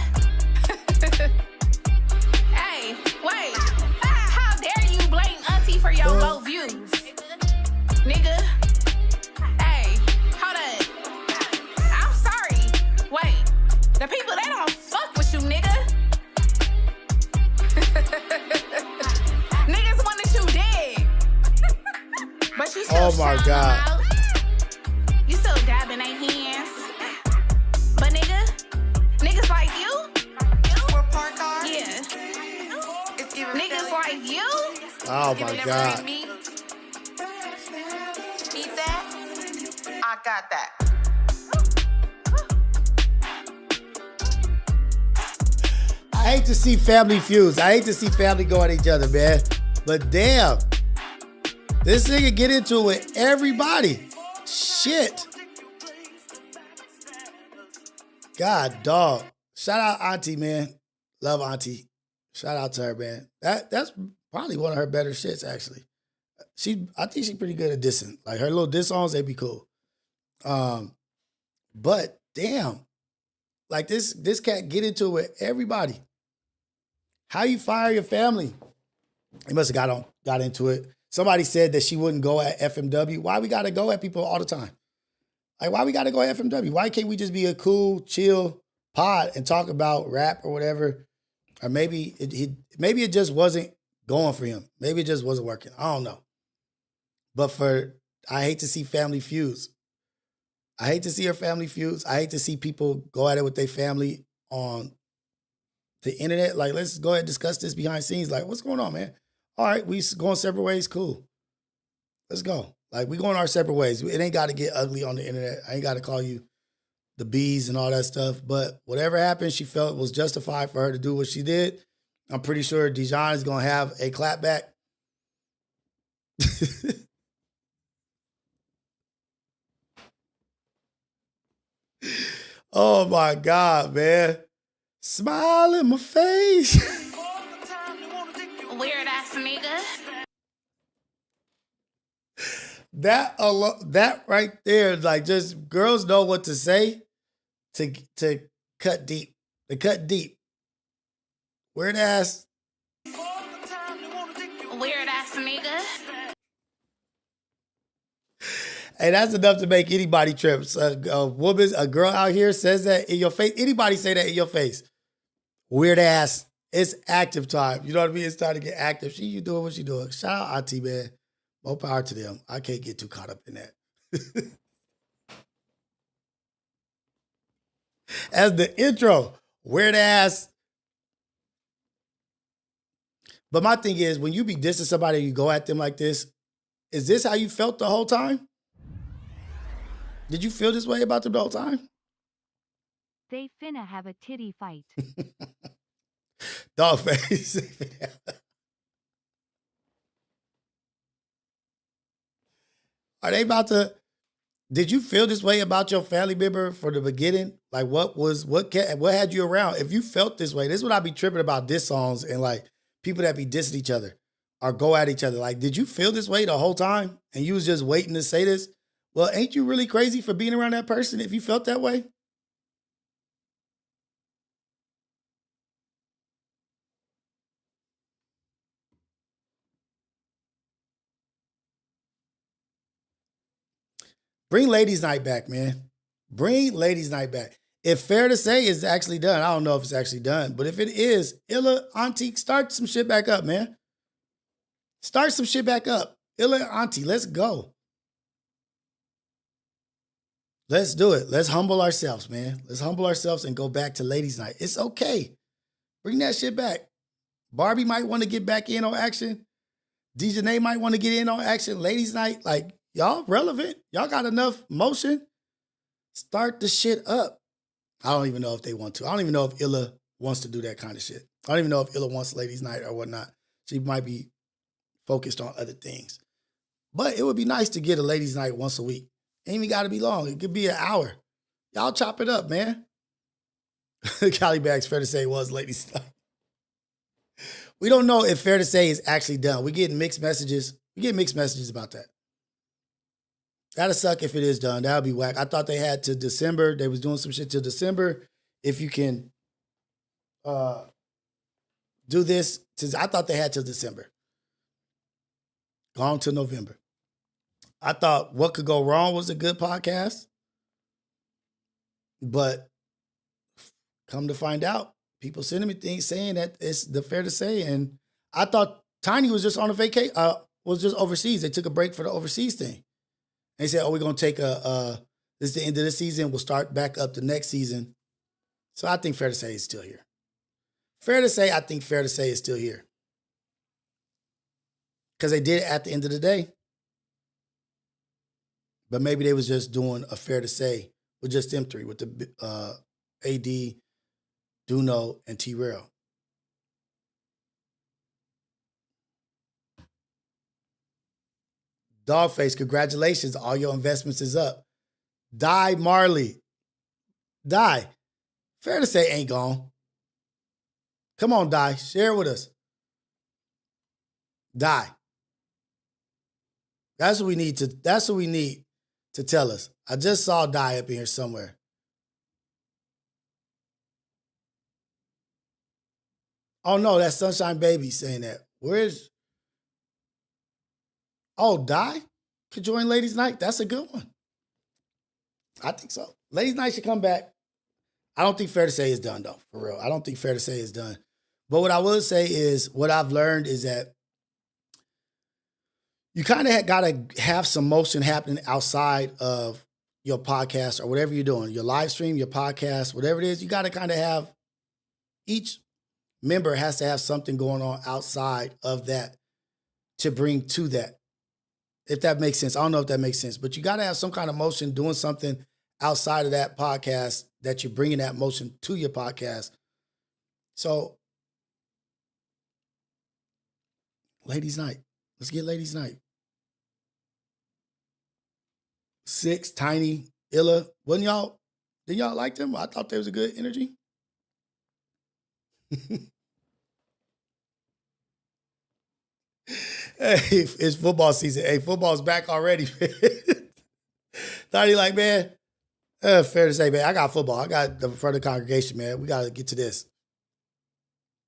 Hey, wait. How dare you blame auntie for your low views? Nigga. Hey, hold up. I'm sorry. Wait. The people, they don't fuck with you, nigga. Niggas wanted you dead. But you still Oh my shout God. them out. You still dabbing their hands. But niggas like you? Yeah. Niggas like you? Oh my God. Eat that? I got that. I hate to see family feuds. I hate to see family go at each other, man. But damn, this nigga get into it with everybody. Shit. God, dog. Shout out Auntie, man. Love Auntie. Shout out to her, man. That's probably one of her better shits, actually. I think she's pretty good at dissing. Like her little diss songs, they'd be cool. But damn, like this cat get into it with everybody. How you fire your family? He must have got into it. Somebody said that she wouldn't go at FMW. Why we gotta go at people all the time? Like, why we gotta go at FMW? Why can't we just be a cool, chill pod and talk about rap or whatever? Or maybe it just wasn't going for him. Maybe it just wasn't working. I don't know. But I hate to see family feuds. I hate to see her family feuds. I hate to see people go at it with their family on the internet. Like, let's go ahead and discuss this behind scenes. Like, what's going on, man? All right, we going separate ways. Cool. Let's go. Like, we going our separate ways. It ain't got to get ugly on the internet. I ain't got to call you the bees and all that stuff. But whatever happened, she felt it was justified for her to do what she did. I'm pretty sure Dijon is going to have a clapback. Oh, my God, man. Smile in my face. Weird ass nigga. That right there, like, just girls know what to say to cut deep. To cut deep. Weird ass. Weird ass nigga. Hey, that's enough to make anybody trip. A girl out here says that in your face. Anybody say that in your face. Weird ass. It's active time. You know what I mean? It's time to get active. You doing what she doing. Shout out Auntie, man. More power to them. I can't get too caught up in that. As the intro, weird ass. But my thing is, when you be dissing somebody, you go at them like this, is this how you felt the whole time? Did you feel this way about them the whole time? They finna have a titty fight. Dog face. Are they about to? Did you feel this way about your family member from the beginning? Like, what had you around? If you felt this way, this is what I be tripping about diss songs and like people that be dissing each other or go at each other. Like, did you feel this way the whole time and you was just waiting to say this? Well, ain't you really crazy for being around that person if you felt that way? Bring Ladies Night back, man. Bring Ladies Night back. If Fair to Say is actually done, I don't know if it's actually done, but if it is, Illa, Auntie, start some shit back up, man. Start some shit back up. Illa, Auntie, let's go. Let's do it. Let's humble ourselves, man. Let's humble ourselves and go back to Ladies Night. It's okay. Bring that shit back. Barbie might want to get back in on action. Dejanay might want to get in on action. Ladies Night, like, y'all relevant. Y'all got enough motion. Start the shit up. I don't even know if they want to. I don't even know if Illa wants to do that kind of shit. I don't even know if Illa wants Ladies Night or whatnot. She might be focused on other things. But it would be nice to get a Ladies Night once a week. Ain't even got to be long. It could be an hour. Y'all chop it up, man. Cali Bags, Fair to Say, was Ladies Night. We don't know if Fair to Say is actually done. We get mixed messages. We get mixed messages about that. That'll suck if it is done. That'll be whack. I thought they had to December. They was doing some shit till December. If you can do this, I thought they had till December. Gone to November. I thought What Could Go Wrong was a good podcast. But come to find out, people sending me things saying that it's the Fair to Say. And I thought Tiny was just on a vacation, was just overseas. They took a break for the overseas thing. They said, we're going to take this is the end of the season. We'll start back up the next season. So I think Fair to Say is still here. I think Fair to Say is still here. Because they did it at the end of the day. But maybe they was just doing a Fair to Say with just them three, with the AD, Duno, and T-Rail. Dogface, congratulations. All your investments is up. Die Marley. Die. Fair to say ain't gone. Come on, Die. Share it with us. Die. That's what we need to tell us. I just saw Die up in here somewhere. Oh no, that's Sunshine Baby saying that. Where's Die? Could join Ladies Night? That's a good one. I think so. Ladies Night should come back. I don't think Fair to Say is done, though, for real. I don't think Fair to Say is done. But what I will say is, what I've learned is that you kind of got to have some motion happening outside of your podcast or whatever you're doing, your live stream, your podcast, whatever it is. You got to kind of have, each member has to have something going on outside of that to bring to that. If that makes sense. I don't know if that makes sense, but you got to have some kind of motion doing something outside of that podcast that you're bringing that motion to your podcast. So, Ladies Night. Let's get Ladies Night. 6, Tiny, Illa. Didn't y'all like them? I thought there was a good energy. Hey, it's football season. Hey, football's back already. Tiny like, man, fair to say, man, I got football. I got the front of the congregation, man. We got to get to this.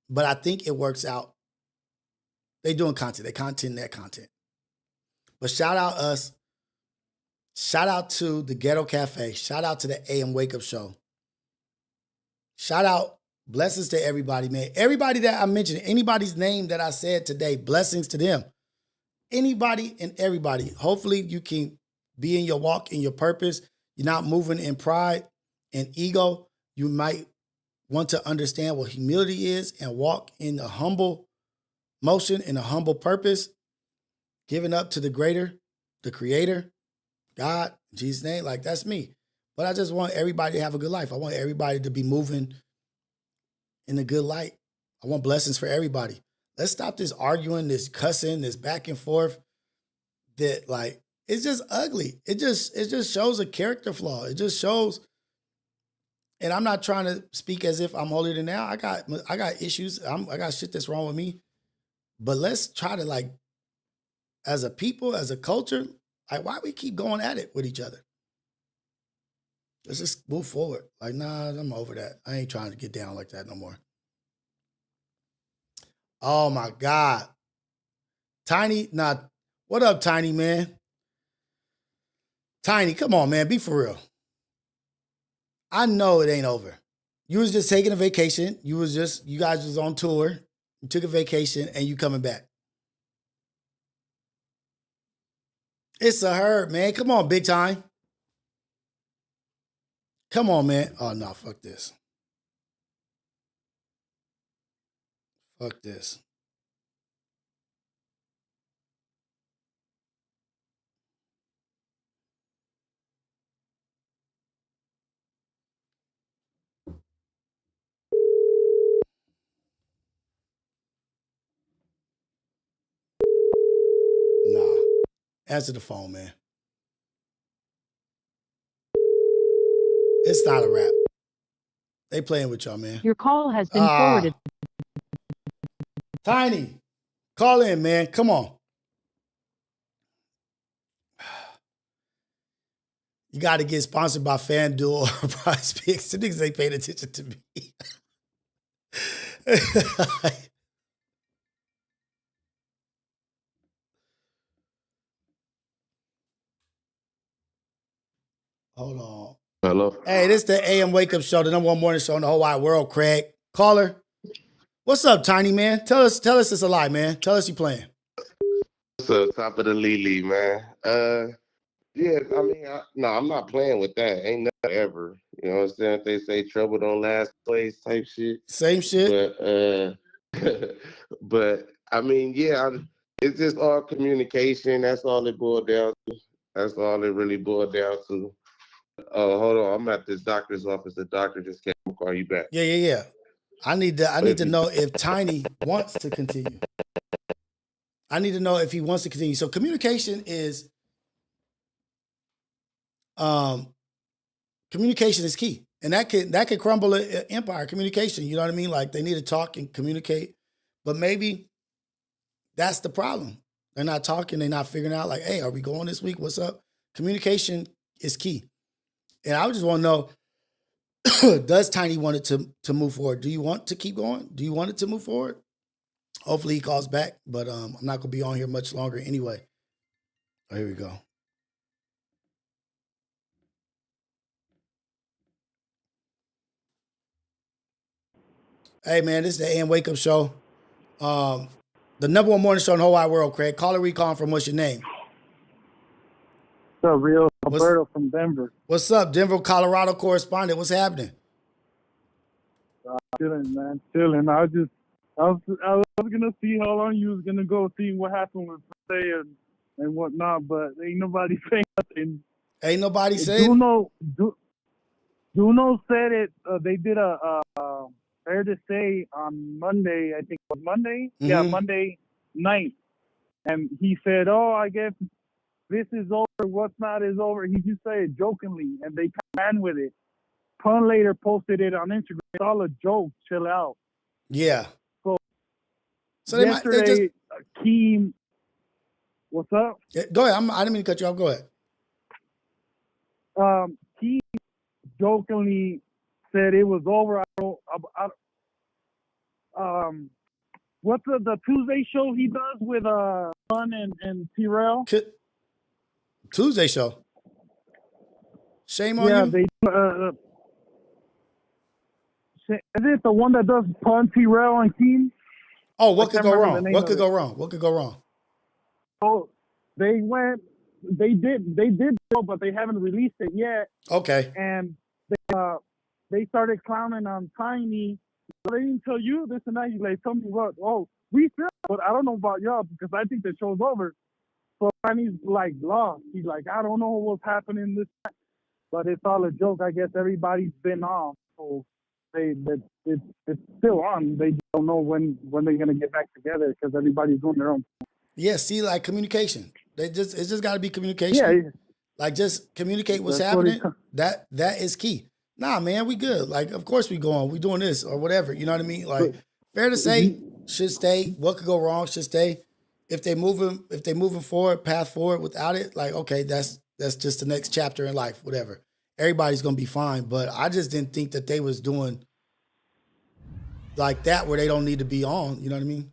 But I think it works out. They doing content. They content that content. But shout out us. Shout out to the Ghetto Cafe. Shout out to the AM Wake Up Show. Shout out. Blessings to everybody, man. Everybody that I mentioned, anybody's name that I said today, blessings to them. Anybody and everybody. Hopefully you can be in your walk, in your purpose. You're not moving in pride and ego. You might want to understand what humility is and walk in a humble motion, in a humble purpose, giving up to the greater, the creator, God, in Jesus' name. Like, that's me. But I just want everybody to have a good life. I want everybody to be moving in a good light. I want blessings for everybody. Let's stop this arguing, this cussing, this back and forth that, like, it's just ugly. It just shows a character flaw. It just shows, and I'm not trying to speak as if I'm holier than thou. I got issues. I got shit that's wrong with me. But let's try to, like, as a people, as a culture, like, why we keep going at it with each other? Let's just move forward. Like, nah, I'm over that. I ain't trying to get down like that no more. Oh, my God. Tiny, what up, Tiny, man? Tiny, come on, man. Be for real. I know it ain't over. You was just taking a vacation. You guys was on tour. You took a vacation, and you coming back. It's a herd, man. Come on, big time. Come on, man. Oh, no, fuck this. Fuck this. Nah. Answer the phone, man. It's not a rap. They playing with y'all, man. Your call has been forwarded. Tiny, call in, man. Come on. You got to get sponsored by FanDuel or Prize Picks. The niggas ain't paying attention to me. Hold on. Hello. Hey, this is the AM Wake Up Show, the #1 morning show in the whole wide world, Craig. Caller. What's up, Tiny, man? Tell us it's a lie, man. Tell us you playing. What's up, top of the Lily, man? Yeah, I mean, I'm not playing with that. Ain't nothing ever. You know what I'm saying? They say trouble don't last place type shit. Same shit. But I mean, yeah, it's just all communication. That's all it boiled down to. That's all it really boiled down to. Oh, hold on. I'm at this doctor's office. The doctor just came. I'll call you back. Yeah. I need to know if Tiny wants to continue. I need to know if he wants to continue. So communication is key. And that could crumble an empire, communication. You know what I mean? Like they need to talk and communicate. But maybe that's the problem. They're not talking. They're not figuring out like, hey, are we going this week? What's up? Communication is key. And I just want to know, does Tiny want it to move forward? Do you want to keep going? Do you want it to move forward? Hopefully he calls back, but I'm not going to be on here much longer anyway. Oh, here we go. Hey, man, this is the AM Wake Up Show. The number one morning show in the whole wide world, Craig. Caller, where you calling from? What's your name? What's up, Rios? Alberto from Denver. What's up, Denver, Colorado correspondent? What's happening? Chilling, man. Chilling. I was gonna see how long you was gonna go, see what happened with Say and whatnot, but ain't nobody saying nothing. Ain't nobody saying. Duno said it. They did a Fair to Say on Monday. I think it was Monday. Mm-hmm. Yeah, Monday night, and he said, "Oh, I guess this is over. What's not is over." He just said it jokingly, and they ran with it. Pun later posted it on Instagram. It's all a joke. Chill out. Yeah. So yesterday, Keem. What's up? Yeah, go ahead. I didn't mean to cut you off. Go ahead. Keem jokingly said it was over. What's the Tuesday show he does with Fun and T-Rail? Tuesday show. Shame on you. Yeah, they. Is it the one that does Pun, T-Rail, and Keem? Oh, what could go wrong? What could go wrong? What could go wrong? Oh, they did go, but they haven't released it yet. Okay. And they started clowning on Tiny. They didn't tell you this and that. He's like, tell me what? Oh, we feel, but I don't know about y'all because I think the show's over. So Tiny's like lost. He's like, I don't know what's happening this time. But it's all a joke. I guess everybody's been off. So it's still on. They just don't know when they're gonna get back together because everybody's doing their own. Yeah, see, like communication. It's just got to be communication. Yeah, like just communicate what's happening. That is key. Nah, man, we good. Like, of course we go on. We doing this or whatever. You know what I mean? Like, Fair to Say should stay. What could go wrong should stay. If they moving forward, path forward without it, like, okay, that's just the next chapter in life. Whatever. Everybody's gonna be fine. But I just didn't think that they was doing like that where they don't need to be on. You know what I mean?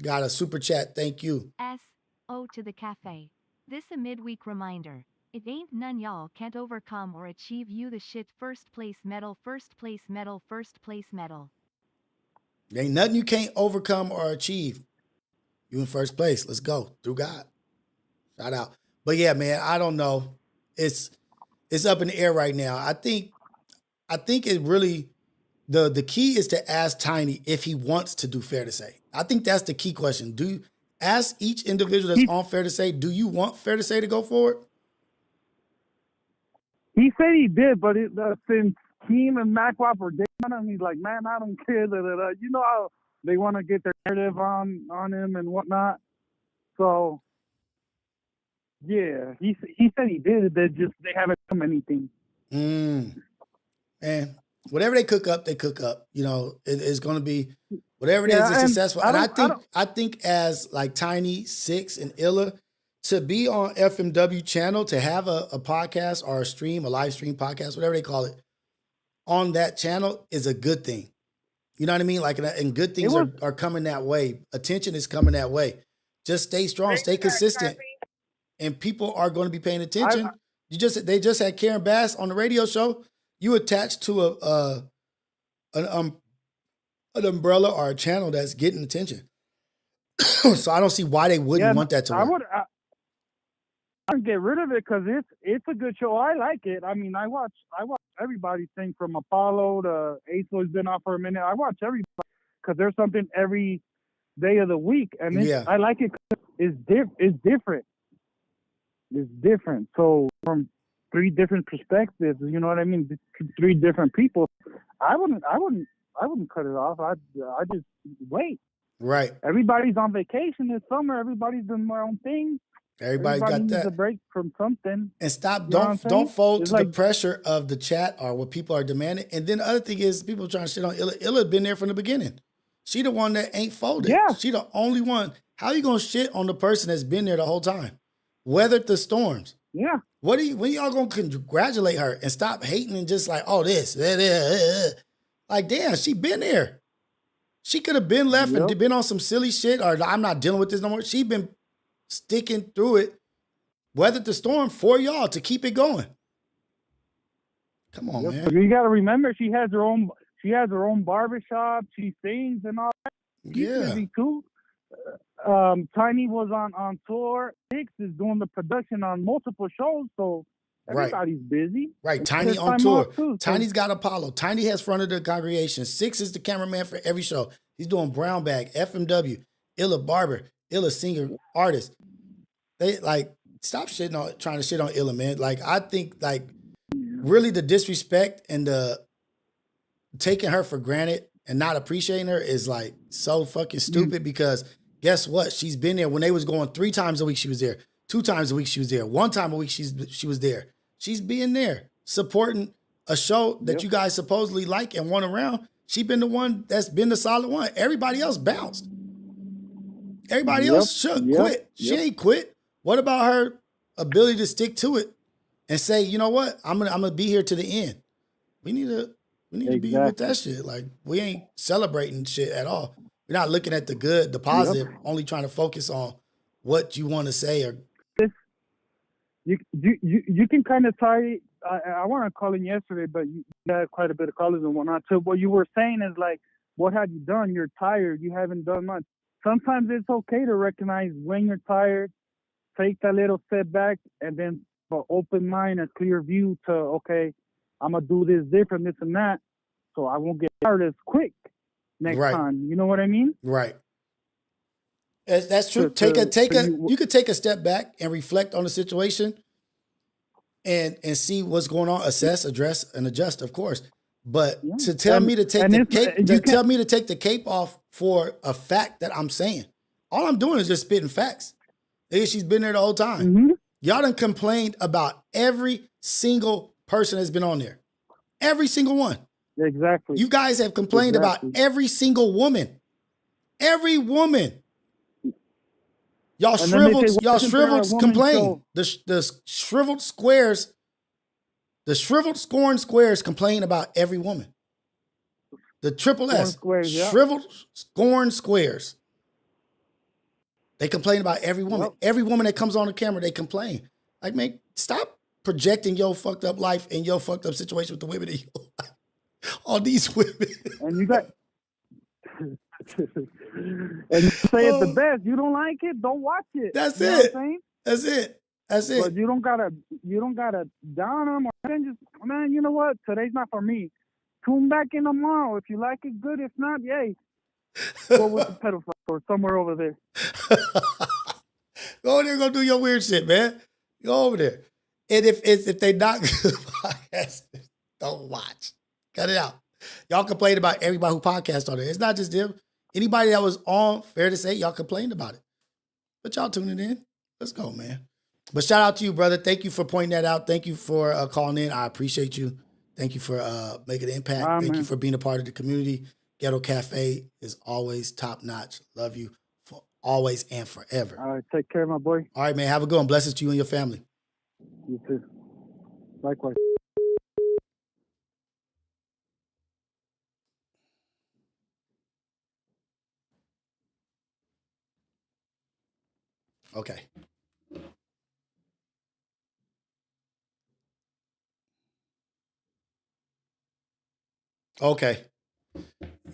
Got a super chat. Thank you. S.O. to the cafe. This a midweek reminder. It ain't none y'all can't overcome or achieve you the shit first place medal, first place medal, first place medal. Ain't nothing you can't overcome or achieve. You in first place. Let's go. Through God. Shout out. But yeah, man, I don't know. It's up in the air right now. I think it really the key is to ask Tiny if he wants to do Fair to Say. I think that's the key question. Do you ask each individual that's on Fair to Say, do you want Fair to Say to go forward? He said he did, but since Keem and Macwap were dating him, he's like, man, I don't care. You know how they want to get their narrative on him and whatnot. So, yeah, he said he did. They haven't come anything. And whatever they cook up, they cook up. You know, it's going to be whatever it is. It's successful. And I think as like Tiny, Six, and Illa, to be on FMW channel, to have a podcast or a stream, a live stream podcast, whatever they call it, on that channel is a good thing. You know what I mean? Like, and good things are coming that way. Attention is coming that way. Just stay strong, stay consistent, and people are going to be paying attention. They just had Karen Bass on the radio show. You attached to an umbrella or a channel that's getting attention. So I don't see why they wouldn't want that to work. I'd get rid of it because it's a good show. I like it. I mean, I watch everybody's thing from Apollo to Ace who's been off for a minute. I watch everybody because there's something every day of the week, and I like it. It's different. It's different. So from 3 different perspectives, you know what I mean? 3 different people. I wouldn't cut it off. I just wait. Right. Everybody's on vacation this summer. Everybody's doing their own thing. Everybody Everybody got needs that. a break from something. And stop, You know what I'm saying? don't fold It's to the like- pressure of the chat or what people are demanding. And then the other thing is people trying to shit on Illa. Illa been there from the beginning. She the one that ain't folded. Yeah. She the only one. How you gonna shit on the person that's been there the whole time? Weathered the storms. Yeah. When y'all gonna congratulate her and stop hating and just like, oh, this. Like, damn, she been there. She could have been left and been on some silly shit or I'm not dealing with this no more. She been sticking through it, weathered the storm for y'all to keep it going. Come on, man. You got to remember, she has her own barbershop. She sings and all that. She's busy too. Tiny was on tour. Hicks is doing the production on multiple shows, so everybody's busy. Right, It's Tiny their on time tour. off too, so- Tiny's got Apollo. Tiny has fronted the congregation. Six is the cameraman for every show. He's doing Brown Bag, FMW, Illa Barber, Illa singer, artist. They like stop trying to shit on Illa, man. Like I think like really the disrespect and the taking her for granted and not appreciating her is like so fucking stupid because guess what? She's been there when they was going 3 times a week. She was there. 2 times a week. She was there. 1 time a week. She was there. She's being there supporting a show that you guys supposedly like and want around. She been the one that's been the solid one. Everybody else bounced. Everybody else shook, quit. She ain't quit. What about her ability to stick to it and say, you know what? I'm gonna be here to the end. We need to be with that shit. Like we ain't celebrating shit at all. We're not looking at the good, the positive, only trying to focus on what you want to say or you can kind of tie. I want to call in yesterday, but you had quite a bit of callers and whatnot. So what you were saying is like, what have you done? You're tired. You haven't done much. Sometimes it's okay to recognize when you're tired, take that little step back, and then an open mind, a clear view to, okay, I'm going to do this different, this and that, so I won't get tired as quick next time. You know what I mean? Right. That's true. You could take a step back and reflect on the situation and see what's going on, assess, address, and adjust, of course. But to tell me to take the cape off for a fact that I'm saying, all I'm doing is just spitting facts. She's been there the whole time. Y'all done complained about every single person that's been on there. Every single one. Exactly. You guys have complained about every single woman. Every woman. Y'all shriveled complain. The shriveled squares, the shriveled scorn squares complain about every woman. The triple S, shriveled scorn squares. They complain about every woman. Every woman that comes on the camera, they complain. Like, man, stop projecting your fucked up life and your fucked up situation with the women in your life. All these women. And you got... and you say it the best. You don't like it, don't watch it. That's you know it. What I'm saying? That's it. But you don't gotta down them or just, man, you know what? Today's not for me. Tune back in tomorrow. If you like it, good. If not, yay. Go with the pedophile or somewhere over there. Go over there and go do your weird shit, man. Go over there. And if they not good podcasters, don't watch. Cut it out. Y'all complain about everybody who podcasts on there. It's not just them. Anybody that was on, fair to say, y'all complained about it. But y'all tuning in. Let's go, man. But shout out to you, brother. Thank you for pointing that out. Thank you for calling in. I appreciate you. Thank you for making an impact. Thank you for being a part of the community. Ghetto Cafe is always top notch. Love you for always and forever. All right, take care, my boy. All right, man. Have a good one. Blessings to you and your family. You too. Likewise. Okay. Okay.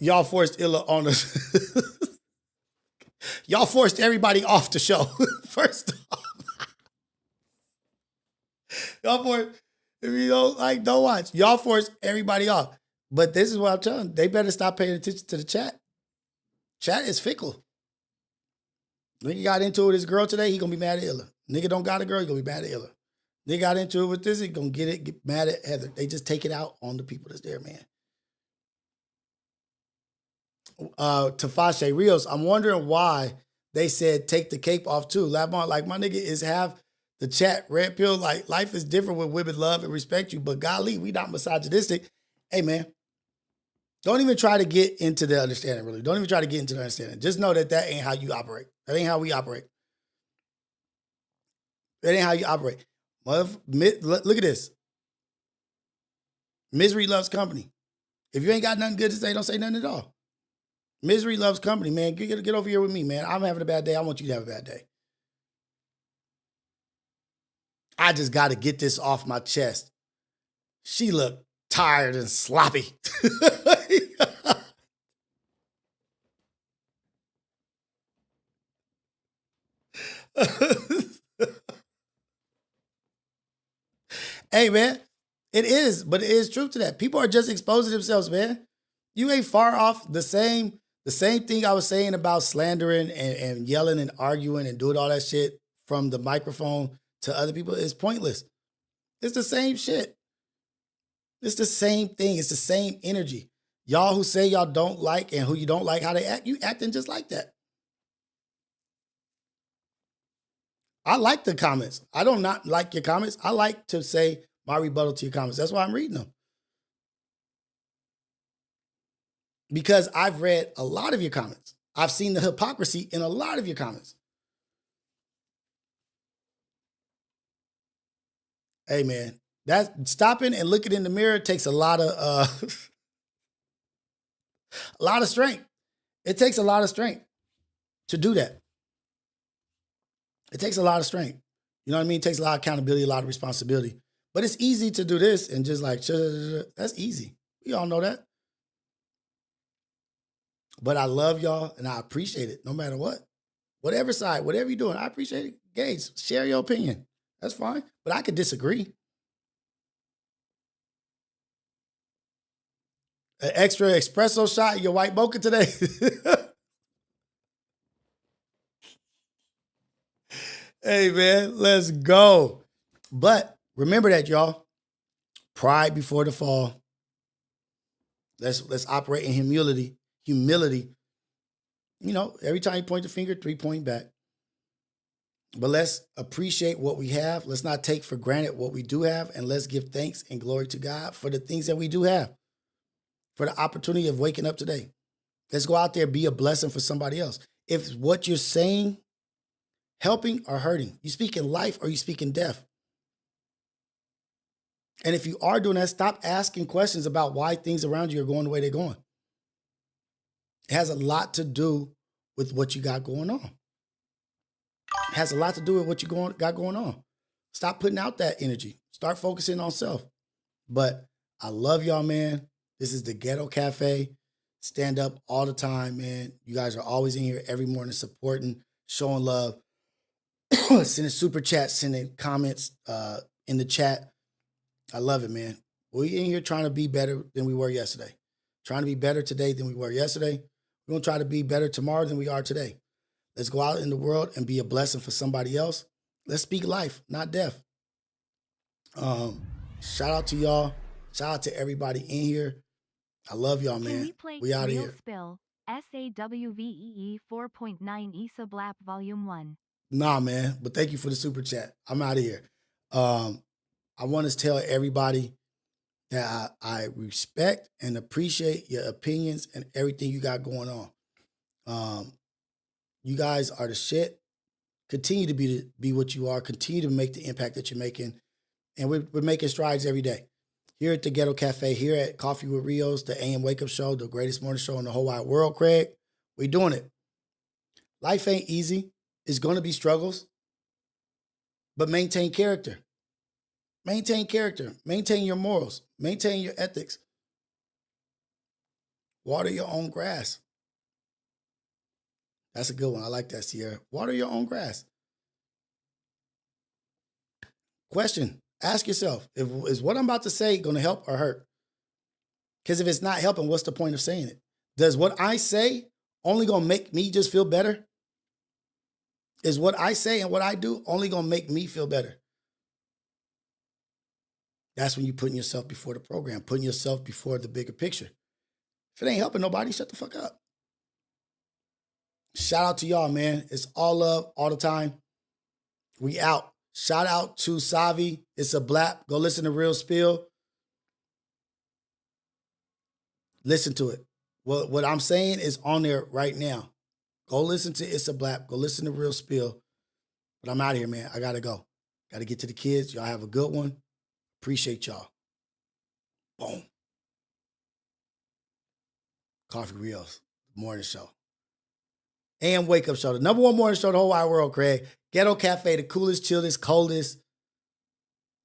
Y'all forced Illa on us. Y'all forced everybody off the show. First off. Y'all forced, if you don't like, don't watch. Y'all forced everybody off. But this is what I'm telling them. They better stop paying attention to the chat. Chat is fickle. Nigga got into it with his girl today, he gonna be mad at Illa. Nigga don't got a girl, he gonna be mad at Illa. Nigga got into it with this, he gonna get mad at Heather. They just take it out on the people that's there, man. Tafashe Rios, I'm wondering why they said take the cape off too. Lavon, like my nigga is have the chat, red pill, like life is different when women love and respect you, but golly, we not misogynistic. Hey man, don't even try to get into the understanding, really. Don't even try to get into the understanding. Just know that that ain't how you operate. That ain't how we operate. That ain't how you operate. Look at this. Misery loves company. If you ain't got nothing good to say, don't say nothing at all. Misery loves company, man. Get over here with me, man. I'm having a bad day. I want you to have a bad day. I just got to get this off my chest. She looked tired and sloppy. Hey, man, it is, but it is truth to that. People are just exposing themselves, man. You ain't far off. The same thing I was saying about slandering and yelling and arguing and doing all that shit from the microphone to other people is pointless. It's the same shit. It's the same thing. It's the same energy. Y'all who say y'all don't like and who you don't like how they act, you acting just like that. I like the comments. I don't not like your comments. I like to say my rebuttal to your comments. That's why I'm reading them. Because I've read a lot of your comments. I've seen the hypocrisy in a lot of your comments. Hey, man, that stopping and looking in the mirror takes a lot of a lot of strength. It takes a lot of strength to do that. It takes a lot of strength. You know what I mean? It takes a lot of accountability, a lot of responsibility. But it's easy to do this and just like, that's easy. We all know that. But I love y'all and I appreciate it no matter what. Whatever side, whatever you're doing, I appreciate it. Gage, share your opinion. That's fine. But I could disagree. An extra espresso shot in your white mocha today. Hey, man, let's go. But remember that, y'all. Pride before the fall. Let's operate in humility. Humility. You know, every time you point the finger, 3 point back. But let's appreciate what we have. Let's not take for granted what we do have. And let's give thanks and glory to God for the things that we do have. For the opportunity of waking up today. Let's go out there and be a blessing for somebody else. If what you're saying, helping or hurting, you speak in life or you speak in death. And if you are doing that, stop asking questions about why things around you are going the way they're going. It has a lot to do with what you got going on. It has a lot to do with what you got going on. Stop putting out that energy. Start focusing on self. But I love y'all, man. This is the Ghetto Cafe. Stand up all the time, man. You guys are always in here every morning supporting, showing love, sending super chats, sending comments in the chat. I love it, man. We in here trying to be better than we were yesterday. Trying to be better today than we were yesterday. We're going to try to be better tomorrow than we are today. Let's go out in the world and be a blessing for somebody else. Let's speak life, not death. Shout out to y'all. Shout out to everybody in here. I love y'all, man. We out of here. Spill, SAWVEE 4.9 ESA Blap Volume 1. Nah, man. But thank you for the super chat. I'm out of here. I want to tell everybody that I respect and appreciate your opinions and everything you got going on. You guys are the shit. Continue to be what you are. Continue to make the impact that you're making. And we're making strides every day. Here at the Ghetto Cafe, here at Coffee with Rios, the AM Wake Up Show, the greatest morning show in the whole wide world, Craig, we're doing it. Life ain't easy. It's going to be struggles. But maintain character. Maintain character. Maintain your morals. Maintain your ethics. Water your own grass. That's a good one. I like that, Sierra. Water your own grass. Question. Ask yourself, is what I'm about to say going to help or hurt? Because if it's not helping, what's the point of saying it? Does what I say only going to make me just feel better? Is what I say and what I do only going to make me feel better? That's when you're putting yourself before the program, putting yourself before the bigger picture. If it ain't helping nobody, shut the fuck up. Shout out to y'all, man. It's all love, all the time. We out. Shout out to Savi. It's a blap. Go listen to Real Spill. Listen to it. What I'm saying is on there right now. Go listen to It's a Blap. Go listen to Real Spill. But I'm out of here, man. I got to go. Got to get to the kids. Y'all have a good one. Appreciate y'all. Boom. Coffee Rios, morning show. And Wake Up Show. The number one morning show in the whole wide world, Craig. Ghetto Cafe, the coolest, chillest, coldest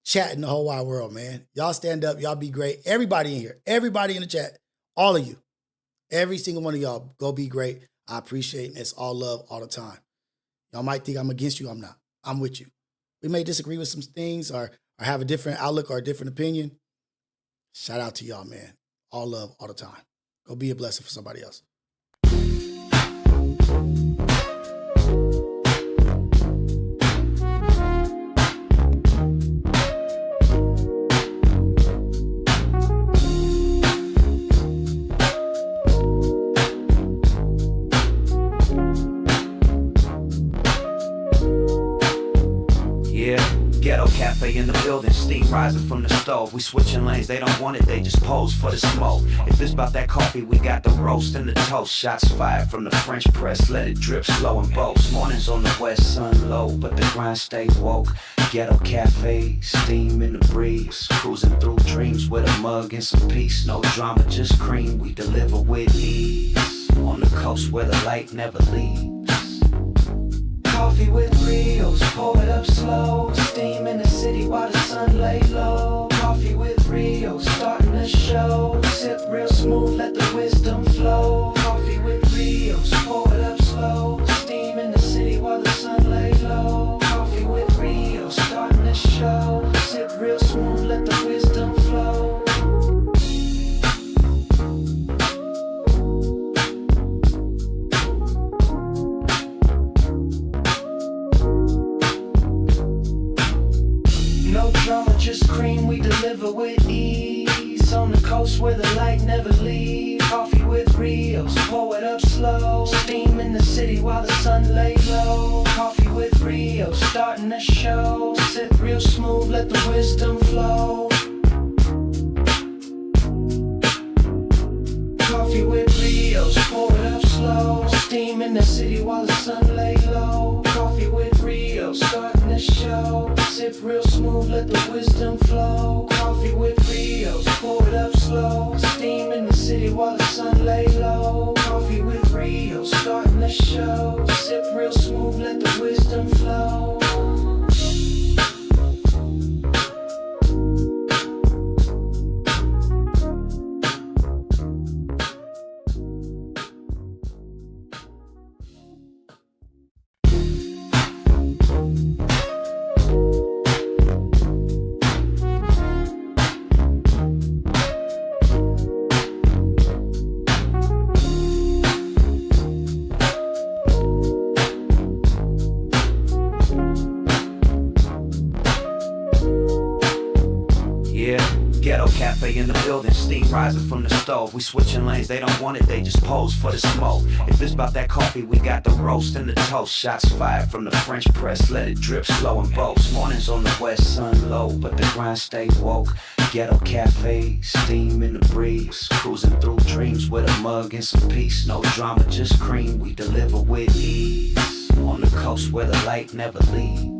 chat in the whole wide world, man. Y'all stand up. Y'all be great. Everybody in here. Everybody in the chat. All of you. Every single one of y'all. Go be great. I appreciate it. It's all love all the time. Y'all might think I'm against you. I'm not. I'm with you. We may disagree with some things or have a different outlook or a different opinion. Shout out to y'all, man. All love all the time. Go be a blessing for somebody else. Ghetto cafe in the building, steam rising from the stove. We switching lanes, they don't want it, they just pose for the smoke. If it's about that coffee, we got the roast and the toast. Shots fired from the French press, let it drip slow and boast. Mornings on the west, sun low, but the grind stay woke. Ghetto cafe, steam in the breeze. Cruising through dreams with a mug and some peace. No drama, just cream, we deliver with ease. On the coast where the light never leaves. Coffee with Rios, pour it up slow. Steam in the city while the sun lay low. Coffee with Rios, starting the show. Sip real smooth, let the wisdom flow. Coffee with Rios, pour it up slow. Steam in the city while the sun lay low. Coffee with Rios, starting the show. Sip real smooth, let the wisdom flow. No drama, just cream, we deliver with ease. On the coast where the light never leaves. Coffee with Rios, pour it up slow. Steam in the city while the sun lay low. Coffee with Rios, starting the show. Sip real smooth, let the wisdom flow. Coffee with Rios, pour it up slow. Steam in the city while the sun lay low. Coffee with Rios, starting the show. Sip real smooth, let the wisdom flow. Coffee with Rios, pour it up slow. Steam in the city while the sun lay low. Coffee with Rios, starting the show. Sip real smooth, let the wisdom flow. Ghetto cafe in the building, steam rising from the stove. We switching lanes, they don't want it, they just pose for the smoke. If it's about that coffee, we got the roast and the toast. Shots fired from the French press, let it drip slow and boast. Mornings on the west, sun low, but the grind stay woke. Ghetto cafe, steam in the breeze. Cruising through dreams with a mug and some peace. No drama, just cream, we deliver with ease. On the coast where the light never leaves.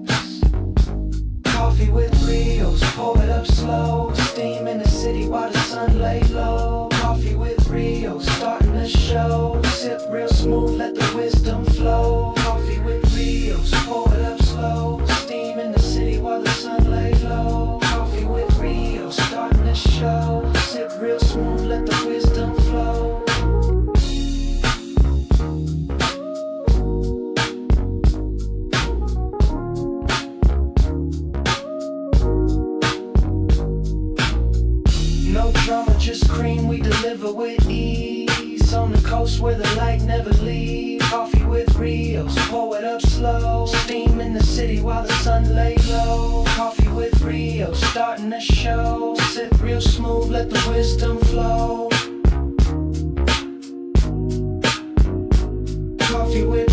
Coffee with Rios, pour it up slow. Steam in the city while the sun lay low. Coffee with Rios, starting the show. Sip real smooth, let the wisdom flow. Coffee with Rios, pour it up slow. Steam in the city while the sun lay low. Coffee with Rios, starting the show. Sip real smooth, let the wisdom flow. No drama, just cream, we deliver with ease. On the coast where the light never leaves. Coffee with Rios, pour it up slow. Steam in the city while the sun lay low. Coffee with Rios, starting the show. Sip real smooth, let the wisdom flow. Coffee with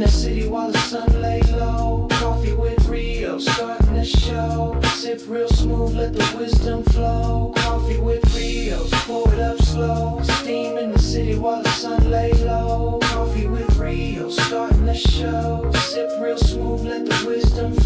the city while the sun lay low. Coffee with Rios, starting the show. Sip real smooth, let the wisdom flow. Coffee with Rios, pour it up slow. Steam in the city while the sun lay low. Coffee with Rios, starting the show. Sip real smooth, let the wisdom flow.